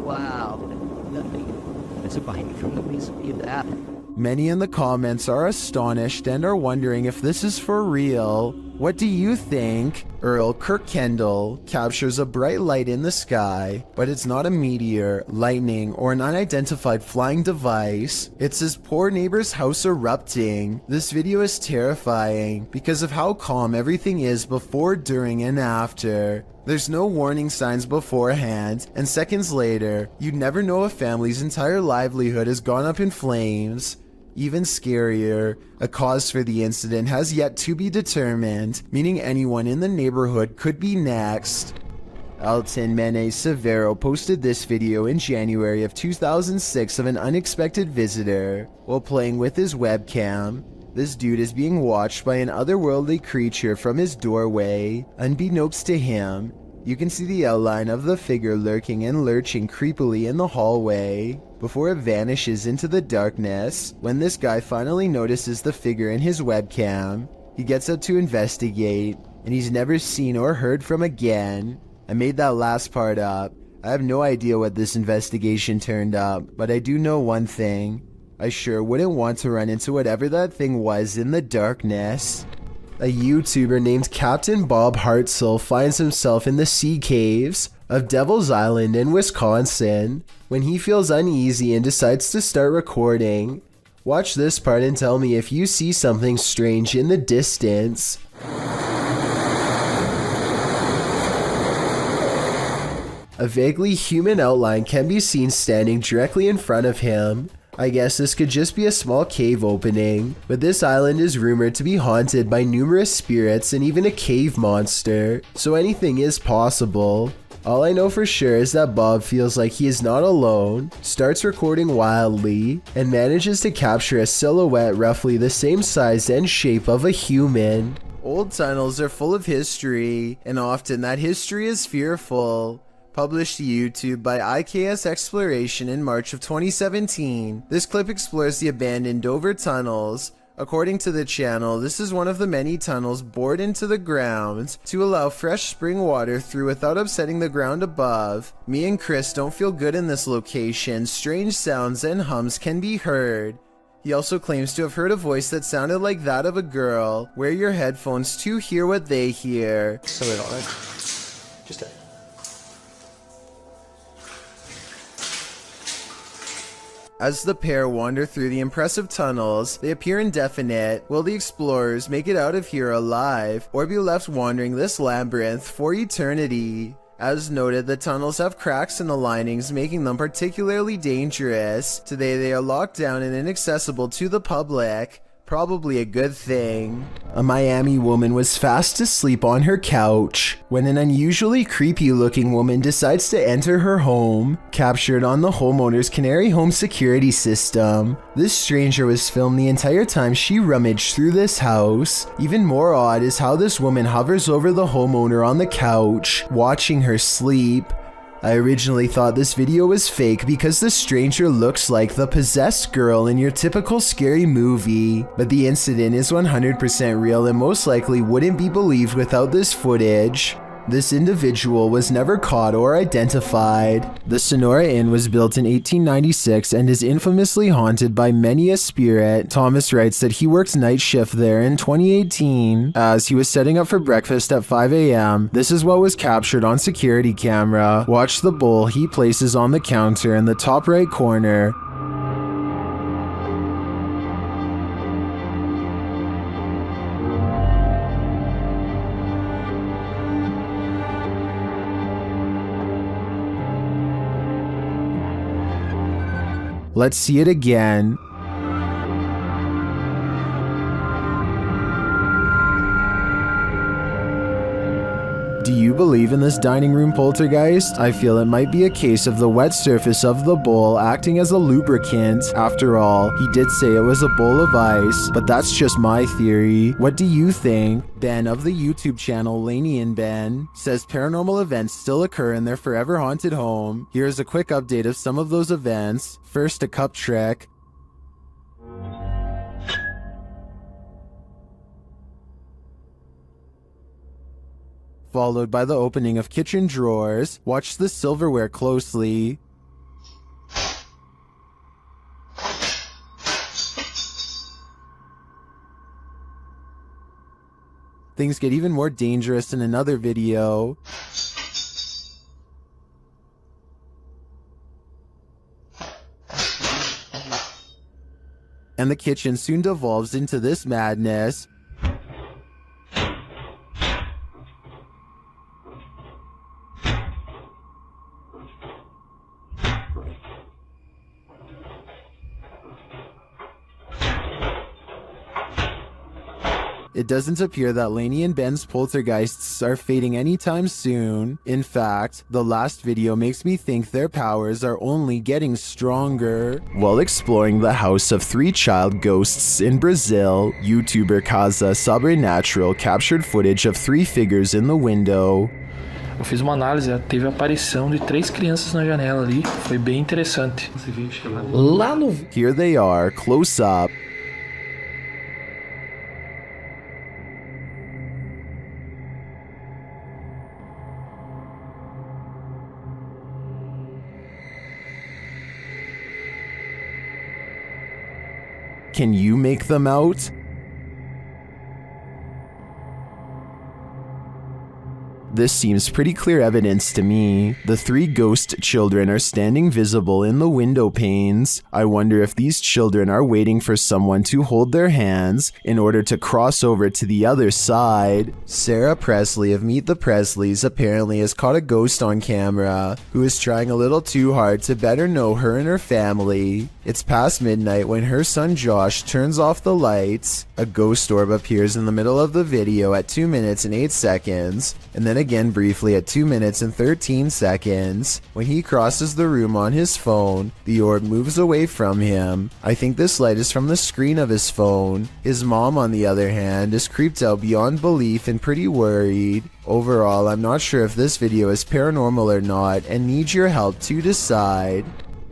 wow. It's a binding from the piece of that. Many in the comments are astonished and are wondering if this is for real. What do you think? Earl Kirkendall captures a bright light in the sky, but it's not a meteor, lightning, or an unidentified flying device. It's his poor neighbor's house erupting. This video is terrifying because of how calm everything is before, during, and after. There's no warning signs beforehand, and seconds later, you'd never know a family's entire livelihood has gone up in flames. Even scarier, a cause for the incident has yet to be determined, meaning anyone in the neighborhood could be next. Alton Mene Severo posted this video in January of 2006 of an unexpected visitor while playing with his webcam. This dude is being watched by an otherworldly creature from his doorway. Unbeknownst to him, you can see the outline of the figure lurking and lurching creepily in the hallway before it vanishes into the darkness. When this guy finally notices the figure in his webcam, he gets out to investigate, and he's never seen or heard from again. I made that last part up. I have no idea what this investigation turned up, but I do know one thing. I sure wouldn't want to run into whatever that thing was in the darkness. A YouTuber named Captain Bob Hartzell finds himself in the sea caves of Devil's Island in Wisconsin when he feels uneasy and decides to start recording. Watch this part and tell me if you see something strange in the distance. A vaguely human outline can be seen standing directly in front of him. I guess this could just be a small cave opening, but this island is rumored to be haunted by numerous spirits and even a cave monster, so anything is possible. All I know for sure is that Bob feels like he is not alone, starts recording wildly, and manages to capture a silhouette roughly the same size and shape of a human. Old tunnels are full of history, and often that history is fearful. Published to YouTube by IKS Exploration in March of 2017, this clip explores the abandoned Dover tunnels. According to the channel, this is one of the many tunnels bored into the ground to allow fresh spring water through without upsetting the ground above. Me and Chris don't feel good in this location. Strange sounds and hums can be heard. He also claims to have heard a voice that sounded like that of a girl. Wear your headphones to hear what they hear. As the pair wander through the impressive tunnels, they appear indefinite. Will the explorers make it out of here alive, or be left wandering this labyrinth for eternity? As noted, the tunnels have cracks in the linings, making them particularly dangerous. Today they are locked down and inaccessible to the public. Probably a good thing. A Miami woman was fast asleep on her couch when an unusually creepy looking woman decides to enter her home, captured on the homeowner's Canary home security system. This stranger was filmed the entire time she rummaged through this house. Even more odd is how this woman hovers over the homeowner on the couch, watching her sleep. I originally thought this video was fake because the stranger looks like the possessed girl in your typical scary movie, but the incident is 100% real and most likely wouldn't be believed without this footage. This individual was never caught or identified. The Sonora Inn was built in 1896 and is infamously haunted by many a spirit. Thomas writes that he worked night shift there in 2018 as he was setting up for breakfast at 5 a.m. This is what was captured on security camera. Watch the bowl he places on the counter in the top right corner. Let's see it again. Do you believe in this dining room poltergeist? I feel it might be a case of the wet surface of the bowl acting as a lubricant. After all, he did say it was a bowl of ice, but that's just my theory. What do you think? Ben of the YouTube channel Laney and Ben says paranormal events still occur in their forever haunted home. Here's a quick update of some of those events. First, a cup trick. Followed by the opening of kitchen drawers. Watch the silverware closely. Things get even more dangerous in another video. And the kitchen soon devolves into this madness. It doesn't appear that Lainey and Ben's poltergeists are fading anytime soon. In fact, the last video makes me think their powers are only getting stronger. While exploring the house of 3 child ghosts in Brazil, YouTuber Casa Sobrenatural captured footage of 3 figures in the window. Eu fiz uma análise, teve a aparição de 3 crianças na janela ali, foi bem interessante. Lá no... Here they are, close up. Can you make them out? This seems pretty clear evidence to me. The 3 ghost children are standing visible in the window panes. I wonder if these children are waiting for someone to hold their hands in order to cross over to the other side. Sarah Presley of Meet the Presleys apparently has caught a ghost on camera who is trying a little too hard to better know her and her family. It's past midnight when her son Josh turns off the lights. A ghost orb appears in the middle of the video at 2 minutes and 8 seconds, and then again briefly at 2 minutes and 13 seconds. When he crosses the room on his phone, the orb moves away from him. I think this light is from the screen of his phone. His mom, on the other hand, is creeped out beyond belief and pretty worried. Overall, I'm not sure if this video is paranormal or not and need your help to decide.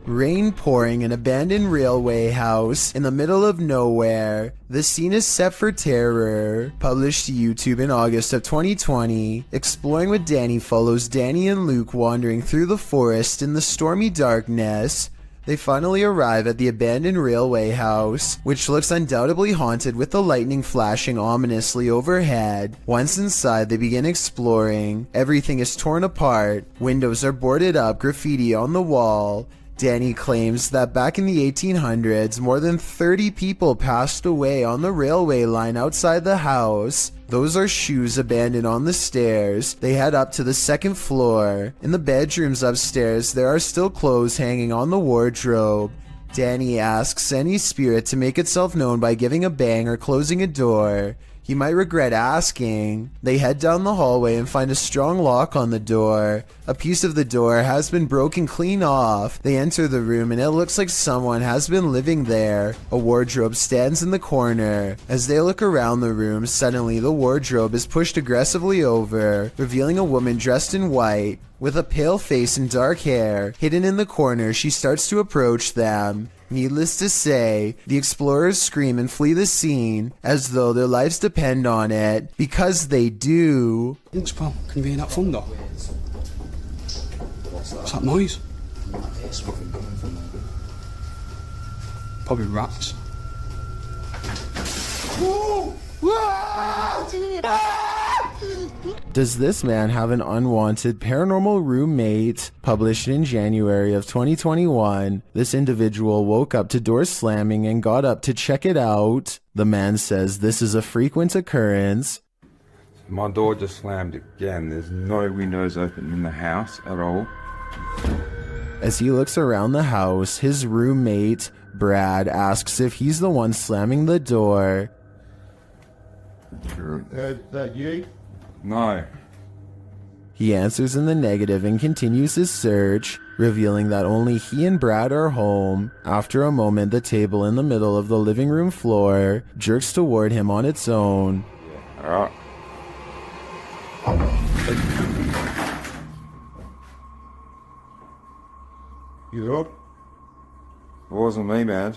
Rain pouring in an abandoned railway house in the middle of nowhere. The scene is set for terror. Published to YouTube in August of 2020. Exploring with Danny follows Danny and Luke wandering through the forest in the stormy darkness. They finally arrive at the abandoned railway house, which looks undoubtedly haunted with the lightning flashing ominously overhead. Once inside, they begin exploring. Everything is torn apart. Windows are boarded up, graffiti on the wall. Danny claims that back in the 1800s, more than 30 people passed away on the railway line outside the house. Those are shoes abandoned on the stairs. They head up to the 2nd floor. In the bedrooms upstairs, there are still clothes hanging on the wardrobe. Danny asks any spirit to make itself known by giving a bang or closing a door. He might regret asking. They head down the hallway and find a strong lock on the door. A piece of the door has been broken clean off. They enter the room and it looks like someone has been living there. A wardrobe stands in the corner. As they look around the room, suddenly the wardrobe is pushed aggressively over, revealing a woman dressed in white. With a pale face and dark hair hidden in the corner, she starts to approach them. Needless to say, the explorers scream and flee the scene as though their lives depend on it, because they do. Thanks, pal. Can be in that thunder. What's that noise? Probably rats. Does this man have an unwanted paranormal roommate? Published in January of 2021, this individual woke up to doors slamming and got up to check it out. The man says this is a frequent occurrence. My door just slammed again. There's no windows open in the house at all. As he looks around the house, his roommate, Brad, asks if he's the one slamming the door. That you? No. He answers in the negative and continues his search, revealing that only he and Brad are home. After a moment, the table in the middle of the living room floor jerks toward him on its own. Alright. You up? It wasn't me, man.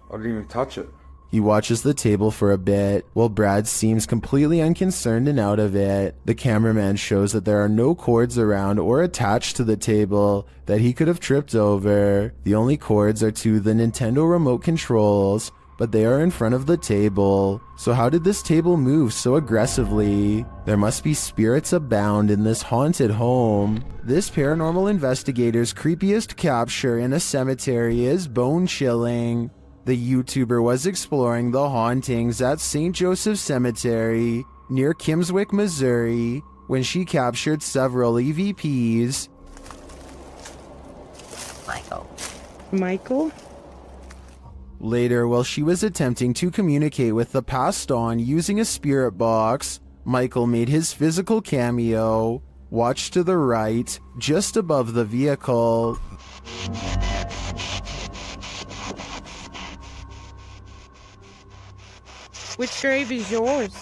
I didn't even touch it. He watches the table for a bit, while Brad seems completely unconcerned and out of it. The cameraman shows that there are no cords around or attached to the table that he could have tripped over. The only cords are to the Nintendo remote controls, but they are in front of the table. So how did this table move so aggressively? There must be spirits abound in this haunted home. This paranormal investigator's creepiest capture in a cemetery is bone-chilling. The YouTuber was exploring the hauntings at St. Joseph Cemetery near Kimswick, Missouri, when she captured several EVPs. Michael? Later, while she was attempting to communicate with the passed on using a spirit box, Michael made his physical cameo. Watch to the right, just above the vehicle. Which grave is yours?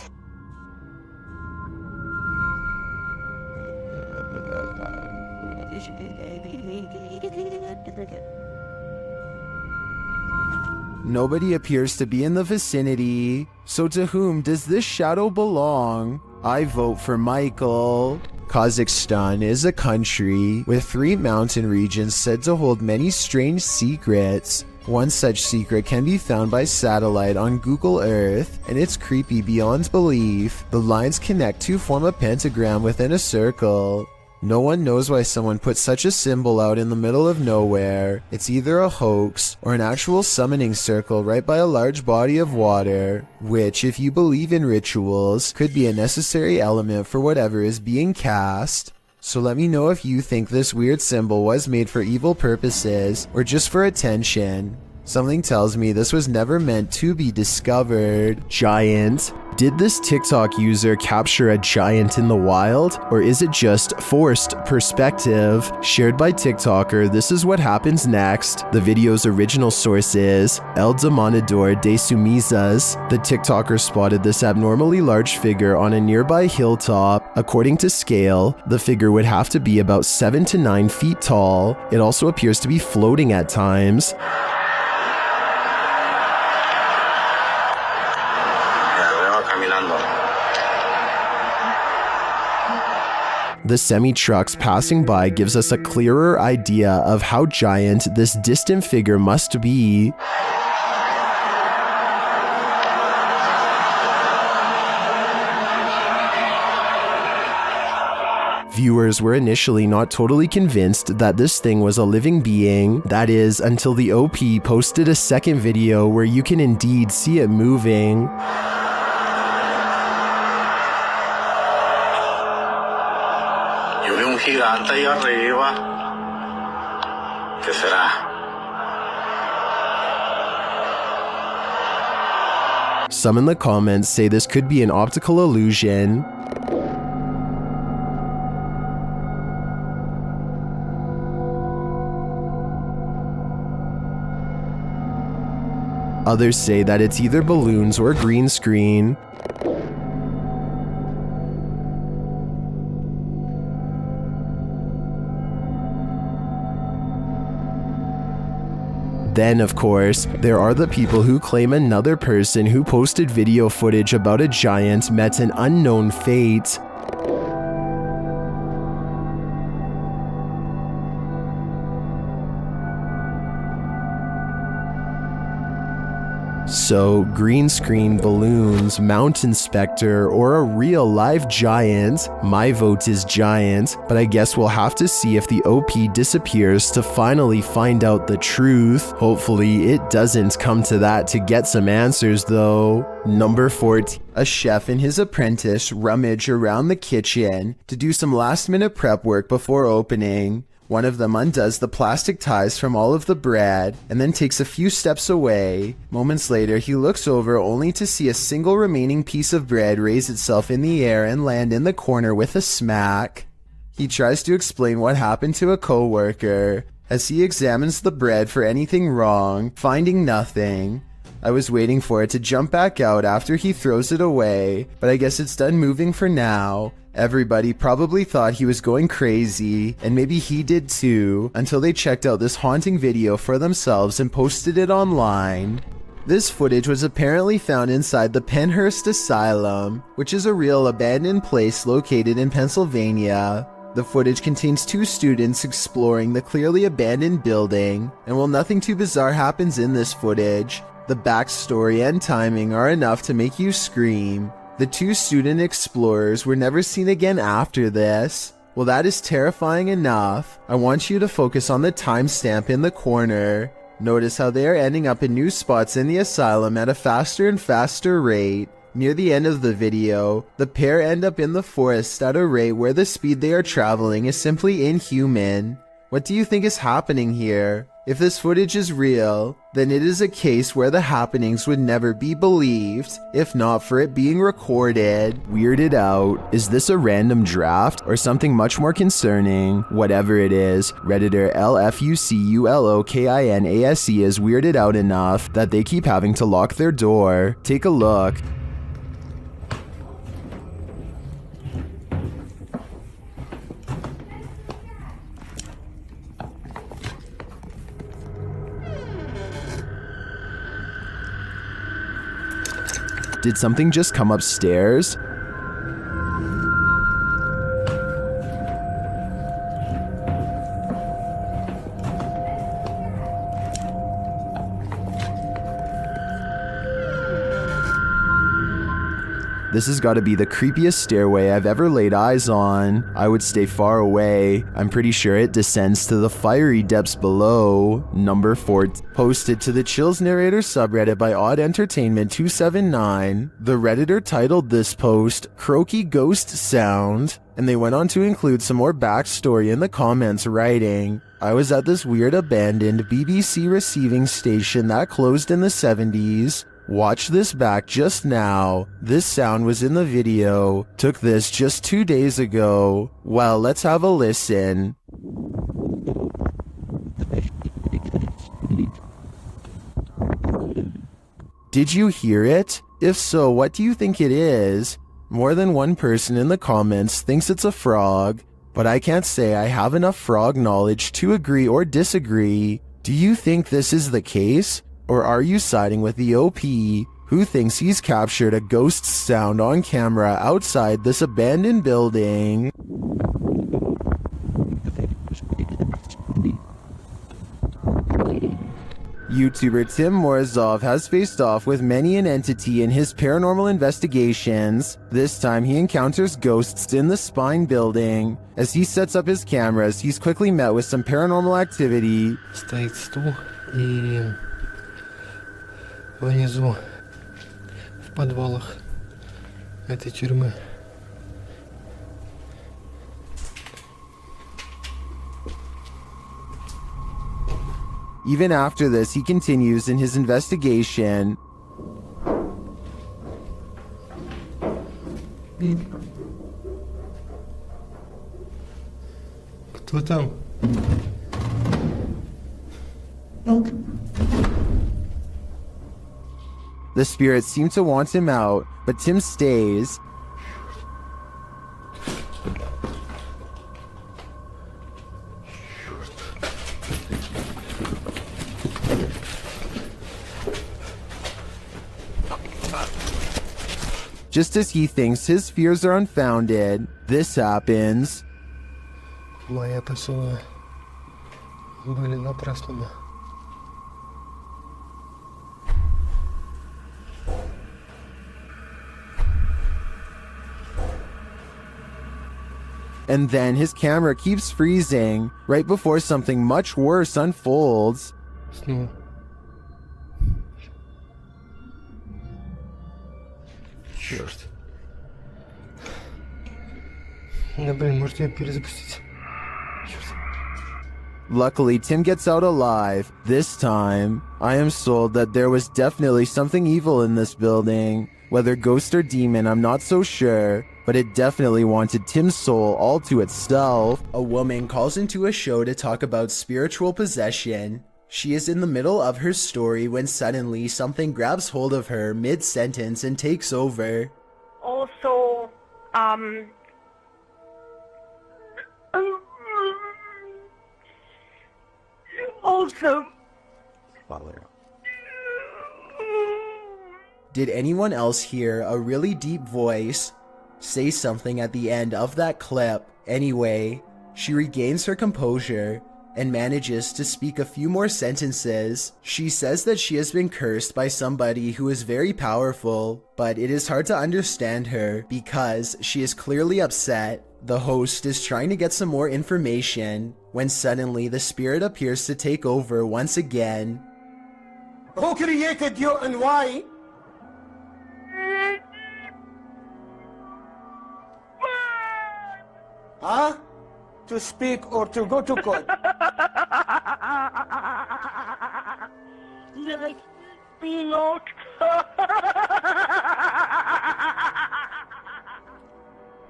Nobody appears to be in the vicinity. So to whom does this shadow belong? I vote for Michael. Kazakhstan is a country with 3 mountain regions said to hold many strange secrets. One such secret can be found by satellite on Google Earth, and it's creepy beyond belief. The lines connect to form a pentagram within a circle. No one knows why someone put such a symbol out in the middle of nowhere. It's either a hoax or an actual summoning circle right by a large body of water, which, if you believe in rituals, could be a necessary element for whatever is being cast. So let me know if you think this weird symbol was made for evil purposes or just for attention. Something tells me this was never meant to be discovered. Giant. Did this TikTok user capture a giant in the wild, or is it just forced perspective? Shared by TikToker, this is what happens next. The video's original source is El Demonador de Sumizas. The TikToker spotted this abnormally large figure on a nearby hilltop. According to scale, the figure would have to be about 7 to 9 feet tall. It also appears to be floating at times. The semi-trucks passing by gives us a clearer idea of how giant this distant figure must be. Viewers were initially not totally convinced that this thing was a living being. That is, until the OP posted a second video where you can indeed see it moving. Some in the comments say this could be an optical illusion. Others say that it's either balloons or green screen. Then, of course, there are the people who claim another person who posted video footage about a giant met an unknown fate. So, green screen, balloons, mountain specter, or a real live giant? My vote is giant, but I guess we'll have to see if the OP disappears to finally find out the truth. Hopefully it doesn't come to that to get some answers though. Number 14. A chef and his apprentice rummage around the kitchen to do some last-minute prep work before opening. One of them undoes the plastic ties from all of the bread and then takes a few steps away. Moments later, he looks over only to see a single remaining piece of bread raise itself in the air and land in the corner with a smack. He tries to explain what happened to a co-worker as he examines the bread for anything wrong, finding nothing. I was waiting for it to jump back out after he throws it away, but I guess it's done moving for now. Everybody probably thought he was going crazy, and maybe he did too, until they checked out this haunting video for themselves and posted it online. This footage was apparently found inside the Penhurst Asylum, which is a real abandoned place located in Pennsylvania. The footage contains 2 students exploring the clearly abandoned building, and while nothing too bizarre happens in this footage, The backstory and timing are enough to make you scream. The two student explorers were never seen again after this. Well, that is terrifying enough. I want you to focus on the timestamp in the corner. Notice how they are ending up in new spots in the asylum at a faster and faster rate. Near the end of the video, the pair end up in the forest at a rate where the speed they are traveling is simply inhuman. What do you think is happening here? If this footage is real, then it is a case where the happenings would never be believed, if not for it being recorded. Weirded out. Is this a random draft or something much more concerning? Whatever it is, Redditor LFUCULOKINASE is weirded out enough that they keep having to lock their door. Take a look. Did something just come upstairs? This has got to be the creepiest stairway I've ever laid eyes on. I would stay far away. I'm pretty sure it descends to the fiery depths below. Number 4. Posted to the Chills Narrator subreddit by Odd Entertainment 279. The Redditor titled this post, Croaky Ghost Sound, and they went on to include some more backstory in the comments, writing, I was at this weird abandoned BBC receiving station that closed in the 70s. Watch this back just now. This sound was in the video. Took this just 2 days ago. Well, let's have a listen. Did you hear it? If so, what do you think it is? More than one person in the comments thinks it's a frog, but I can't say I have enough frog knowledge to agree or disagree. Do you think this is the case? Or are you siding with the OP, who thinks he's captured a ghost sound on camera outside this abandoned building? YouTuber Tim Morozov has faced off with many an entity in his paranormal investigations. This time he encounters ghosts in the Spine building. As he sets up his cameras, he's quickly met with some paranormal activity. Стоит стул и внизу, в подвалах этой тюрьмы. Even after this, he continues in his investigation. Кто там? The spirits seem to want him out, but Tim stays. Just as he thinks his fears are unfounded, this happens. Мои опасения были напрасными. And then his camera keeps freezing right before something much worse unfolds. Снова. Черт. Да блин, может я перезапустить? Черт. Luckily, Tim gets out alive. This time, I am sold that there was definitely something evil in this building. Whether ghost or demon, I'm not so sure, but it definitely wanted Tim's soul all to itself. A woman calls into a show to talk about spiritual possession. She is in the middle of her story when suddenly something grabs hold of her mid-sentence and takes over. Also, Did anyone else hear a really deep voice say something at the end of that clip? Anyway, she regains her composure. and manages to speak a few more sentences. She says that she has been cursed by somebody who is very powerful, but it is hard to understand her because she is clearly upset. The host is trying to get some more information when suddenly the spirit appears to take over once again. Who created you and why? Huh? To speak or to go to court?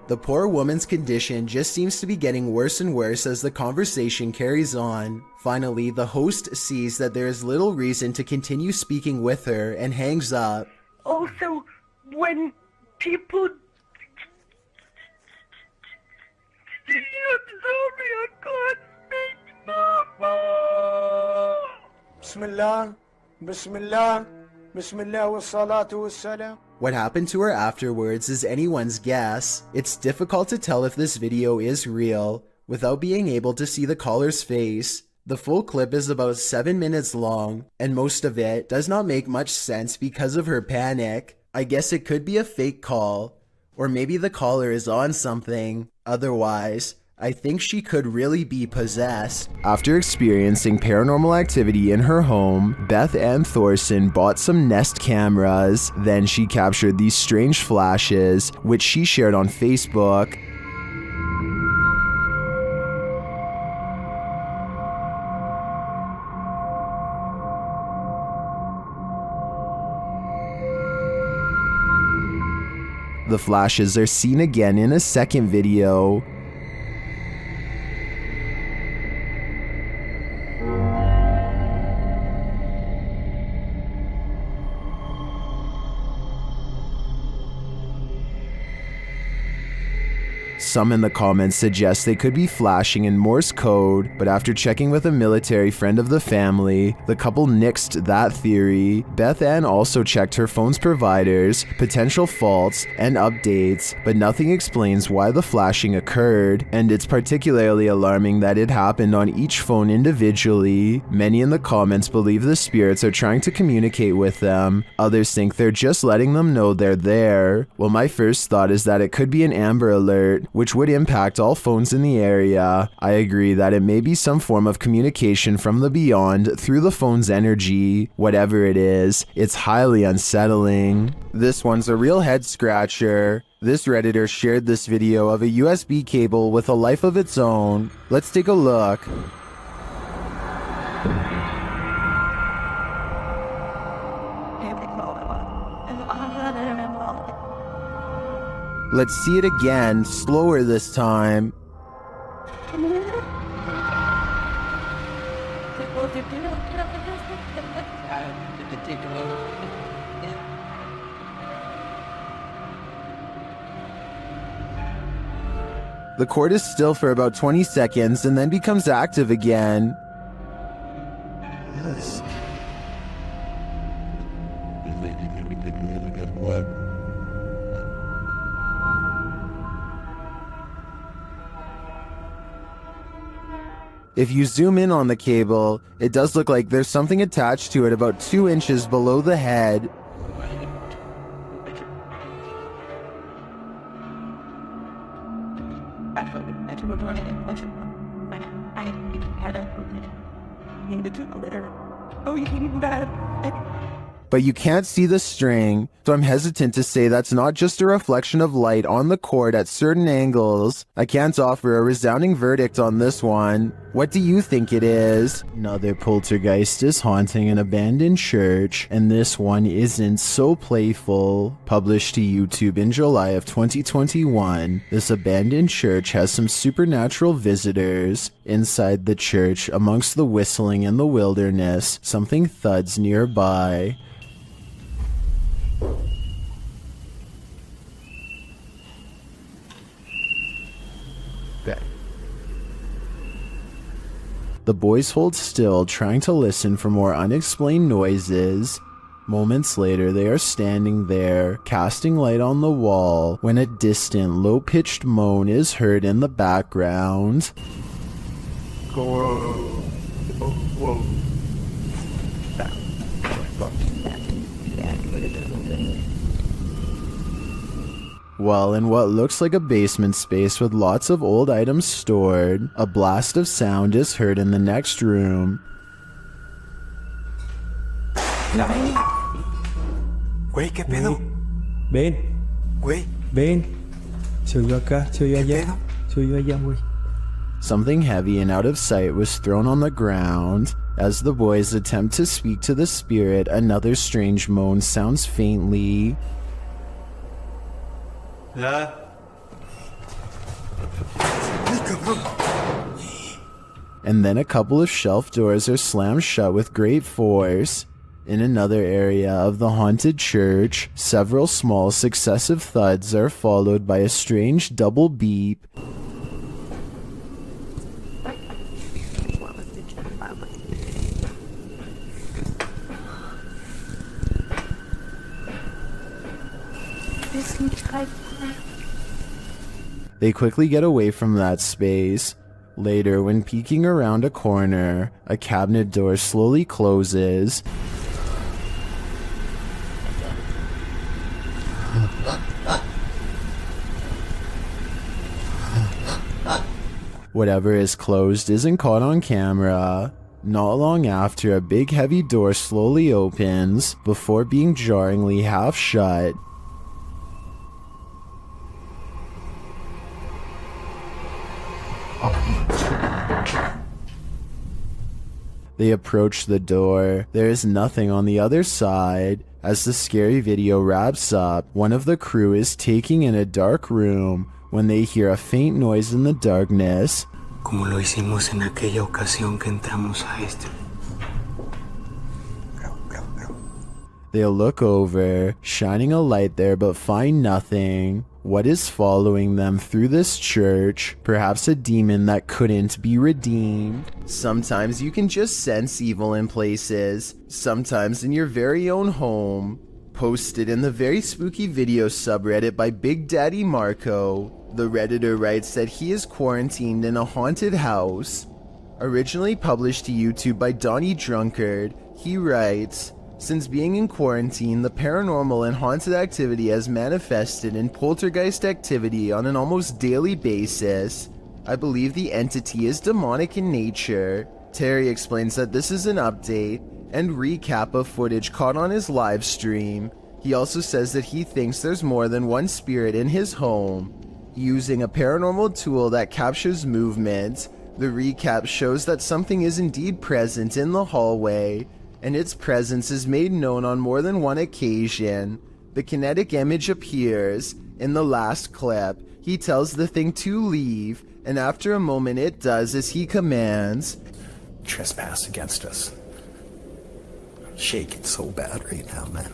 The poor woman's condition just seems to be getting worse and worse as the conversation carries on. Finally, the host sees that there is little reason to continue speaking with her and hangs up. Also, when people Bismillah, Bismillah, Bismillah wa salatu wa salam. What happened to her afterwards is anyone's guess. It's difficult to tell if this video is real without being able to see the caller's face. The full clip is about 7 minutes long, and most of it does not make much sense because of her panic. I guess it could be a fake call, or maybe the caller is on something. Otherwise, I think she could really be possessed. After experiencing paranormal activity in her home, Beth Ann Thorson bought some Nest cameras. Then she captured these strange flashes, which she shared on Facebook. The flashes are seen again in a second video. Some in the comments suggest they could be flashing in Morse code, but after checking with a military friend of the family, the couple nixed that theory. Beth Ann also checked her phone's providers, potential faults, and updates, but nothing explains why the flashing occurred, and it's particularly alarming that it happened on each phone individually. Many in the comments believe the spirits are trying to communicate with them. Others think they're just letting them know they're there. Well, my first thought is that it could be an Amber Alert, which would impact all phones in the area. I agree that it may be some form of communication from the beyond through the phone's energy. Whatever it is, it's highly unsettling. This one's a real head scratcher. This Redditor shared this video of a USB cable with a life of its own. Let's take a look. Let's see it again, slower this time. The cord is still for about 20 seconds and then becomes active again. Yes. If you zoom in on the cable, it does look like there's something attached to it about 2 inches below the head. But you can't see the string, so I'm hesitant to say that's not just a reflection of light on the cord at certain angles. I can't offer a resounding verdict on this one. What do you think it is? Another poltergeist is haunting an abandoned church, and this one isn't so playful. Published to YouTube in July of 2021, this abandoned church has some supernatural visitors. Inside the church, amongst the whistling in the wilderness, something thuds nearby. The boys hold still, trying to listen for more unexplained noises. Moments later, they are standing there, casting light on the wall, when a distant, low-pitched moan is heard in the background. Go. Whoa. Well, in what looks like a basement space with lots of old items stored, a blast of sound is heard in the next room. Güey, ¿qué pedo? Ven. Güey. Ven. Se oyó acá, se oyó allá. Se oyó allá, güey. Something heavy and out of sight was thrown on the ground. As the boys attempt to speak to the spirit, another strange moan sounds faintly. Yeah. And then a couple of shelf doors are slammed shut with great force. In another area of the haunted church, several small successive thuds are followed by a strange double beep. They quickly get away from that space. Later, when peeking around a corner, a cabinet door slowly closes. Whatever is closed isn't caught on camera. Not long after, a big heavy door slowly opens before being jarringly half shut. They approach the door. There is nothing on the other side. As the scary video wraps up, one of the crew is taking in a dark room when they hear a faint noise in the darkness. Como lo hicimos en aquella ocasión que entramos a este. They look over, shining a light there but find nothing. What is following them through this church? Perhaps a demon that couldn't be redeemed. Sometimes you can just sense evil in places, sometimes in your very own home. Posted in the very spooky video subreddit by Big Daddy Marco, the Redditor writes that he is quarantined in a haunted house. Originally published to YouTube by Donnie Drunkard, he writes, "Since being in quarantine, the paranormal and haunted activity has manifested in poltergeist activity on an almost daily basis. I believe the entity is demonic in nature." Terry explains that this is an update and recap of footage caught on his live stream. He also says that he thinks there's more than one spirit in his home. Using a paranormal tool that captures movement, the recap shows that something is indeed present in the hallway, and its presence is made known on more than one occasion. The kinetic image appears. In the last clip, he tells the thing to leave, and after a moment it does as he commands. Trespass against us. I'm shaking so bad right now, man.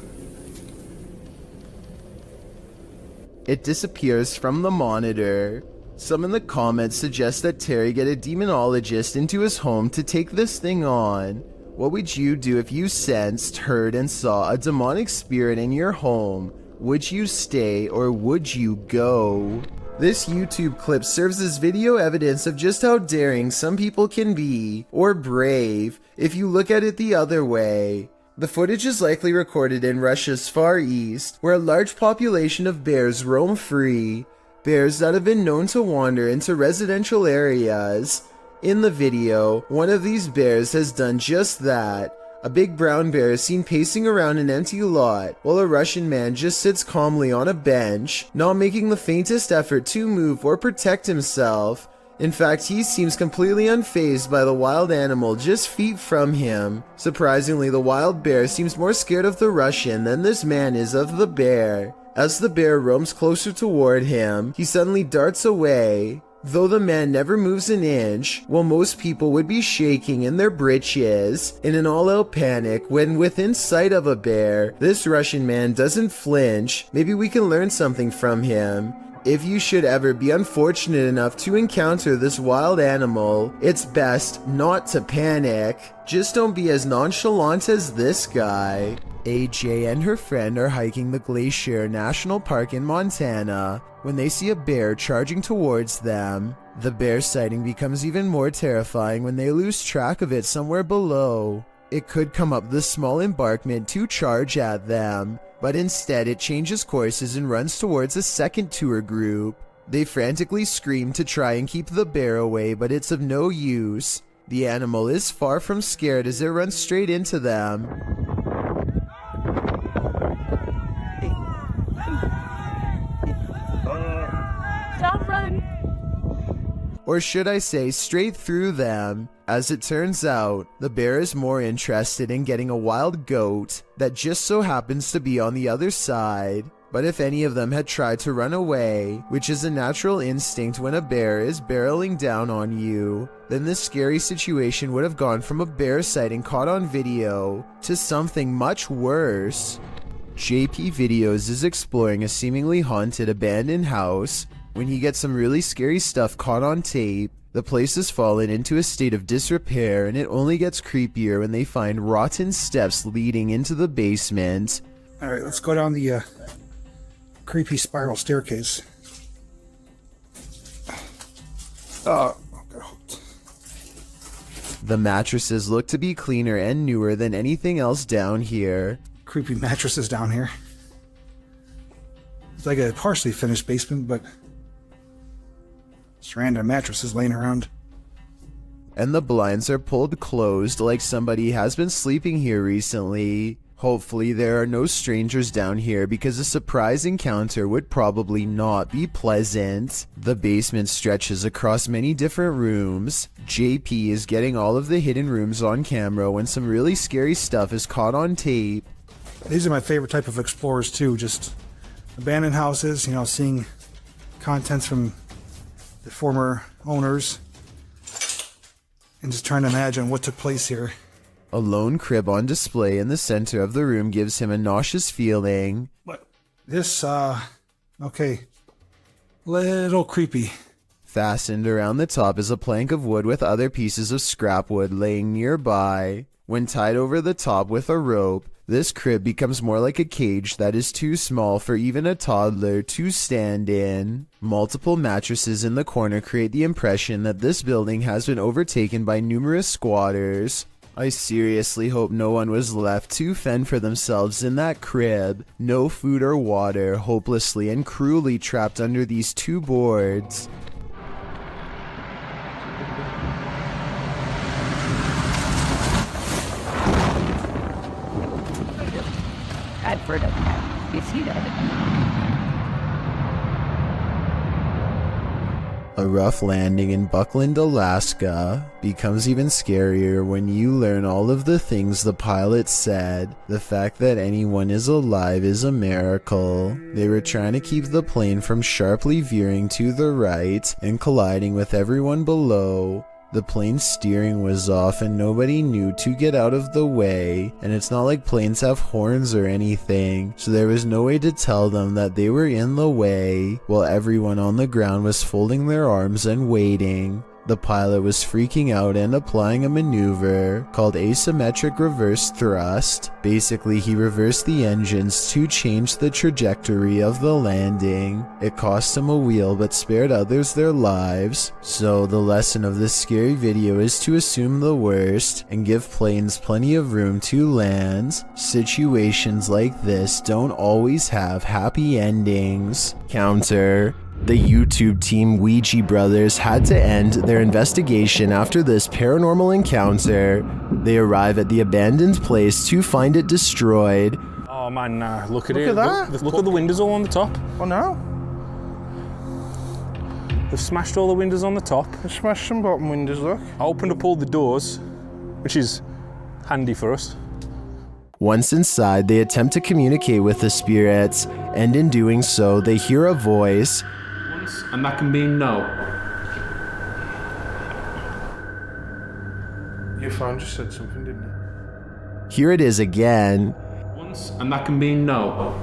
It disappears from the monitor. Some in the comments suggest that Terry get a demonologist into his home to take this thing on. What would you do if you sensed, heard, and saw a demonic spirit in your home? Would you stay or would you go? This YouTube clip serves as video evidence of just how daring some people can be, or brave, if you look at it the other way. The footage is likely recorded in Russia's Far East, where a large population of bears roam free, bears that have been known to wander into residential areas. In the video, one of these bears has done just that. A big brown bear is seen pacing around an empty lot, while a Russian man just sits calmly on a bench, not making the faintest effort to move or protect himself. In fact, he seems completely unfazed by the wild animal just feet from him. Surprisingly, the wild bear seems more scared of the Russian than this man is of the bear. As the bear roams closer toward him, he suddenly darts away. Though the man never moves an inch, while most people would be shaking in their britches in an all-out panic when within sight of a bear, this Russian man doesn't flinch. Maybe we can learn something from him. If you should ever be unfortunate enough to encounter this wild animal, it's best not to panic. Just don't be as nonchalant as this guy. AJ and her friend are hiking the Glacier National Park in Montana when they see a bear charging towards them. The bear sighting becomes even more terrifying when they lose track of it somewhere below. It could come up the small embankment to charge at them, but instead it changes courses and runs towards a second tour group. They frantically scream to try and keep the bear away, but it's of no use. The animal is far from scared as it runs straight into them. Stop running! Or should I say straight through them. As it turns out, the bear is more interested in getting a wild goat that just so happens to be on the other side. But if any of them had tried to run away, which is a natural instinct when a bear is barreling down on you, then this scary situation would have gone from a bear sighting caught on video to something much worse. JP Videos is exploring a seemingly haunted abandoned house when he gets some really scary stuff caught on tape. The place has fallen into a state of disrepair, and it only gets creepier when they find rotten steps leading into the basement. Alright, let's go down the creepy spiral staircase. Oh, got hooked. The mattresses look to be cleaner and newer than anything else down here. Creepy mattresses down here. It's like a partially finished basement, but just random mattresses laying around. And the blinds are pulled closed like somebody has been sleeping here recently. Hopefully there are no strangers down here because a surprise encounter would probably not be pleasant. The basement stretches across many different rooms. JP is getting all of the hidden rooms on camera when some really scary stuff is caught on tape. These are my favorite type of explorers too, just abandoned houses, you know, seeing contents from the former owners and just trying to imagine what took place here. A lone crib on display in the center of the room gives him a nauseous feeling. What? This, okay. Little creepy. Fastened around the top is a plank of wood with other pieces of scrap wood laying nearby. When tied over the top with a rope, this crib becomes more like a cage that is too small for even a toddler to stand in. Multiple mattresses in the corner create the impression that this building has been overtaken by numerous squatters. I seriously hope no one was left to fend for themselves in that crib. No food or water, hopelessly and cruelly trapped under these two boards. Advert of that. You see that? A rough landing in Buckland, Alaska becomes even scarier when you learn all of the things the pilot said. The fact that anyone is alive is a miracle. They were trying to keep the plane from sharply veering to the right and colliding with everyone below. The plane's steering was off and nobody knew to get out of the way, and it's not like planes have horns or anything, so there was no way to tell them that they were in the way, while everyone on the ground was folding their arms and waiting. The pilot was freaking out and applying a maneuver called asymmetric reverse thrust. Basically, he reversed the engines to change the trajectory of the landing. It cost him a wheel but spared others their lives. So the lesson of this scary video is to assume the worst and give planes plenty of room to land. Situations like this don't always have happy endings. Counter. The YouTube team Ouija Brothers had to end their investigation after this paranormal encounter. They arrive at the abandoned place to find it destroyed. Oh man, look at Look it. at that. Look at the windows all on the top. Oh no? They've smashed all the windows on the top. They smashed some bottom windows, look. I opened up all the doors, which is handy for us. Once inside, they attempt to communicate with the spirits, and in doing so, they hear a voice. And that can mean no. Your phone just said something, didn't it? Here it is again. Once, and that can mean no.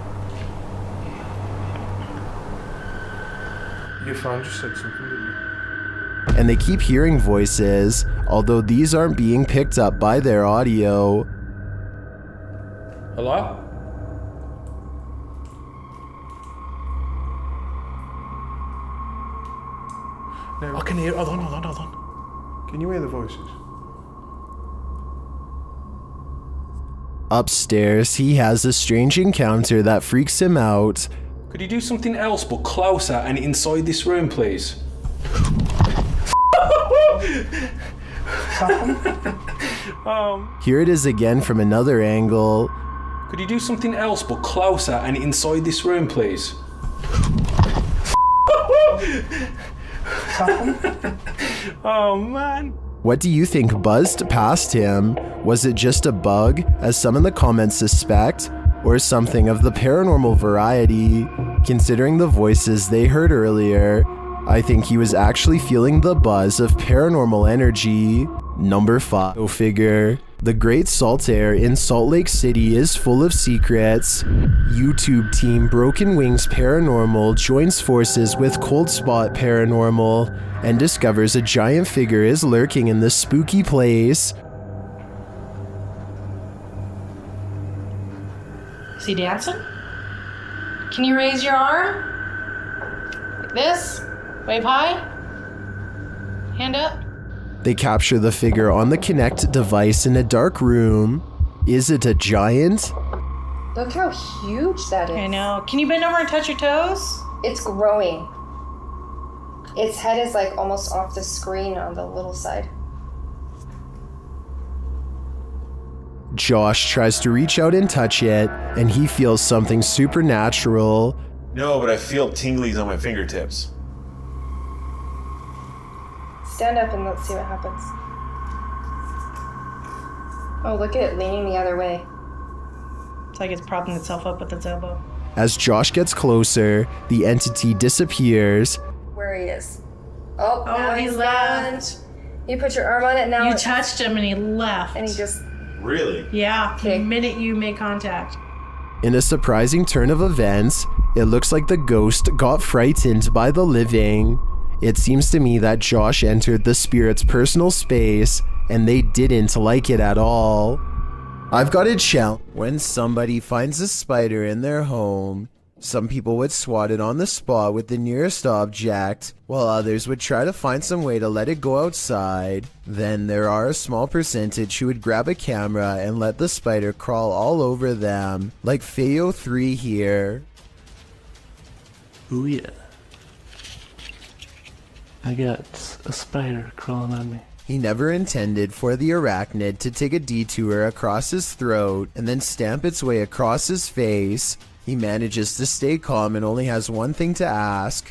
You're fine, just said something, didn't you? And they keep hearing voices, although these aren't being picked up by their audio. Hello? No. I can hear. Hold on. Can you hear the voices? Upstairs, he has a strange encounter that freaks him out. Could you do something else but closer and inside this room, please? Here it is again from another angle. Could you do something else but closer and inside this room, please? Oh man. What do you think buzzed past him? Was it just a bug, as some in the comments suspect, or something of the paranormal variety? Considering the voices they heard earlier, I think he was actually feeling the buzz of paranormal energy. Number 5. Go figure. The Great Salt Air in Salt Lake City is full of secrets. YouTube team Broken Wings Paranormal joins forces with Cold Spot Paranormal and discovers a giant figure is lurking in this spooky place. Is he dancing? Can you raise your arm? Like this? Wave high? Hand up? They capture the figure on the Kinect device in a dark room. Is it a giant? Look how huge that is. I know. Can you bend over and touch your toes? It's growing. Its head is like almost off the screen on the little side. Josh tries to reach out and touch it, and he feels something supernatural. No, but I feel tinglies on my fingertips. Stand up and let's see what happens. Oh, look at it leaning the other way. It's like it's propping itself up with its elbow. As Josh gets closer, the entity disappears. Where he is. Oh, now he he's left. gone. You put your arm on it now. You touched him and he left. And he just... Really? Yeah, the minute you made contact. In a surprising turn of events, it looks like the ghost got frightened by the living. It seems to me that Josh entered the spirit's personal space, and they didn't like it at all. I've got a challenge. When somebody finds a spider in their home, some people would swat it on the spot with the nearest object, while others would try to find some way to let it go outside. Then there are a small percentage who would grab a camera and let the spider crawl all over them, like Feo 3 here. Ooh yeah. I got a spider crawling on me. He never intended for the arachnid to take a detour across his throat and then stamp its way across his face. He manages to stay calm and only has one thing to ask.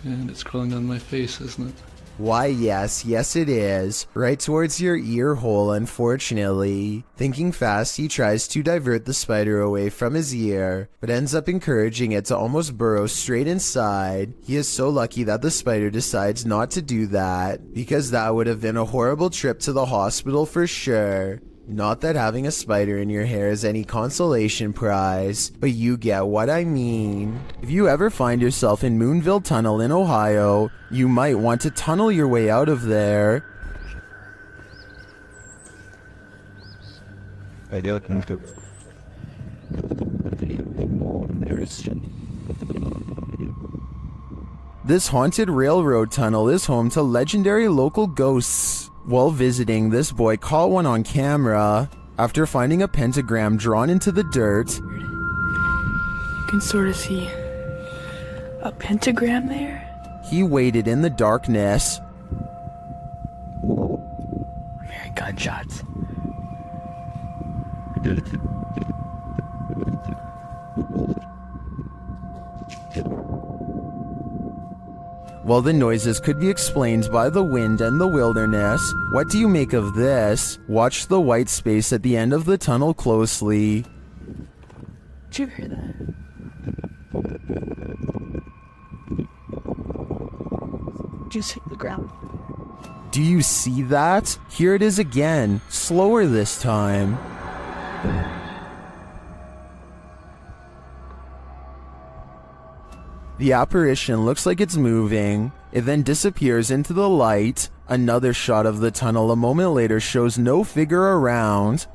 And it's crawling on my face, isn't it? Why, yes it is. Right towards your ear hole, unfortunately. Thinking fast, he tries to divert the spider away from his ear, but ends up encouraging it to almost burrow straight inside. He is so lucky that the spider decides not to do that, because that would have been a horrible trip to the hospital for sure. Not that having a spider in your hair is any consolation prize, but you get what I mean. If you ever find yourself in Moonville Tunnel in Ohio, you might want to tunnel your way out of there. This haunted railroad tunnel is home to legendary local ghosts. While visiting, this boy caught one on camera after finding a pentagram drawn into the dirt. You can sort of see a pentagram there. He waited in the darkness. I'm hearing gunshots. While the noises could be explained by the wind and the wilderness, what do you make of this? Watch the white space at the end of the tunnel closely. Did you hear that? Did you see the ground? Do you see that? Here it is again, slower this time. The apparition looks like it's moving. It then disappears into the light. Another shot of the tunnel a moment later shows no figure around.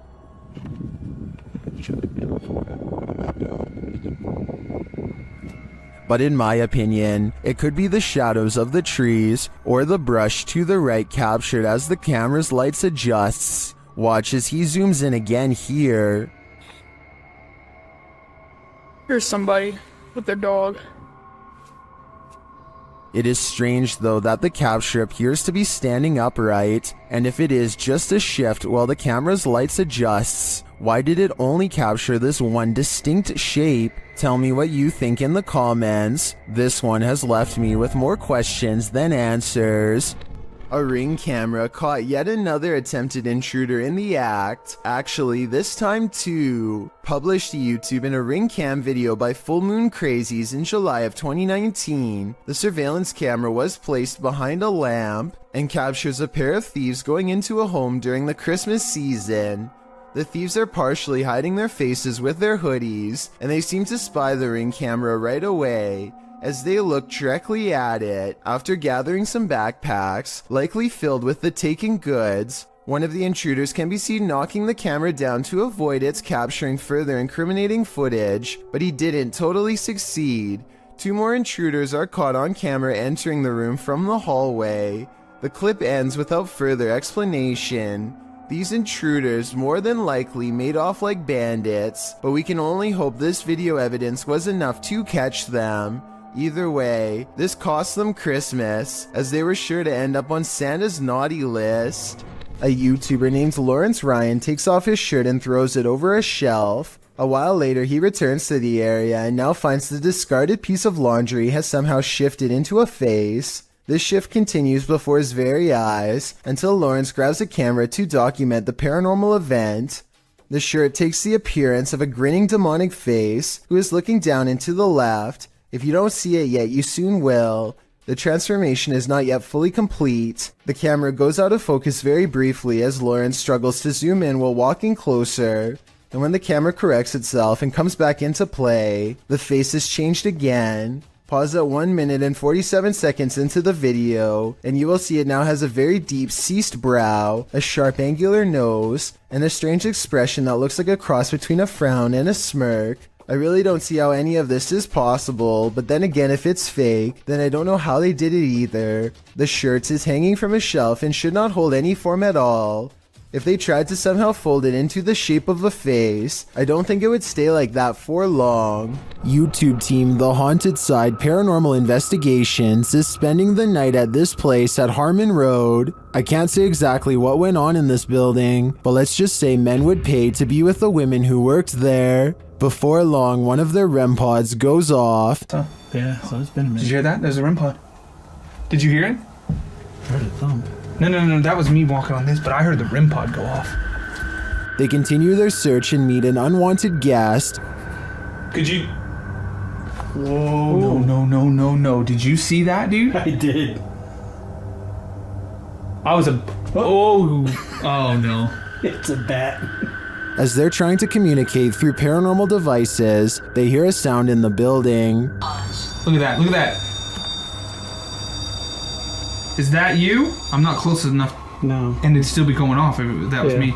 But in my opinion, it could be the shadows of the trees or the brush to the right captured as the camera's lights adjusts. Watch as he zooms in again here. Here's somebody with their dog. It is strange though that the capture appears to be standing upright, and if it is just a shift while the camera's lights adjusts, why did it only capture this one distinct shape? Tell me what you think in the comments. This one has left me with more questions than answers. A Ring camera caught yet another attempted intruder in the act. Actually, this time too. Published to YouTube in a Ring cam video by Full Moon Crazies in July of 2019. The surveillance camera was placed behind a lamp and captures a pair of thieves going into a home during the Christmas season. The thieves are partially hiding their faces with their hoodies, and they seem to spy the Ring camera right away, as they look directly at it. After gathering some backpacks, likely filled with the taken goods, one of the intruders can be seen knocking the camera down to avoid its capturing further incriminating footage, but he didn't totally succeed. 2 more intruders are caught on camera entering the room from the hallway. The clip ends without further explanation. These intruders more than likely made off like bandits, but we can only hope this video evidence was enough to catch them. Either way, this cost them Christmas, as they were sure to end up on Santa's naughty list. A YouTuber named Lawrence Ryan takes off his shirt and throws it over a shelf. A while later, he returns to the area and now finds the discarded piece of laundry has somehow shifted into a face. This shift continues before his very eyes until Lawrence grabs a camera to document the paranormal event. The shirt takes the appearance of a grinning demonic face who is looking down and to the left. If you don't see it yet, you soon will. The transformation is not yet fully complete. The camera goes out of focus very briefly as Lawrence struggles to zoom in while walking closer. And when the camera corrects itself and comes back into play, the face is changed again. Pause at 1 minute and 47 seconds into the video, and you will see it now has a very deep ceased brow, a sharp angular nose, and a strange expression that looks like a cross between a frown and a smirk. I really don't see how any of this is possible, but then again, if it's fake, then I don't know how they did it either. The shirt is hanging from a shelf and should not hold any form at all. If they tried to somehow fold it into the shape of a face, I don't think it would stay like that for long. YouTube team The Haunted Side Paranormal Investigations is spending the night at this place at Harmon Road. I can't say exactly what went on in this building, but let's just say men would pay to be with the women who worked there. Before long, one of their REM pods goes off. Oh, yeah, so it's been a minute. Did you hear that? There's a REM pod. Did you hear it? I heard a thump. No, that was me walking on this, but I heard the REM pod go off. They continue their search and meet an unwanted guest. Could you... Whoa, no. Did you see that, dude? I did. I was a... Oh no. It's a bat. As they're trying to communicate through paranormal devices, they hear a sound in the building. Look at that. Is that you? I'm not close enough. No. And it'd still be going off if that was me.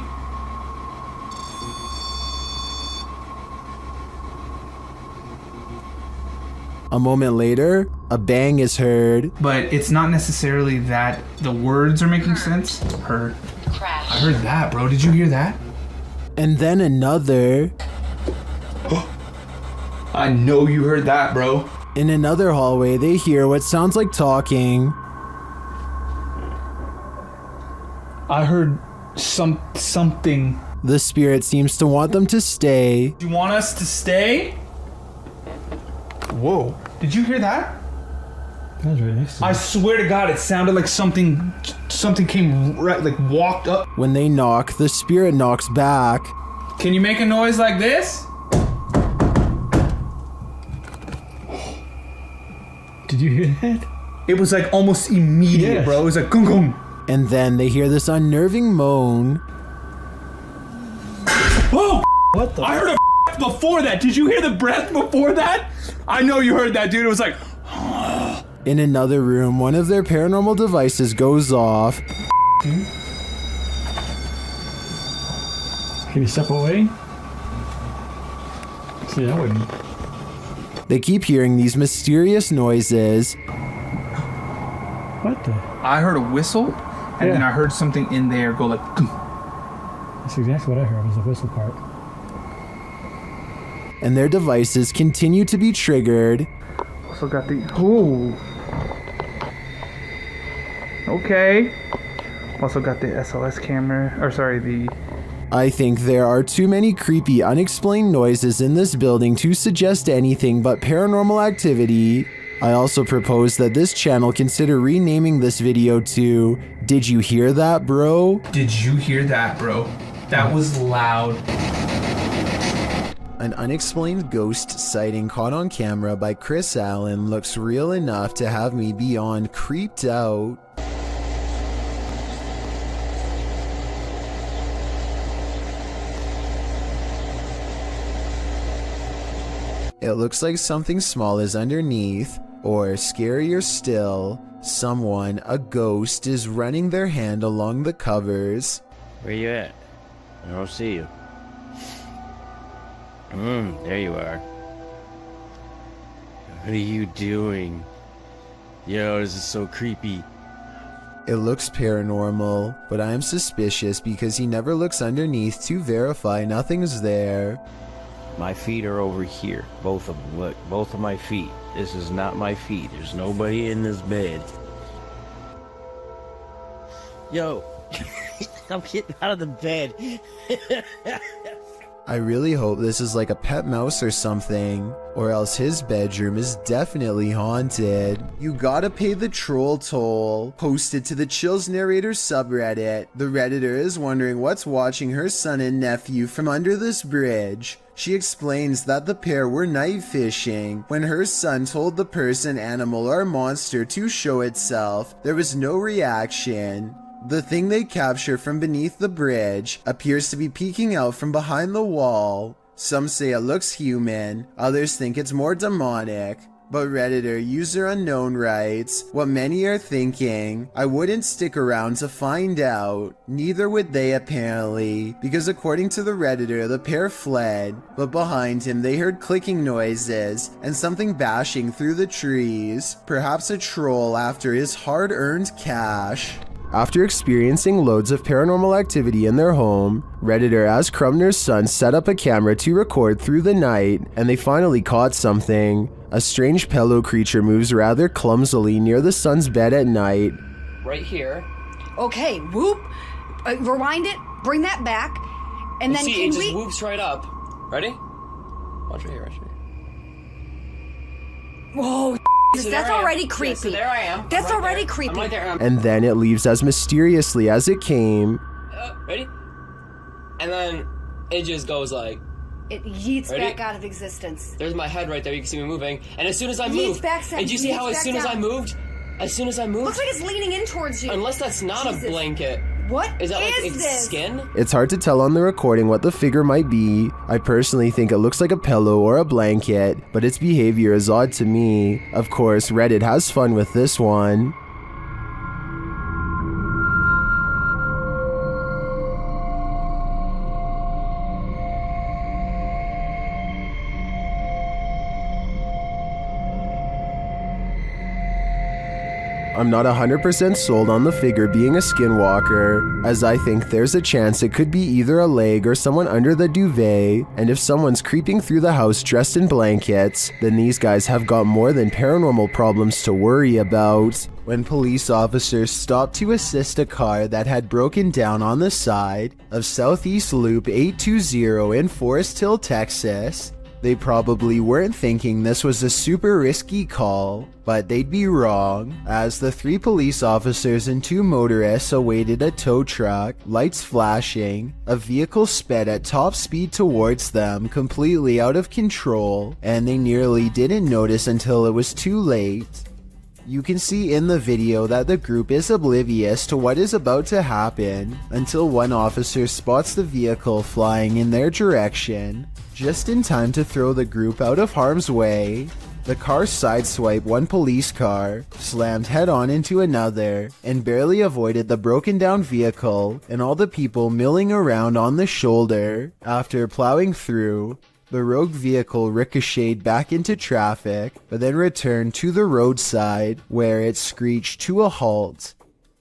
A moment later, a bang is heard. But it's not necessarily that the words are making sense. Heard. I heard that, bro. Did you hear that? And then another. I know you heard that, bro. In another hallway, they hear what sounds like talking. I heard something. The spirit seems to want them to stay. Do you want us to stay? Whoa. Did you hear that? That was really nice. I swear to God, it sounded like something came right, like walked up. When they knock, the spirit knocks back. Can you make a noise like this? Did you hear that? It was like almost immediate, bro. It was like gung gung. And then they hear this unnerving moan. Oh! What the? I heard a before that. Did you hear the breath before that? I know you heard that, dude. It was like, In another room, one of their paranormal devices goes off. Can you step away? See, that wouldn't. They keep hearing these mysterious noises. What the? I heard a whistle, and then I heard something in there go like. That's exactly what I heard, was the whistle part. And their devices continue to be triggered. Also got the. Ooh. Okay. Also got the SLS camera, or sorry, the. I think there are too many creepy, unexplained noises in this building to suggest anything but paranormal activity. I also propose that this channel consider renaming this video to Did You Hear That, Bro? Did you hear that, bro? That was loud. An unexplained ghost sighting caught on camera by Chris Allen looks real enough to have me beyond creeped out. It looks like something small is underneath, or scarier still, someone, a ghost, is running their hand along the covers. Where you at? I don't see you. There you are. What are you doing? Yo, this is so creepy. It looks paranormal, but I am suspicious because he never looks underneath to verify nothing's there. My feet are over here. Both of them. Look, both of my feet. This is not my feet. There's nobody in this bed. Yo, I'm getting out of the bed. I really hope this is like a pet mouse or something, or else his bedroom is definitely haunted. You gotta pay the troll toll. Posted to the Chills Narrator subreddit. The Redditor is wondering what's watching her son and nephew from under this bridge. She explains that the pair were night fishing. When her son told the person, animal, or monster to show itself, there was no reaction. The thing they capture from beneath the bridge appears to be peeking out from behind the wall. Some say it looks human, others think it's more demonic. But Redditor user unknown writes, what many are thinking, I wouldn't stick around to find out. Neither would they apparently, because according to the Redditor, the pair fled, but behind him they heard clicking noises and something bashing through the trees, perhaps a troll after his hard-earned cash. After experiencing loads of paranormal activity in their home, Redditor asked Crumner's son set up a camera to record through the night, and they finally caught something. A strange pillow creature moves rather clumsily near the son's bed at night. Right here. Okay, whoop. Rewind it, bring that back, and then see, it just whoops right up. Ready? Watch right here, watch right here. Whoa, so that's already creepy. Yeah, so there I am. That's right already creepy. I'm right there. And then it leaves as mysteriously as it came. Ready? And then it just goes like... It yeets back out of existence. There's my head right there. You can see me moving. And as soon as I moved... And you see how as soon as I moved... Looks like it's leaning in towards you. Unless that's not a blanket. What is that? Like its this? Skin? It's hard to tell on the recording what the figure might be. I personally think it looks like a pillow or a blanket, but its behavior is odd to me. Of course, Reddit has fun with this one. I'm not 100% sold on the figure being a skinwalker, as I think there's a chance it could be either a leg or someone under the duvet, and if someone's creeping through the house dressed in blankets, then these guys have got more than paranormal problems to worry about. When police officers stopped to assist a car that had broken down on the side of Southeast Loop 820 in Forest Hill, Texas, they probably weren't thinking this was a super risky call, but they'd be wrong, as the 3 police officers and 2 motorists awaited a tow truck, lights flashing, a vehicle sped at top speed towards them, completely out of control, and they nearly didn't notice until it was too late. You can see in the video that the group is oblivious to what is about to happen until one officer spots the vehicle flying in their direction, just in time to throw the group out of harm's way. The car sideswiped one police car, slammed head-on into another, and barely avoided the broken-down vehicle and all the people milling around on the shoulder. After plowing through, the rogue vehicle ricocheted back into traffic, but then returned to the roadside, where it screeched to a halt.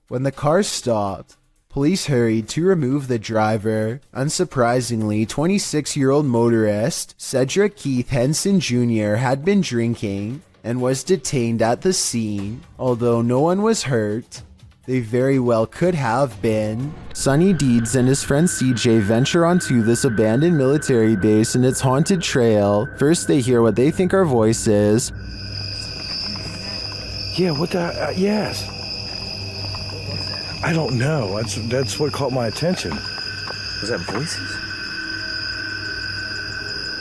When the car stopped, police hurried to remove the driver. Unsurprisingly, 26-year-old motorist Cedric Keith Henson Jr. had been drinking and was detained at the scene. Although no one was hurt, they very well could have been. Sonny Deeds and his friend CJ venture onto this abandoned military base and its haunted trail. First, they hear what they think are voices. Yeah, what the... yes. I don't know. That's what caught my attention. Was that voices?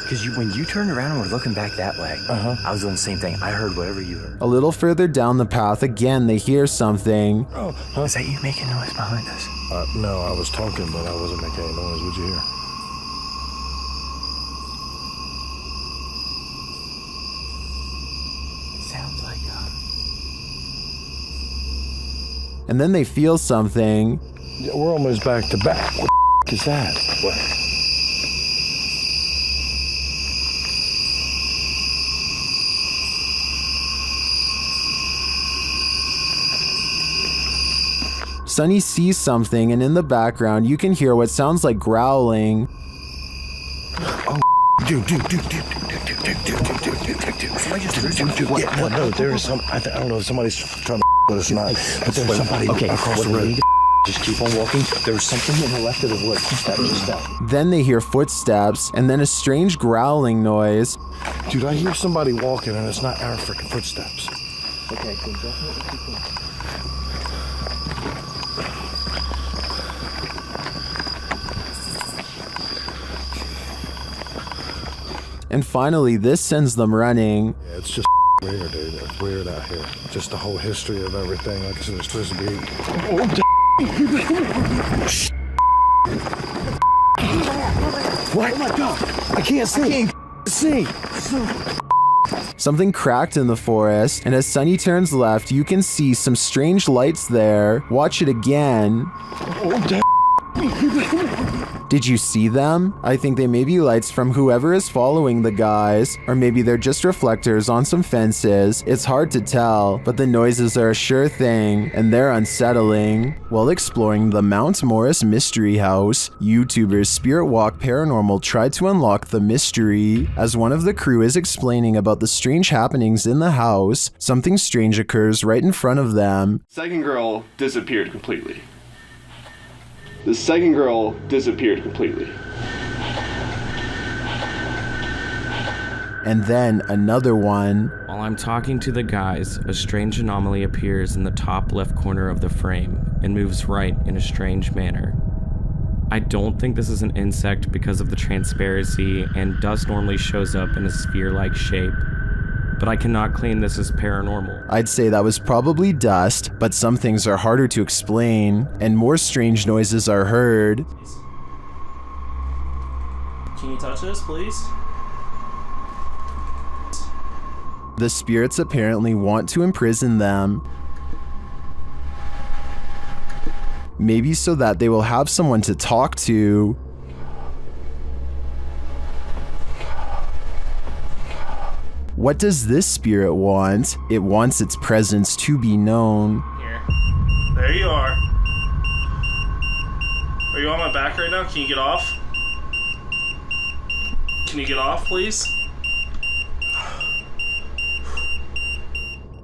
Because when you turned around and were looking back that way, I was doing the same thing. I heard whatever you heard. A little further down the path, again, they hear something. Oh, is that you making noise behind us? No, I was talking, but I wasn't making any noise. What'd you hear? It sounds like And then they feel something. Yeah, we're almost back to back. What the is that? What? Sonny sees something, and in the background, you can hear what sounds like growling. Oh, dude. No, there is some. I don't know if somebody's trying to with us or not, but there's somebody across the road. Just keep on walking. There's something in the left of the woods. Then they hear footsteps, and then a strange growling noise. Dude, I hear somebody walking, and it's not our freaking footsteps. Okay, then definitely keep on. And finally, this sends them running. Yeah, it's just weird, dude. It's weird out here. Just the whole history of everything. Like I said, it's supposed to be. What? Oh my God! I can't see. Something cracked in the forest, and as Sonny turns left, you can see some strange lights there. Watch it again. Did you see them? I think they may be lights from whoever is following the guys, or maybe they're just reflectors on some fences. It's hard to tell, but the noises are a sure thing, and they're unsettling. While exploring the Mount Morris Mystery House, YouTubers Spirit Walk Paranormal tried to unlock the mystery. As one of the crew is explaining about the strange happenings in the house, something strange occurs right in front of them. Second girl disappeared completely. The second girl disappeared completely. And then another one. While I'm talking to the guys, a strange anomaly appears in the top left corner of the frame and moves right in a strange manner. I don't think this is an insect because of the transparency, and dust normally shows up in a sphere-like shape. But I cannot claim this as paranormal. I'd say that was probably dust, but some things are harder to explain, and more strange noises are heard. Can you touch this, please? The spirits apparently want to imprison them. Maybe so that they will have someone to talk to. What does this spirit want? It wants its presence to be known. Here. There you are. Are you on my back right now? Can you get off? Can you get off, please?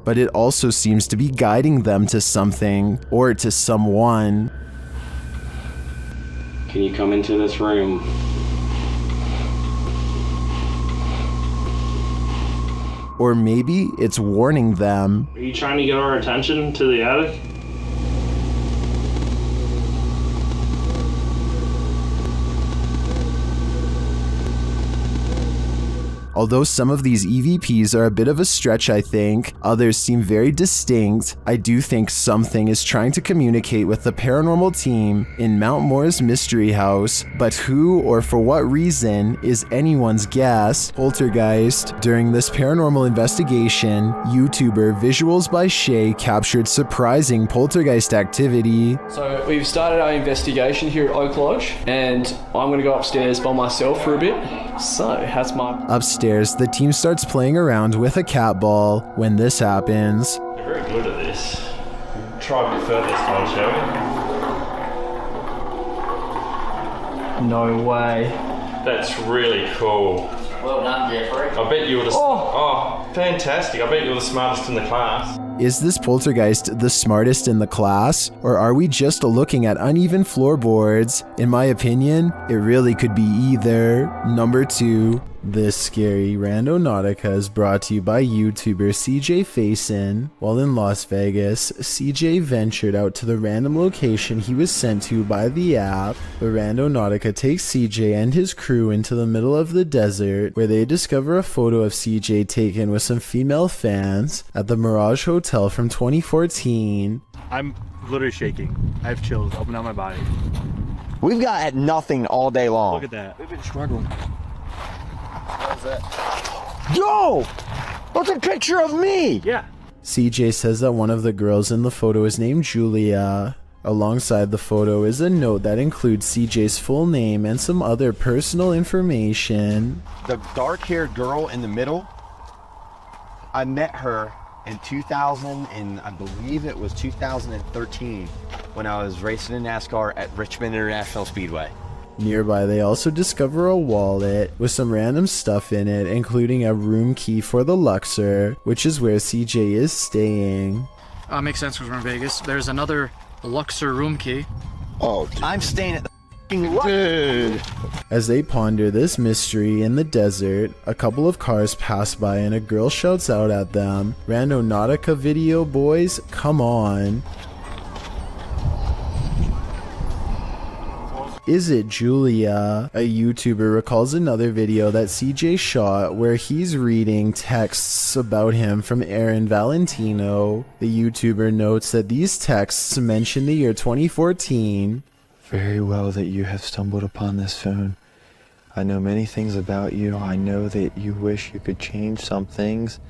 But it also seems to be guiding them to something, or to someone. Can you come into this room? Or maybe it's warning them. Are you trying to get our attention to the attic? Although some of these EVPs are a bit of a stretch, I think, others seem very distinct, I do think something is trying to communicate with the paranormal team in Mount Moore's mystery house, but who or for what reason is anyone's guess. Poltergeist. During this paranormal investigation, YouTuber Visuals by Shay captured surprising poltergeist activity. So we've started our investigation here at Oak Lodge, and I'm going to go upstairs by myself for a bit. So that's my... Upstairs, the team starts playing around with a cat ball when this happens. You're very good at this. Try a bit further this time, shall we? No way. That's really cool. Well done, Jeffrey. I bet you were the... Oh, fantastic. I bet you were the smartest in the class. Is this poltergeist the smartest in the class, or are we just looking at uneven floorboards? In my opinion, it really could be either. Number 2. This scary Randonautica is brought to you by YouTuber CJ Faison. While in Las Vegas, CJ ventured out to the random location he was sent to by the app. The Randonautica takes CJ and his crew into the middle of the desert, where they discover a photo of CJ taken with some female fans at the Mirage Hotel from 2014. I'm literally shaking. I have chills up and down my body. We've got at nothing all day long. Look at that. We've been struggling. Yo! That's a picture of me! Yeah. CJ says that one of the girls in the photo is named Julia. Alongside the photo is a note that includes CJ's full name and some other personal information. The dark-haired girl in the middle, I met her in 2000, and I believe it was 2013, when I was racing in NASCAR at Richmond International Speedway. Nearby, they also discover a wallet with some random stuff in it, including a room key for the Luxor, which is where CJ is staying. Makes sense because we're in Vegas. There's another Luxor room key. Oh, dude. I'm staying at the dude. As they ponder this mystery in the desert, a couple of cars pass by and a girl shouts out at them, "Randonautica video, boys, come on." Is it Julia? A YouTuber recalls another video that CJ shot where he's reading texts about him from Aaron Valentino. The YouTuber notes that these texts mention the year 2014. Very well that you have stumbled upon this phone. I know many things about you. I know that you wish you could change some things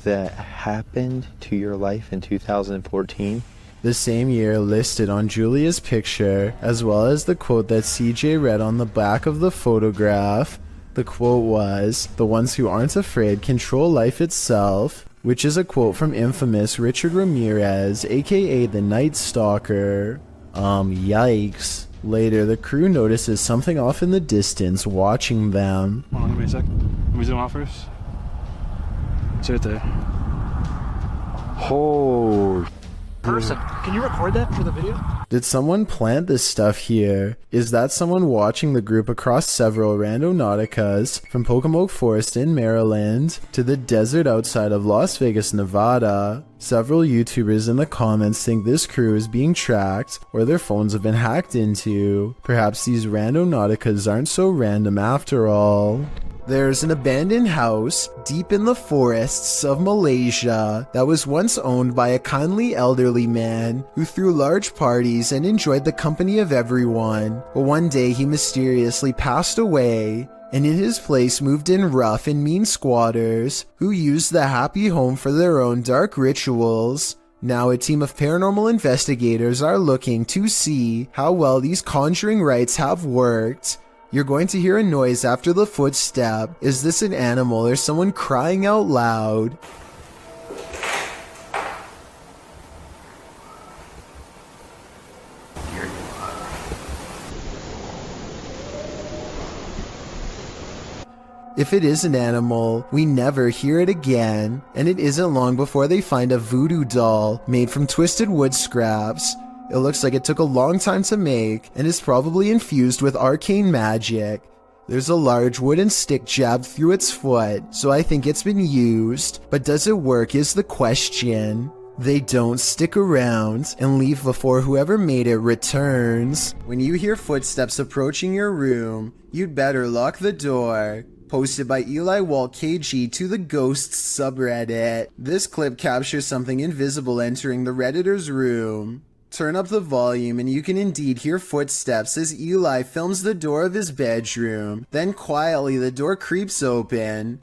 that happened to your life in 2014. The same year listed on Julia's picture, as well as the quote that CJ read on the back of the photograph. The quote was, "The ones who aren't afraid control life itself," which is a quote from infamous Richard Ramirez, aka the Night Stalker. Yikes. Later, the crew notices something off in the distance watching them. Hold on, give me a sec. Let me zoom out first. It's right there. Oh. Person, can you record that for the video? Did someone plant this stuff here? Is that someone watching the group across several Randonauticas, from Pocomoke Forest in Maryland to the desert outside of Las Vegas, Nevada? Several YouTubers in the comments think this crew is being tracked or their phones have been hacked into. Perhaps these Randonauticas aren't so random after all. There's an abandoned house deep in the forests of Malaysia that was once owned by a kindly elderly man who threw large parties and enjoyed the company of everyone. But one day he mysteriously passed away, and in his place moved in rough and mean squatters who used the happy home for their own dark rituals. Now a team of paranormal investigators are looking to see how well these conjuring rites have worked. You're going to hear a noise after the footstep. Is this an animal or someone crying out loud? If it is an animal, we never hear it again, and it isn't long before they find a voodoo doll made from twisted wood scraps. It looks like it took a long time to make and is probably infused with arcane magic. There's a large wooden stick jabbed through its foot, so I think it's been used. But does it work is the question. They don't stick around and leave before whoever made it returns. When you hear footsteps approaching your room, you'd better lock the door, posted by Eli Walt KG to the Ghosts subreddit. This clip captures something invisible entering the Redditor's room. Turn up the volume and you can indeed hear footsteps as Eli films the door of his bedroom. Then quietly the door creeps open.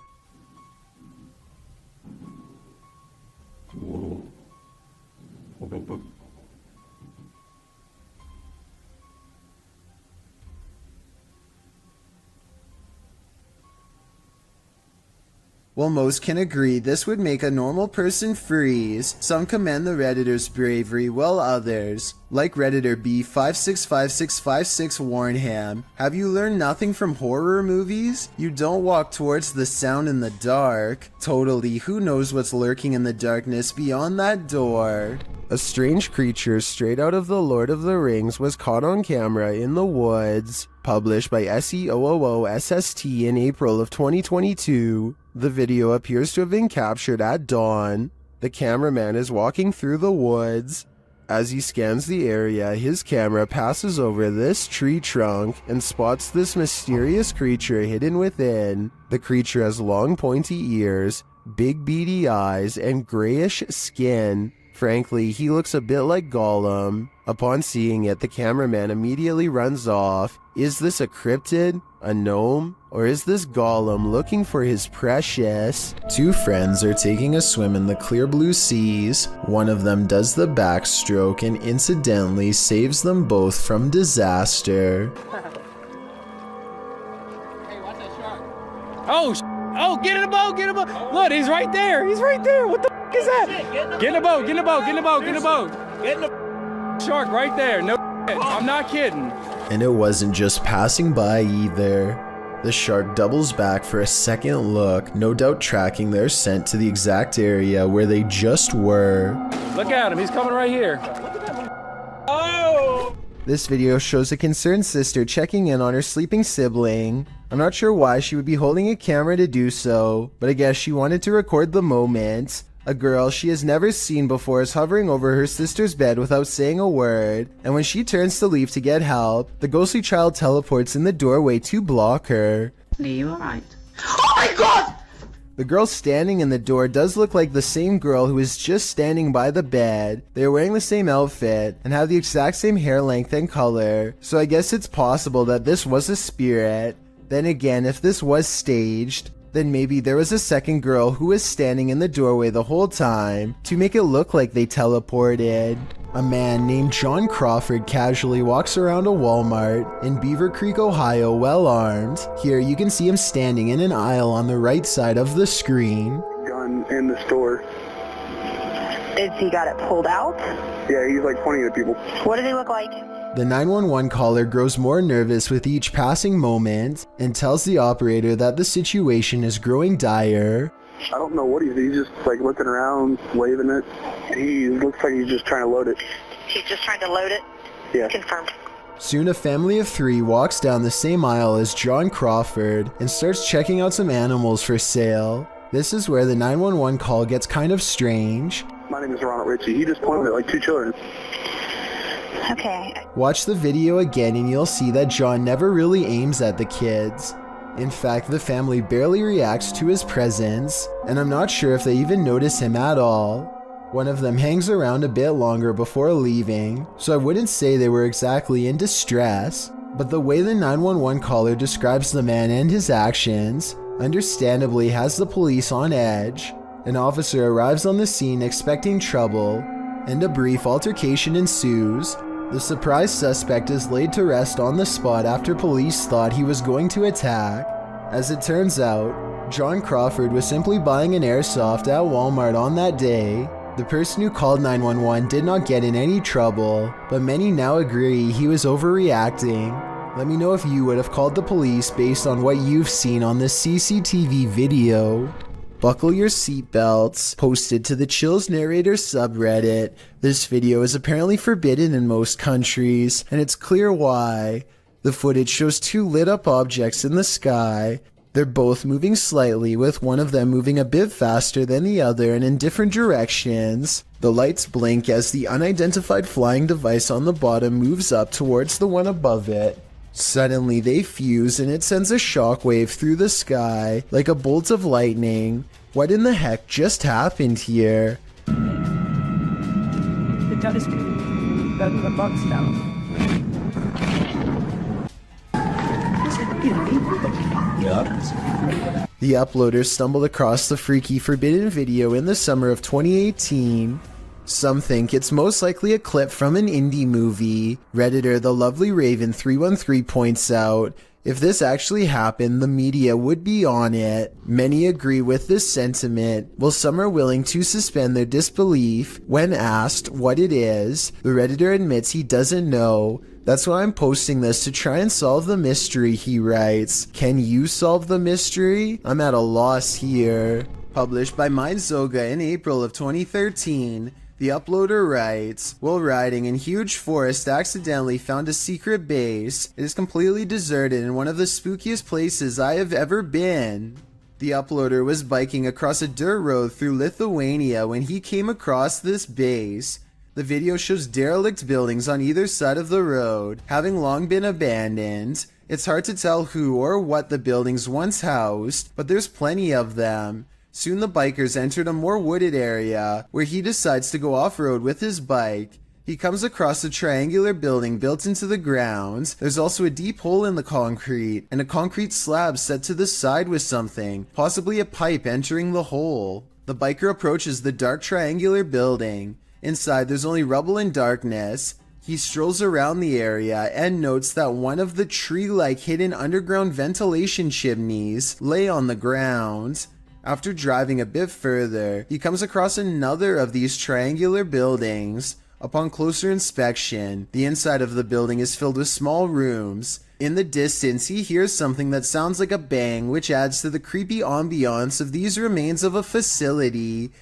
While most can agree this would make a normal person freeze, some commend the Redditor's bravery, while others, like Redditor B565656 Warnham, have you learned nothing from horror movies? You don't walk towards the sound in the dark. Totally, who knows what's lurking in the darkness beyond that door? A strange creature straight out of The Lord of the Rings was caught on camera in the woods. Published by SEOOOSST in April of 2022. The video appears to have been captured at dawn. The cameraman is walking through the woods. As he scans the area, his camera passes over this tree trunk and spots this mysterious creature hidden within. The creature has long pointy ears, big beady eyes, and grayish skin. Frankly, he looks a bit like Gollum. Upon seeing it, the cameraman immediately runs off. Is this a cryptid, a gnome, or is this Gollum looking for his precious? Two friends are taking a swim in the clear blue seas. One of them does the backstroke and incidentally saves them both from disaster. Oh, get in the boat, get in the boat. Look, he's right there. He's right there. What the is that? Get in the boat, get in the boat, get in the boat, get in the boat. Get in the shark right there. No, I'm not kidding. And it wasn't just passing by either. The shark doubles back for a second look, no doubt tracking their scent to the exact area where they just were. Look at him, he's coming right here. Oh! This video shows a concerned sister checking in on her sleeping sibling. I'm not sure why she would be holding a camera to do so, but I guess she wanted to record the moment. A girl she has never seen before is hovering over her sister's bed without saying a word, and when she turns to leave to get help, the ghostly child teleports in the doorway to block her. You alright? Oh my god! The girl standing in the door does look like the same girl who is just standing by the bed. They are wearing the same outfit and have the exact same hair length and color, so I guess it's possible that this was a spirit. Then again, if this was staged, then maybe there was a second girl who was standing in the doorway the whole time to make it look like they teleported. A man named John Crawford casually walks around a Walmart in Beaver Creek, Ohio, well armed. Here you can see him standing in an aisle on the right side of the screen. Gun in the store. Is he got it pulled out? Yeah, he's like pointing at people. What does he look like? The 911 caller grows more nervous with each passing moment and tells the operator that the situation is growing dire. I don't know what he's just like looking around, waving it. He looks like he's just trying to load it. He's just trying to load it? Yeah. Confirmed. Soon a family of three walks down the same aisle as John Crawford and starts checking out some animals for sale. This is where the 911 call gets kind of strange. My name is Ronald Ritchie. He just pointed at like two children. Okay. Watch the video again and you'll see that John never really aims at the kids. In fact, the family barely reacts to his presence, and I'm not sure if they even notice him at all. One of them hangs around a bit longer before leaving, so I wouldn't say they were exactly in distress, but the way the 911 caller describes the man and his actions understandably has the police on edge. An officer arrives on the scene expecting trouble, and a brief altercation ensues. The surprised suspect is laid to rest on the spot after police thought he was going to attack. As it turns out, John Crawford was simply buying an airsoft at Walmart on that day. The person who called 911 did not get in any trouble, but many now agree he was overreacting. Let me know if you would have called the police based on what you've seen on this CCTV video. Buckle your seatbelts. Posted to the Chills Narrator subreddit. This video is apparently forbidden in most countries, and it's clear why. The footage shows two lit up objects in the sky. They're both moving slightly, with one of them moving a bit faster than the other and in different directions. The lights blink as the unidentified flying device on the bottom moves up towards the one above it. Suddenly they fuse and it sends a shockwave through the sky like a bolt of lightning. What in the heck just happened here? The telescope. Button the box down. The uploader stumbled across the freaky forbidden video in the summer of 2018. Some think it's most likely a clip from an indie movie. Redditor The Lovely Raven 313 points out, if this actually happened, the media would be on it. Many agree with this sentiment, while some are willing to suspend their disbelief. When asked what it is, the Redditor admits he doesn't know. That's why I'm posting this, to try and solve the mystery, he writes. Can you solve the mystery? I'm at a loss here. Published by MindZoga in April of 2013. The uploader writes, while riding in huge forest, accidentally found a secret base. It is completely deserted and one of the spookiest places I have ever been. The uploader was biking across a dirt road through Lithuania when he came across this base. The video shows derelict buildings on either side of the road, having long been abandoned. It's hard to tell who or what the buildings once housed, but there's plenty of them. Soon the bikers entered a more wooded area, where he decides to go off-road with his bike. He comes across a triangular building built into the ground. There's also a deep hole in the concrete, and a concrete slab set to the side with something, possibly a pipe entering the hole. The biker approaches the dark triangular building. Inside there's only rubble and darkness. He strolls around the area and notes that one of the tree-like hidden underground ventilation chimneys lay on the ground. After driving a bit further, he comes across another of these triangular buildings. Upon closer inspection, the inside of the building is filled with small rooms. In the distance, he hears something that sounds like a bang, which adds to the creepy ambiance of these remains of a facility.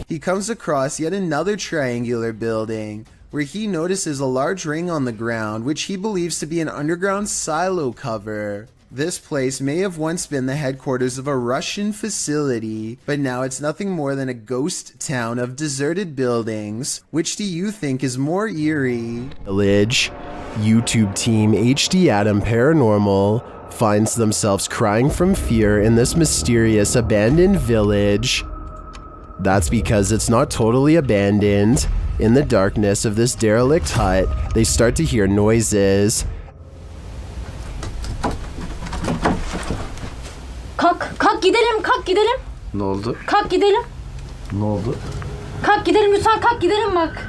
He comes across yet another triangular building, where he notices a large ring on the ground, which he believes to be an underground silo cover. This place may have once been the headquarters of a Russian facility, but now it's nothing more than a ghost town of deserted buildings. Which do you think is more eerie? Village. YouTube team HD Adam Paranormal finds themselves crying from fear in this mysterious abandoned village. That's because it's not totally abandoned. In the darkness of this derelict hut, they start to hear noises. Kalk gidelim, kalk gidelim. Ne oldu? Kalk gidelim. Ne oldu? Kalk gidelim lütfen, kalk gidelim bak.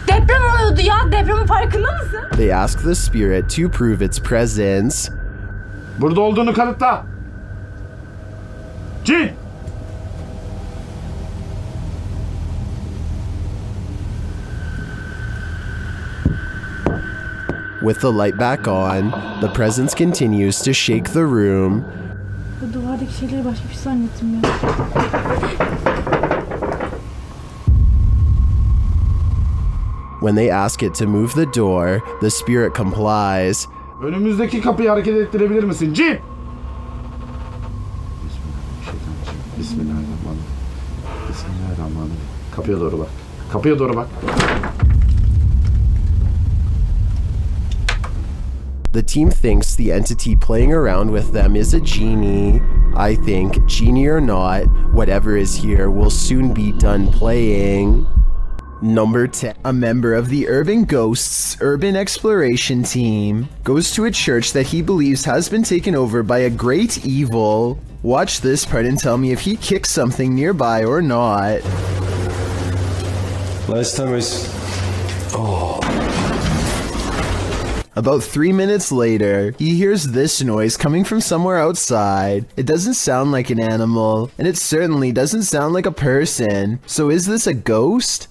Deprem oluyordu ya, depremin farkında mısın? They ask the spirit to prove its presence. Burada olduğunu kanıtla. Cin! With the light back on, the presence continues to shake the room. Bu duvardaki şeyleri başka bir şey zannettim ya. When they ask it to move the door, the spirit complies. Önümüzdeki kapıyı hareket ettirebilir misin? Cin! Bismillahirrahmanirrahim. Bismillahirrahmanirrahim. Kapıya doğru bak. Kapıya doğru bak. The team thinks the entity playing around with them is a genie. I think, genie or not, whatever is here will soon be done playing. Number 10. A member of the Urban Ghosts Urban Exploration Team goes to a church that he believes has been taken over by a great evil. Watch this part and tell me if he kicks something nearby or not. Last time About 3 minutes later, he hears this noise coming from somewhere outside. It doesn't sound like an animal, and it certainly doesn't sound like a person. So is this a ghost?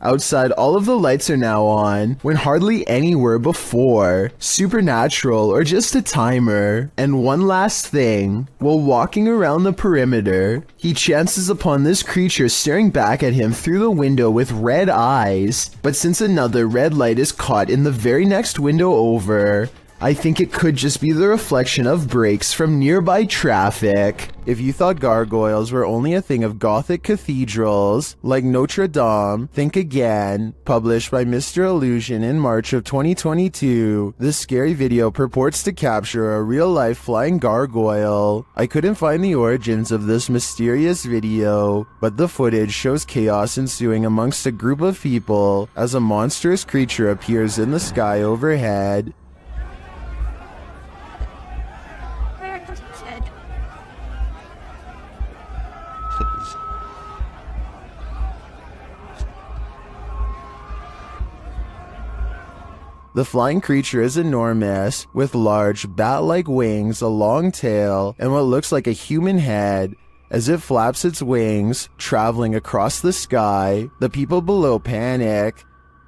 Outside, all of the lights are now on, when hardly any were before. Supernatural or just a timer. And one last thing, while walking around the perimeter, he chances upon this creature staring back at him through the window with red eyes. But since another red light is caught in the very next window over, I think it could just be the reflection of brakes from nearby traffic. If you thought gargoyles were only a thing of Gothic cathedrals, like Notre Dame, think again. Published by Mr. Illusion in March of 2022, this scary video purports to capture a real-life flying gargoyle. I couldn't find the origins of this mysterious video, but the footage shows chaos ensuing amongst a group of people as a monstrous creature appears in the sky overhead. The flying creature is enormous, with large, bat-like wings, a long tail, and what looks like a human head. As it flaps its wings, traveling across the sky, the people below panic.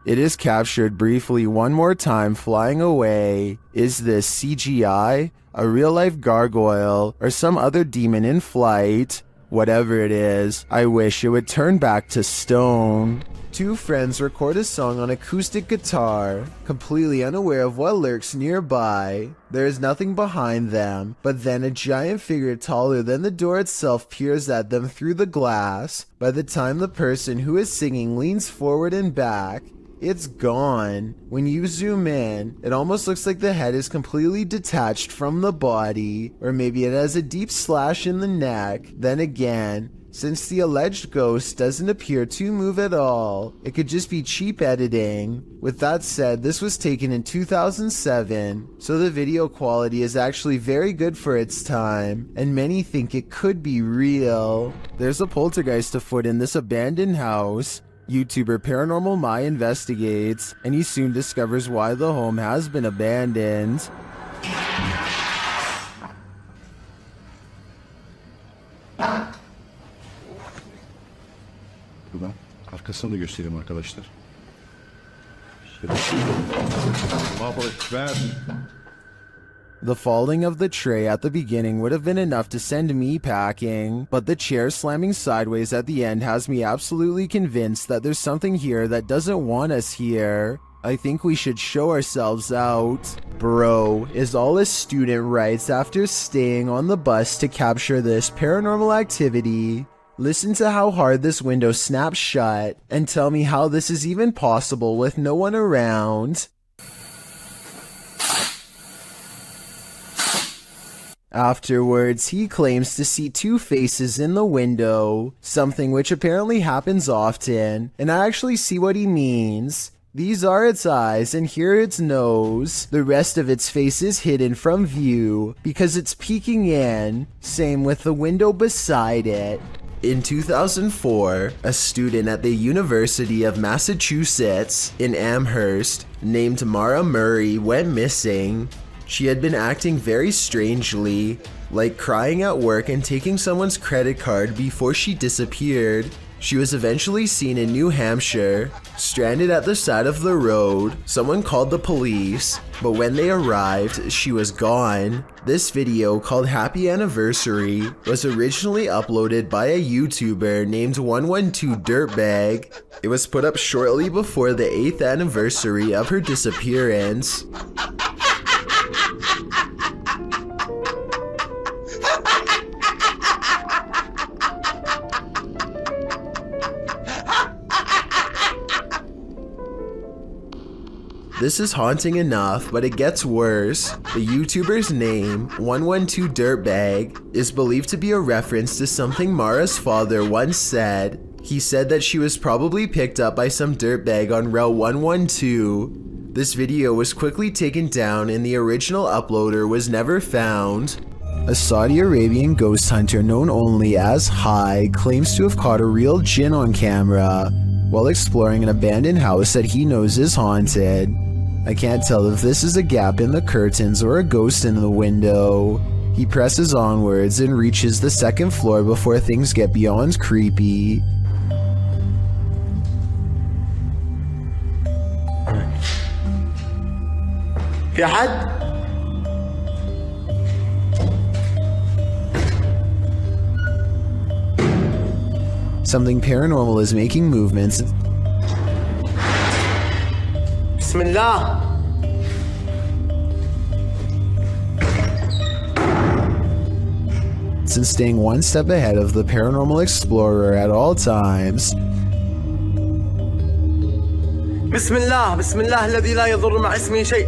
It is captured briefly one more time flying away. Is this CGI, a real-life gargoyle, or some other demon in flight? Whatever it is, I wish it would turn back to stone. Two friends record a song on acoustic guitar, completely unaware of what lurks nearby. There is nothing behind them, but then a giant figure taller than the door itself peers at them through the glass. By the time the person who is singing leans forward and back, it's gone. When you zoom in, it almost looks like the head is completely detached from the body, or maybe it has a deep slash in the neck. Then again, since the alleged ghost doesn't appear to move at all, it could just be cheap editing. With that said, this was taken in 2007, so the video quality is actually very good for its time, and many think it could be real. There's a poltergeist afoot in this abandoned house. YouTuber Paranormal Mai investigates, and he soon discovers why the home has been abandoned. Buradan arkasını da göstereyim arkadaşlar. The falling of the tray at the beginning would have been enough to send me packing, but the chair slamming sideways at the end has me absolutely convinced that there's something here that doesn't want us here. I think we should show ourselves out. Bro, is all a student writes after staying on the bus to capture this paranormal activity. Listen to how hard this window snaps shut, and tell me how this is even possible with no one around. Afterwards, he claims to see two faces in the window, something which apparently happens often, and I actually see what he means. These are its eyes, and here its nose. The rest of its face is hidden from view, because it's peeking in. Same with the window beside it. In 2004, a student at the University of Massachusetts in Amherst named Mara Murray went missing. She had been acting very strangely, like crying at work and taking someone's credit card before she disappeared. She was eventually seen in New Hampshire, stranded at the side of the road. Someone called the police, but when they arrived, she was gone. This video, called Happy Anniversary, was originally uploaded by a YouTuber named 112 Dirtbag. It was put up shortly before the 8th anniversary of her disappearance. This is haunting enough, but it gets worse. The YouTuber's name, 112 Dirtbag, is believed to be a reference to something Mara's father once said. He said that she was probably picked up by some dirtbag on Route 112. This video was quickly taken down and the original uploader was never found. A Saudi Arabian ghost hunter known only as Hai claims to have caught a real jinn on camera while exploring an abandoned house that he knows is haunted. I can't tell if this is a gap in the curtains or a ghost in the window. He presses onwards and reaches the second floor before things get beyond creepy. في حد؟ Something paranormal is making movements. بسم الله. facts and staying one step ahead of the paranormal explorer at all times. بسم الله الذي لا يضر مع اسمه شيء.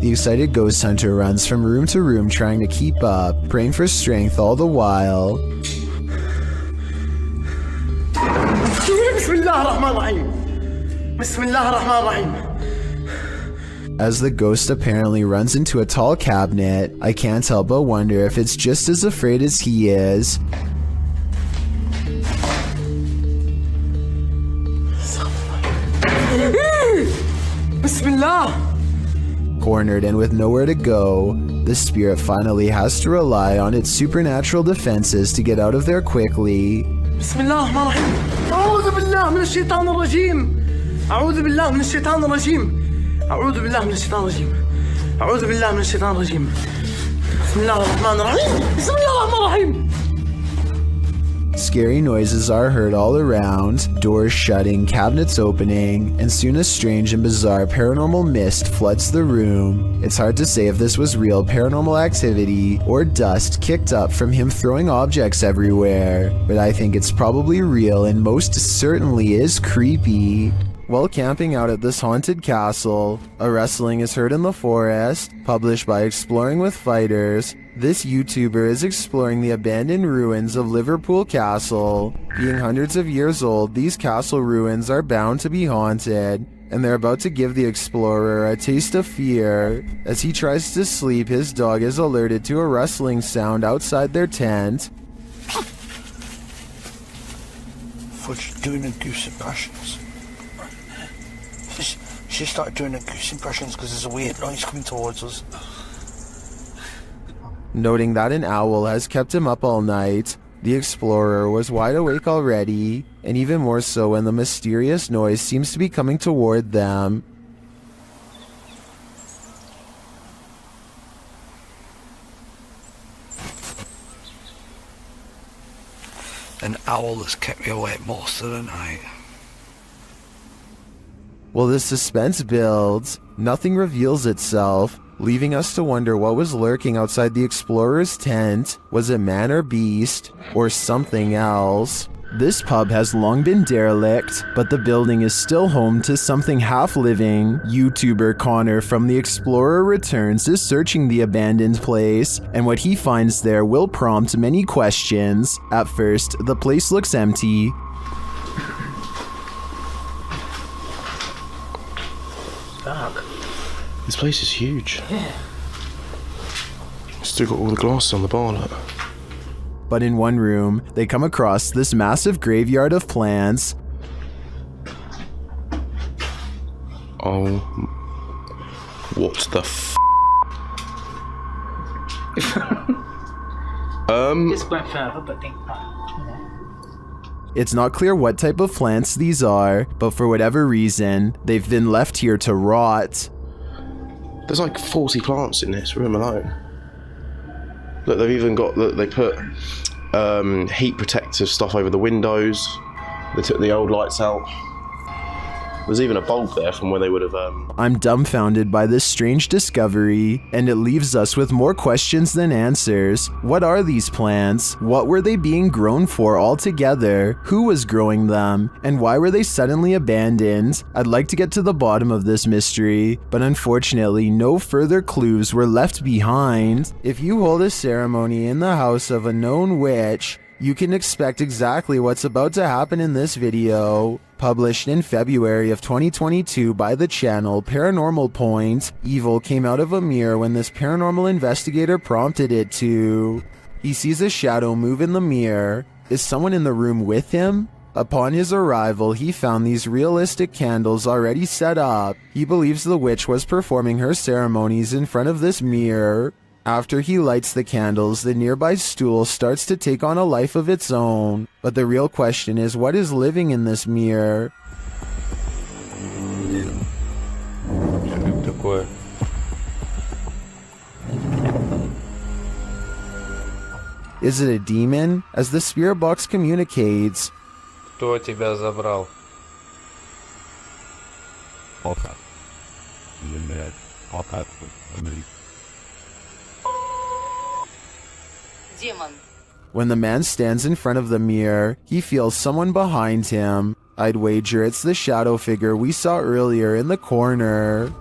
The excited ghost hunter runs from room to room trying to keep up, praying for strength all the while. بسم الله الرحمن الرحيم. بسم الله الرحمن الرحيم. As the ghost apparently runs into a tall cabinet, I can't help but wonder if it's just as afraid as he is. Bismillah. Cornered and with nowhere to go, the spirit finally has to rely on its supernatural defenses to get out of there quickly. Bismillah الرحمن الرحيم. أعوذ بالله من الشيطان الرجيم. أعوذ بالله من الشيطان الرجيم. أعوذ بالله من الشيطان الرجيم. أعوذ بالله من الشيطان الرجيم. بسم الله الرحمن الرحيم. بسم الله الرحمن الرحيم. Scary noises are heard all around, doors shutting, cabinets opening, and soon a strange and bizarre paranormal mist floods the room. It's hard to say if this was real paranormal activity or dust kicked up from him throwing objects everywhere, but I think it's probably real and most certainly is creepy. While camping out at this haunted castle, a rustling is heard in the forest, published by Exploring with Fighters. This YouTuber is exploring the abandoned ruins of Liverpool Castle. Being hundreds of years old, these castle ruins are bound to be haunted, and they're about to give the explorer a taste of fear. As he tries to sleep, his dog is alerted to a rustling sound outside their tent. Fudge doing a goose impressions. She started doing a goose impressions because there's a weird noise coming towards us. Noting that an owl has kept him up all night, the explorer was wide awake already, and even more so when the mysterious noise seems to be coming toward them. An owl that's kept me awake most of the night. While the suspense builds, nothing reveals itself, leaving us to wonder what was lurking outside the explorer's tent. Was it man or beast, or something else? This pub has long been derelict, but the building is still home to something half-living. YouTuber Connor from The Explorer Returns is searching the abandoned place, and what he finds there will prompt many questions. At first, the place looks empty. Dark. This place is huge. Yeah. Still got all the glass on the bar, look. But in one room, they come across this massive graveyard of plants. Oh. What the f***? Just went further, but think It's not clear what type of plants these are, but for whatever reason, they've been left here to rot. There's like 40 plants in this room alone. Look, they've even got, look, they put heat protective stuff over the windows. They took the old lights out. There's even a bulb there from where they would have... I'm dumbfounded by this strange discovery, and it leaves us with more questions than answers. What are these plants? What were they being grown for altogether? Who was growing them? And why were they suddenly abandoned? I'd like to get to the bottom of this mystery, but unfortunately no further clues were left behind. If you hold a ceremony in the house of a known witch, you can expect exactly what's about to happen in this video. Published in February of 2022 by the channel Paranormal Point, evil came out of a mirror when this paranormal investigator prompted it to. He sees a shadow move in the mirror. Is someone in the room with him? Upon his arrival, he found these realistic candles already set up. He believes the witch was performing her ceremonies in front of this mirror. After he lights the candles, the nearby stool starts to take on a life of its own. But the real question is, what is living in this mirror? Is it a demon? As the spirit box communicates, Кто тебя забрал? When the man stands in front of the mirror, he feels someone behind him. I'd wager it's the shadow figure we saw earlier in the corner.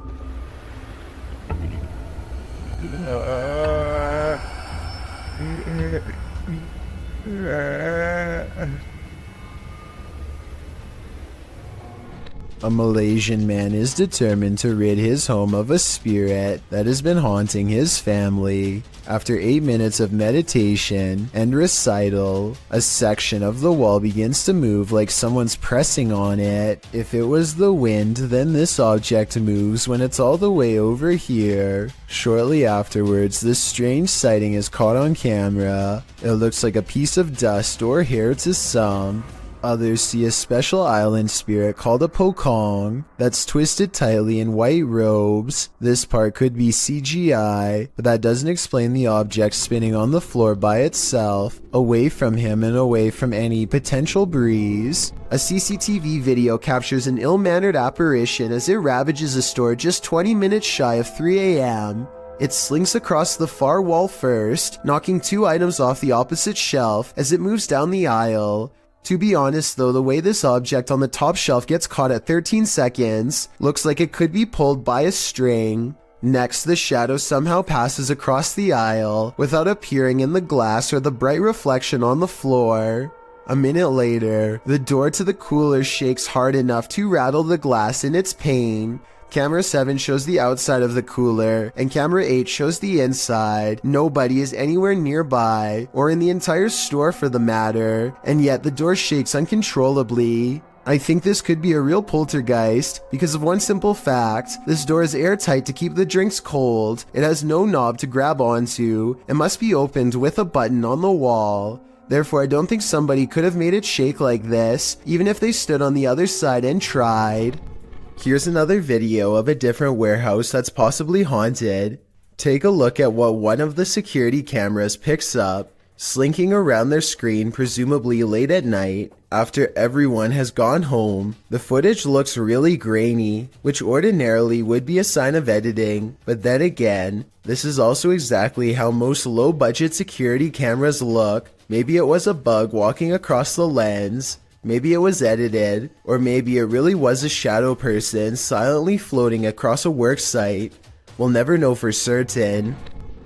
A Malaysian man is determined to rid his home of a spirit that has been haunting his family. After 8 minutes of meditation and recital, a section of the wall begins to move like someone's pressing on it. If it was the wind, then this object moves when it's all the way over here. Shortly afterwards, this strange sighting is caught on camera. It looks like a piece of dust or hair to some. Others see a special island spirit called a pokong that's twisted tightly in white robes. This part could be CGI, but that doesn't explain the object spinning on the floor by itself, away from him and away from any potential breeze. A CCTV video captures an ill-mannered apparition as it ravages a store just 20 minutes shy of 3 a.m. It slinks across the far wall first, knocking 2 items off the opposite shelf as it moves down the aisle. To be honest though, the way this object on the top shelf gets caught at 13 seconds looks like it could be pulled by a string. Next, the shadow somehow passes across the aisle without appearing in the glass or the bright reflection on the floor. A minute later, the door to the cooler shakes hard enough to rattle the glass in its pane. Camera 7 shows the outside of the cooler, and camera 8 shows the inside. Nobody is anywhere nearby, or in the entire store for the matter, and yet the door shakes uncontrollably. I think this could be a real poltergeist, because of one simple fact: this door is airtight to keep the drinks cold, it has no knob to grab onto, and must be opened with a button on the wall. Therefore, I don't think somebody could have made it shake like this, even if they stood on the other side and tried. Here's another video of a different warehouse that's possibly haunted. Take a look at what one of the security cameras picks up, slinking around their screen presumably late at night, after everyone has gone home. The footage looks really grainy, which ordinarily would be a sign of editing, but then again, this is also exactly how most low-budget security cameras look. Maybe it was a bug walking across the lens. Maybe it was edited, or maybe it really was a shadow person silently floating across a work site. We'll never know for certain.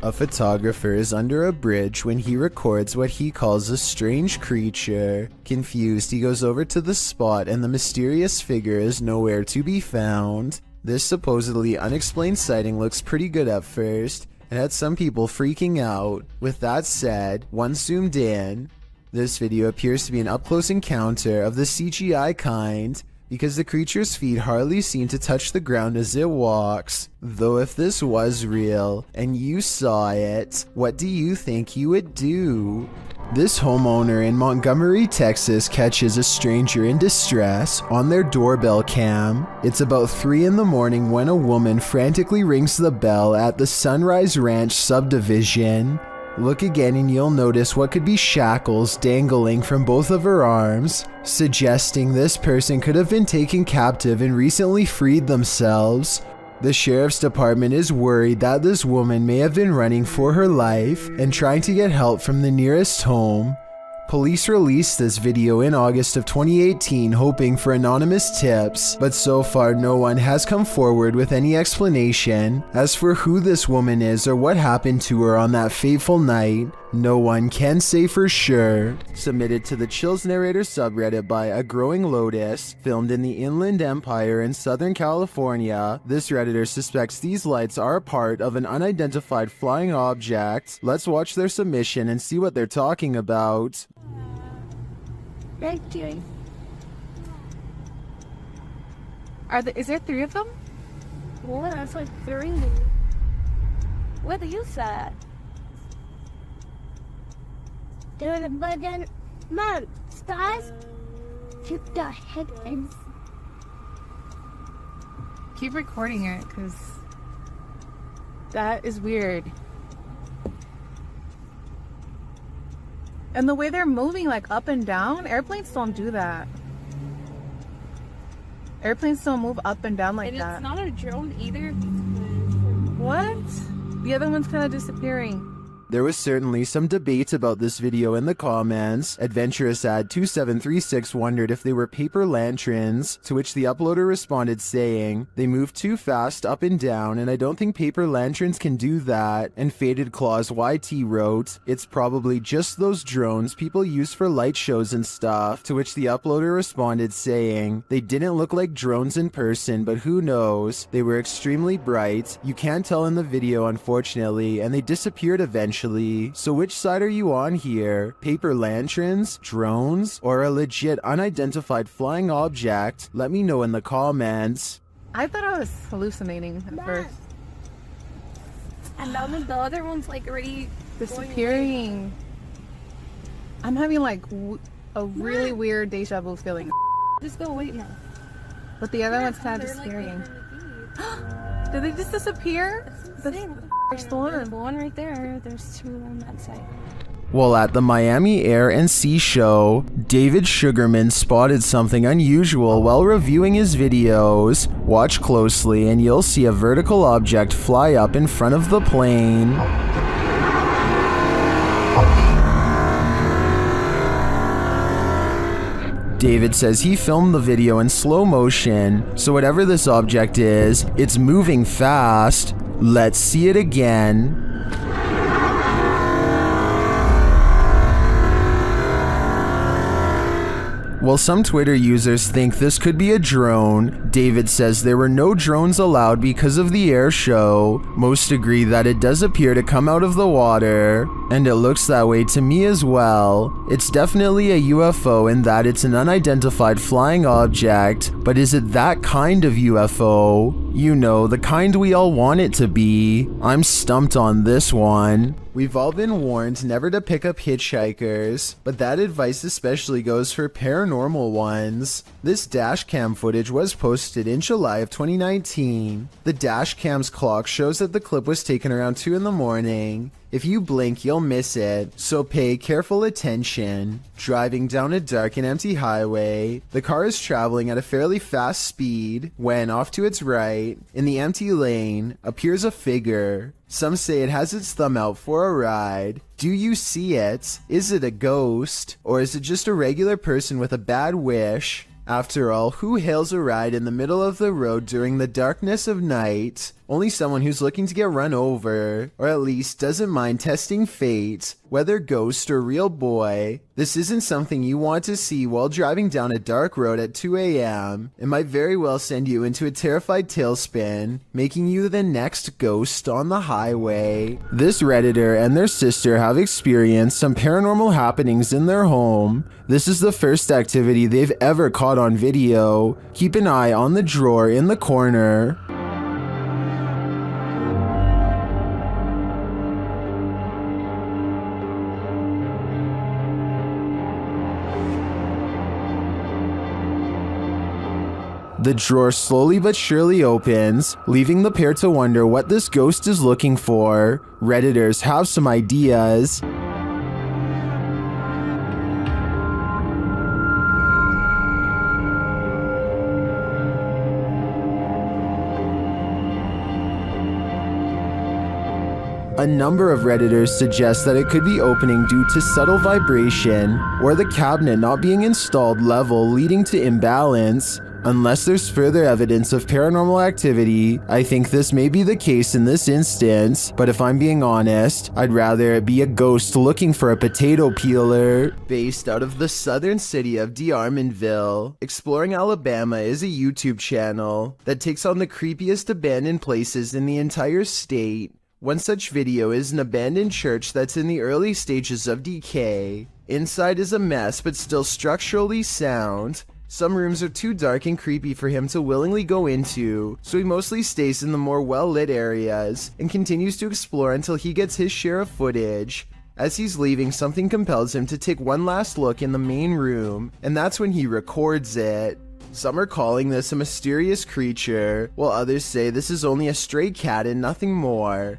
A photographer is under a bridge when he records what he calls a strange creature. Confused, he goes over to the spot and the mysterious figure is nowhere to be found. This supposedly unexplained sighting looks pretty good at first. It had some people freaking out. With that said, once zoomed in, this video appears to be an up-close encounter of the CGI kind, because the creature's feet hardly seem to touch the ground as it walks. Though if this was real, and you saw it, what do you think you would do? This homeowner in Montgomery, Texas catches a stranger in distress on their doorbell cam. It's about 3 in the morning when a woman frantically rings the bell at the Sunrise Ranch subdivision. Look again and you'll notice what could be shackles dangling from both of her arms, suggesting this person could have been taken captive and recently freed themselves. The sheriff's department is worried that this woman may have been running for her life and trying to get help from the nearest home. Police released this video in August of 2018 hoping for anonymous tips, but so far no one has come forward with any explanation. As for who this woman is or what happened to her on that fateful night, no one can say for sure. Submitted to the Chills Narrator subreddit by A Growing Lotus, filmed in the Inland Empire in Southern California, this redditor suspects these lights are a part of an unidentified flying object. Let's watch their submission and see what they're talking about. What are you doing? Is there 3 of them? Well, that's like 3. What are you said? There's a button. Mom, stars. Keep the headphones. Keep recording it, because that is weird. And the way they're moving, like up and down, airplanes don't do that. Airplanes don't move up and down like that. And it's not a drone either. What? The other one's kind of disappearing. There was certainly some debate about this video in the comments. Adventurous ad 2736 wondered if they were paper lanterns, to which the uploader responded saying, "They move too fast up and down, and I don't think paper lanterns can do that." And Faded Claws YT wrote, "It's probably just those drones people use for light shows and stuff," to which the uploader responded saying, "They didn't look like drones in person, but who knows? They were extremely bright. You can't tell in the video, unfortunately, and they disappeared eventually. So which side are you on here? Paper lanterns, drones, or a legit unidentified flying object? Let me know in the comments." I thought I was hallucinating at first. And then the other one's like already disappearing. I'm having like a really weird deja vu feeling. Just go wait now. But the other one's kind of disappearing. Did they just disappear? There's the one right there. There's two on that side. While at the Miami Air and Sea Show, David Sugarman spotted something unusual while reviewing his videos. Watch closely and you'll see a vertical object fly up in front of the plane. David says he filmed the video in slow motion, so whatever this object is, it's moving fast. Let's see it again. While some Twitter users think this could be a drone, David says there were no drones allowed because of the air show. Most agree that it does appear to come out of the water, and it looks that way to me as well. It's definitely a UFO in that it's an unidentified flying object, but is it that kind of UFO? You know, the kind we all want it to be. I'm stumped on this one. We've all been warned never to pick up hitchhikers, but that advice especially goes for paranormal ones. This dash cam footage was posted in July of 2019. The dash cam's clock shows that the clip was taken around 2 in the morning. If you blink, you'll miss it, so pay careful attention. Driving down a dark and empty highway, the car is traveling at a fairly fast speed when, off to its right, in the empty lane, appears a figure. Some say it has its thumb out for a ride. Do you see it? Is it a ghost? Or is it just a regular person with a bad wish? After all, who hails a ride in the middle of the road during the darkness of night? Only someone who's looking to get run over, or at least doesn't mind testing fate, whether ghost or real boy. This isn't something you want to see while driving down a dark road at 2 a.m. It might very well send you into a terrified tailspin, making you the next ghost on the highway. This Redditor and their sister have experienced some paranormal happenings in their home. This is the first activity they've ever caught on video. Keep an eye on the drawer in the corner. The drawer slowly but surely opens, leaving the pair to wonder what this ghost is looking for. Redditors have some ideas. A number of Redditors suggest that it could be opening due to subtle vibration, or the cabinet not being installed level leading to imbalance. Unless there's further evidence of paranormal activity, I think this may be the case in this instance, but if I'm being honest, I'd rather it be a ghost looking for a potato peeler. Based out of the southern city of DeArmonville, Exploring Alabama is a YouTube channel that takes on the creepiest abandoned places in the entire state. One such video is an abandoned church that's in the early stages of decay. Inside is a mess but still structurally sound. Some rooms are too dark and creepy for him to willingly go into, so he mostly stays in the more well-lit areas and continues to explore until he gets his share of footage. As he's leaving, something compels him to take one last look in the main room, and that's when he records it. Some are calling this a mysterious creature, while others say this is only a stray cat and nothing more.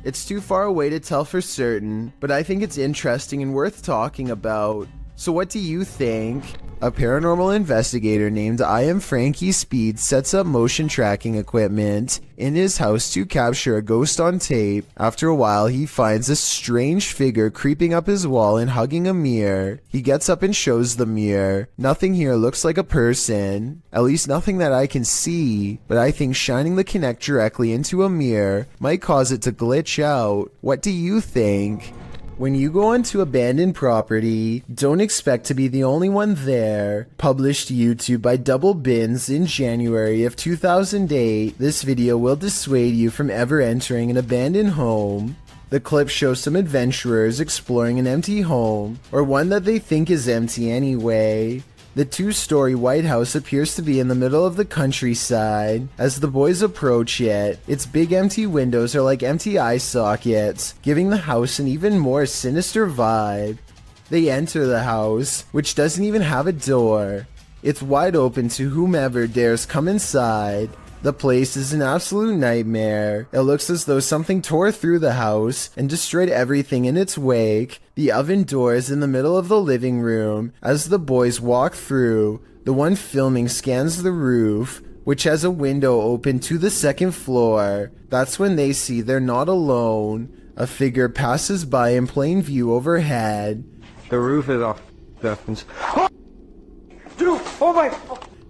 It's too far away to tell for certain, but I think it's interesting and worth talking about. So what do you think? A paranormal investigator named I Am Frankie Speed sets up motion tracking equipment in his house to capture a ghost on tape. After a while, he finds a strange figure creeping up his wall and hugging a mirror. He gets up and shows the mirror. Nothing here looks like a person, at least nothing that I can see, but I think shining the Kinect directly into a mirror might cause it to glitch out. What do you think? When you go onto abandoned property, don't expect to be the only one there. Published to YouTube by Double Bins in January of 2008, this video will dissuade you from ever entering an abandoned home. The clip shows some adventurers exploring an empty home, or one that they think is empty anyway. The two-story White House appears to be in the middle of the countryside. As the boys approach it, its big empty windows are like empty eye sockets, giving the house an even more sinister vibe. They enter the house, which doesn't even have a door. It's wide open to whomever dares come inside. The place is an absolute nightmare. It looks as though something tore through the house and destroyed everything in its wake. The oven door is in the middle of the living room. As the boys walk through, the one filming scans the roof, which has a window open to the second floor. That's when they see they're not alone. A figure passes by in plain view overhead. The roof is off. Dude, oh my...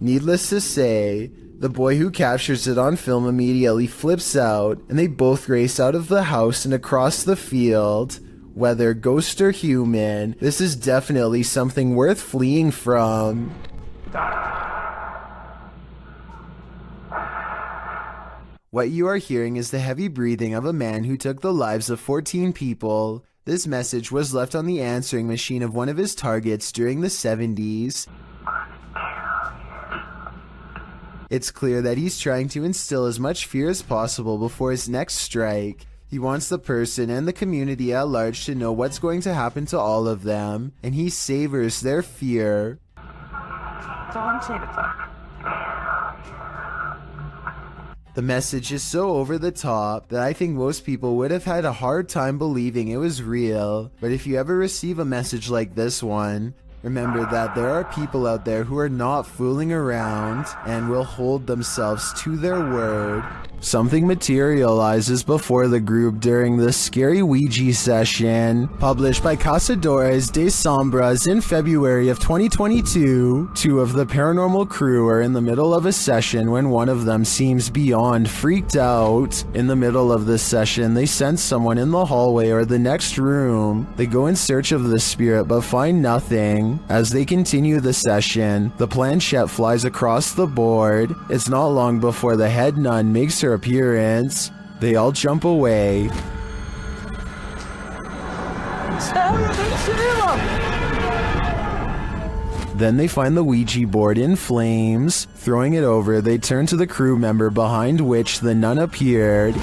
Needless to say, the boy who captures it on film immediately flips out, and they both race out of the house and across the field. Whether ghost or human, this is definitely something worth fleeing from. What you are hearing is the heavy breathing of a man who took the lives of 14 people. This message was left on the answering machine of one of his targets during the 70s. It's clear that he's trying to instill as much fear as possible before his next strike. He wants the person and the community at large to know what's going to happen to all of them, and he savors their fear. The message is so over the top that I think most people would have had a hard time believing it was real. But if you ever receive a message like this one, remember that there are people out there who are not fooling around and will hold themselves to their word. Something materializes before the group during the scary Ouija session. Published by Cazadores de Sombras in February of 2022, two of the paranormal crew are in the middle of a session when one of them seems beyond freaked out. In the middle of the session, they sense someone in the hallway or the next room. They go in search of the spirit but find nothing. As they continue the session, the planchette flies across the board. It's not long before the head nun makes her appearance. They all jump away. Then they find the Ouija board in flames. Throwing it over, they turn to the crew member behind which the nun appeared.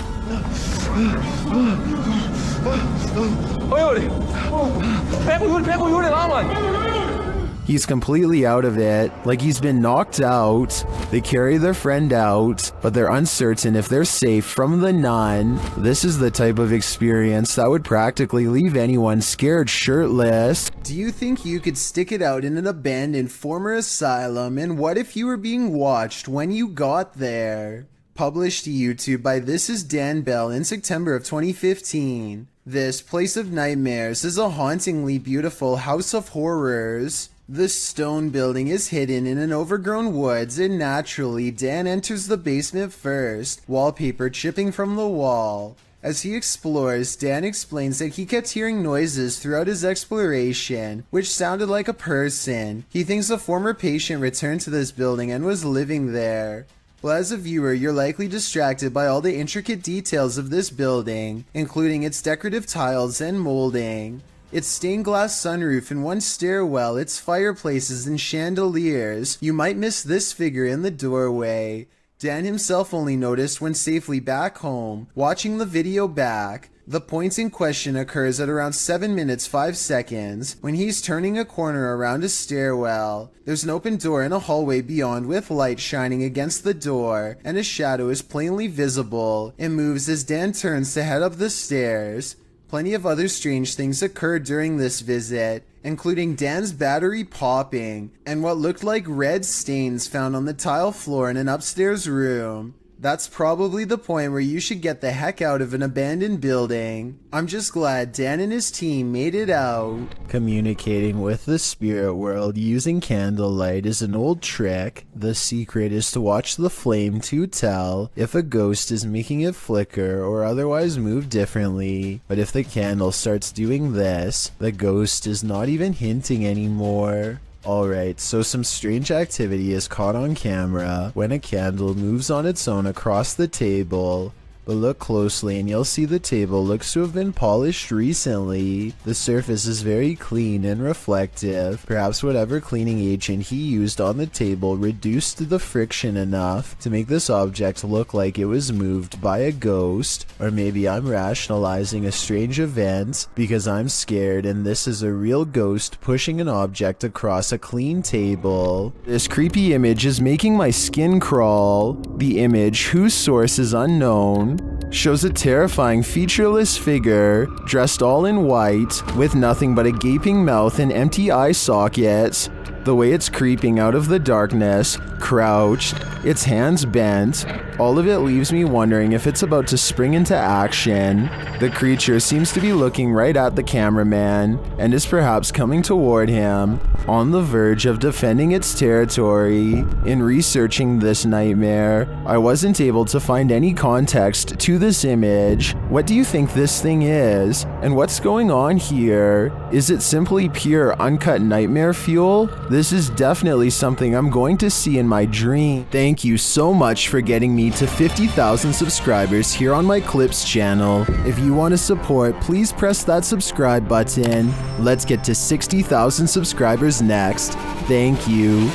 He's completely out of it, like he's been knocked out. They carry their friend out, but they're uncertain if they're safe from the nun. This is the type of experience that would practically leave anyone scared shirtless. Do you think you could stick it out in an abandoned former asylum, and what if you were being watched when you got there? Published to YouTube by This Is Dan Bell in September of 2015. This Place of Nightmares is a hauntingly beautiful house of horrors. The stone building is hidden in an overgrown woods, and naturally, Dan enters the basement first, wallpaper chipping from the wall. As he explores, Dan explains that he kept hearing noises throughout his exploration, which sounded like a person. He thinks a former patient returned to this building and was living there. Well, as a viewer, you're likely distracted by all the intricate details of this building, including its decorative tiles and molding. Its stained glass sunroof and one stairwell, its fireplaces and chandeliers. You might miss this figure in the doorway. Dan himself only noticed when safely back home. Watching the video back, the point in question occurs at around 7 minutes 5 seconds when he's turning a corner around a stairwell. There's an open door in a hallway beyond with light shining against the door, and a shadow is plainly visible. It moves as Dan turns to head up the stairs. Plenty of other strange things occurred during this visit, including Dan's battery popping and what looked like red stains found on the tile floor in an upstairs room. That's probably the point where you should get the heck out of an abandoned building. I'm just glad Dan and his team made it out. Communicating with the spirit world using candlelight is an old trick. The secret is to watch the flame to tell if a ghost is making it flicker or otherwise move differently. But if the candle starts doing this, the ghost is not even hinting anymore. Alright, so some strange activity is caught on camera when a candle moves on its own across the table. But look closely and you'll see the table looks to have been polished recently. The surface is very clean and reflective. Perhaps whatever cleaning agent he used on the table reduced the friction enough to make this object look like it was moved by a ghost. Or maybe I'm rationalizing a strange event because I'm scared and this is a real ghost pushing an object across a clean table. This creepy image is making my skin crawl. The image, whose source is unknown, shows a terrifying featureless figure dressed all in white with nothing but a gaping mouth and empty eye sockets. The way it's creeping out of the darkness, crouched, its hands bent, all of it leaves me wondering if it's about to spring into action. The creature seems to be looking right at the cameraman and is perhaps coming toward him, on the verge of defending its territory. In researching this nightmare, I wasn't able to find any context to this image. What do you think this thing is? And what's going on here? Is it simply pure uncut nightmare fuel? This is definitely something I'm going to see in my dream. Thank you so much for getting me to 50,000 subscribers here on my Clips channel. If you want to support, please press that subscribe button. Let's get to 60,000 subscribers next. Thank you.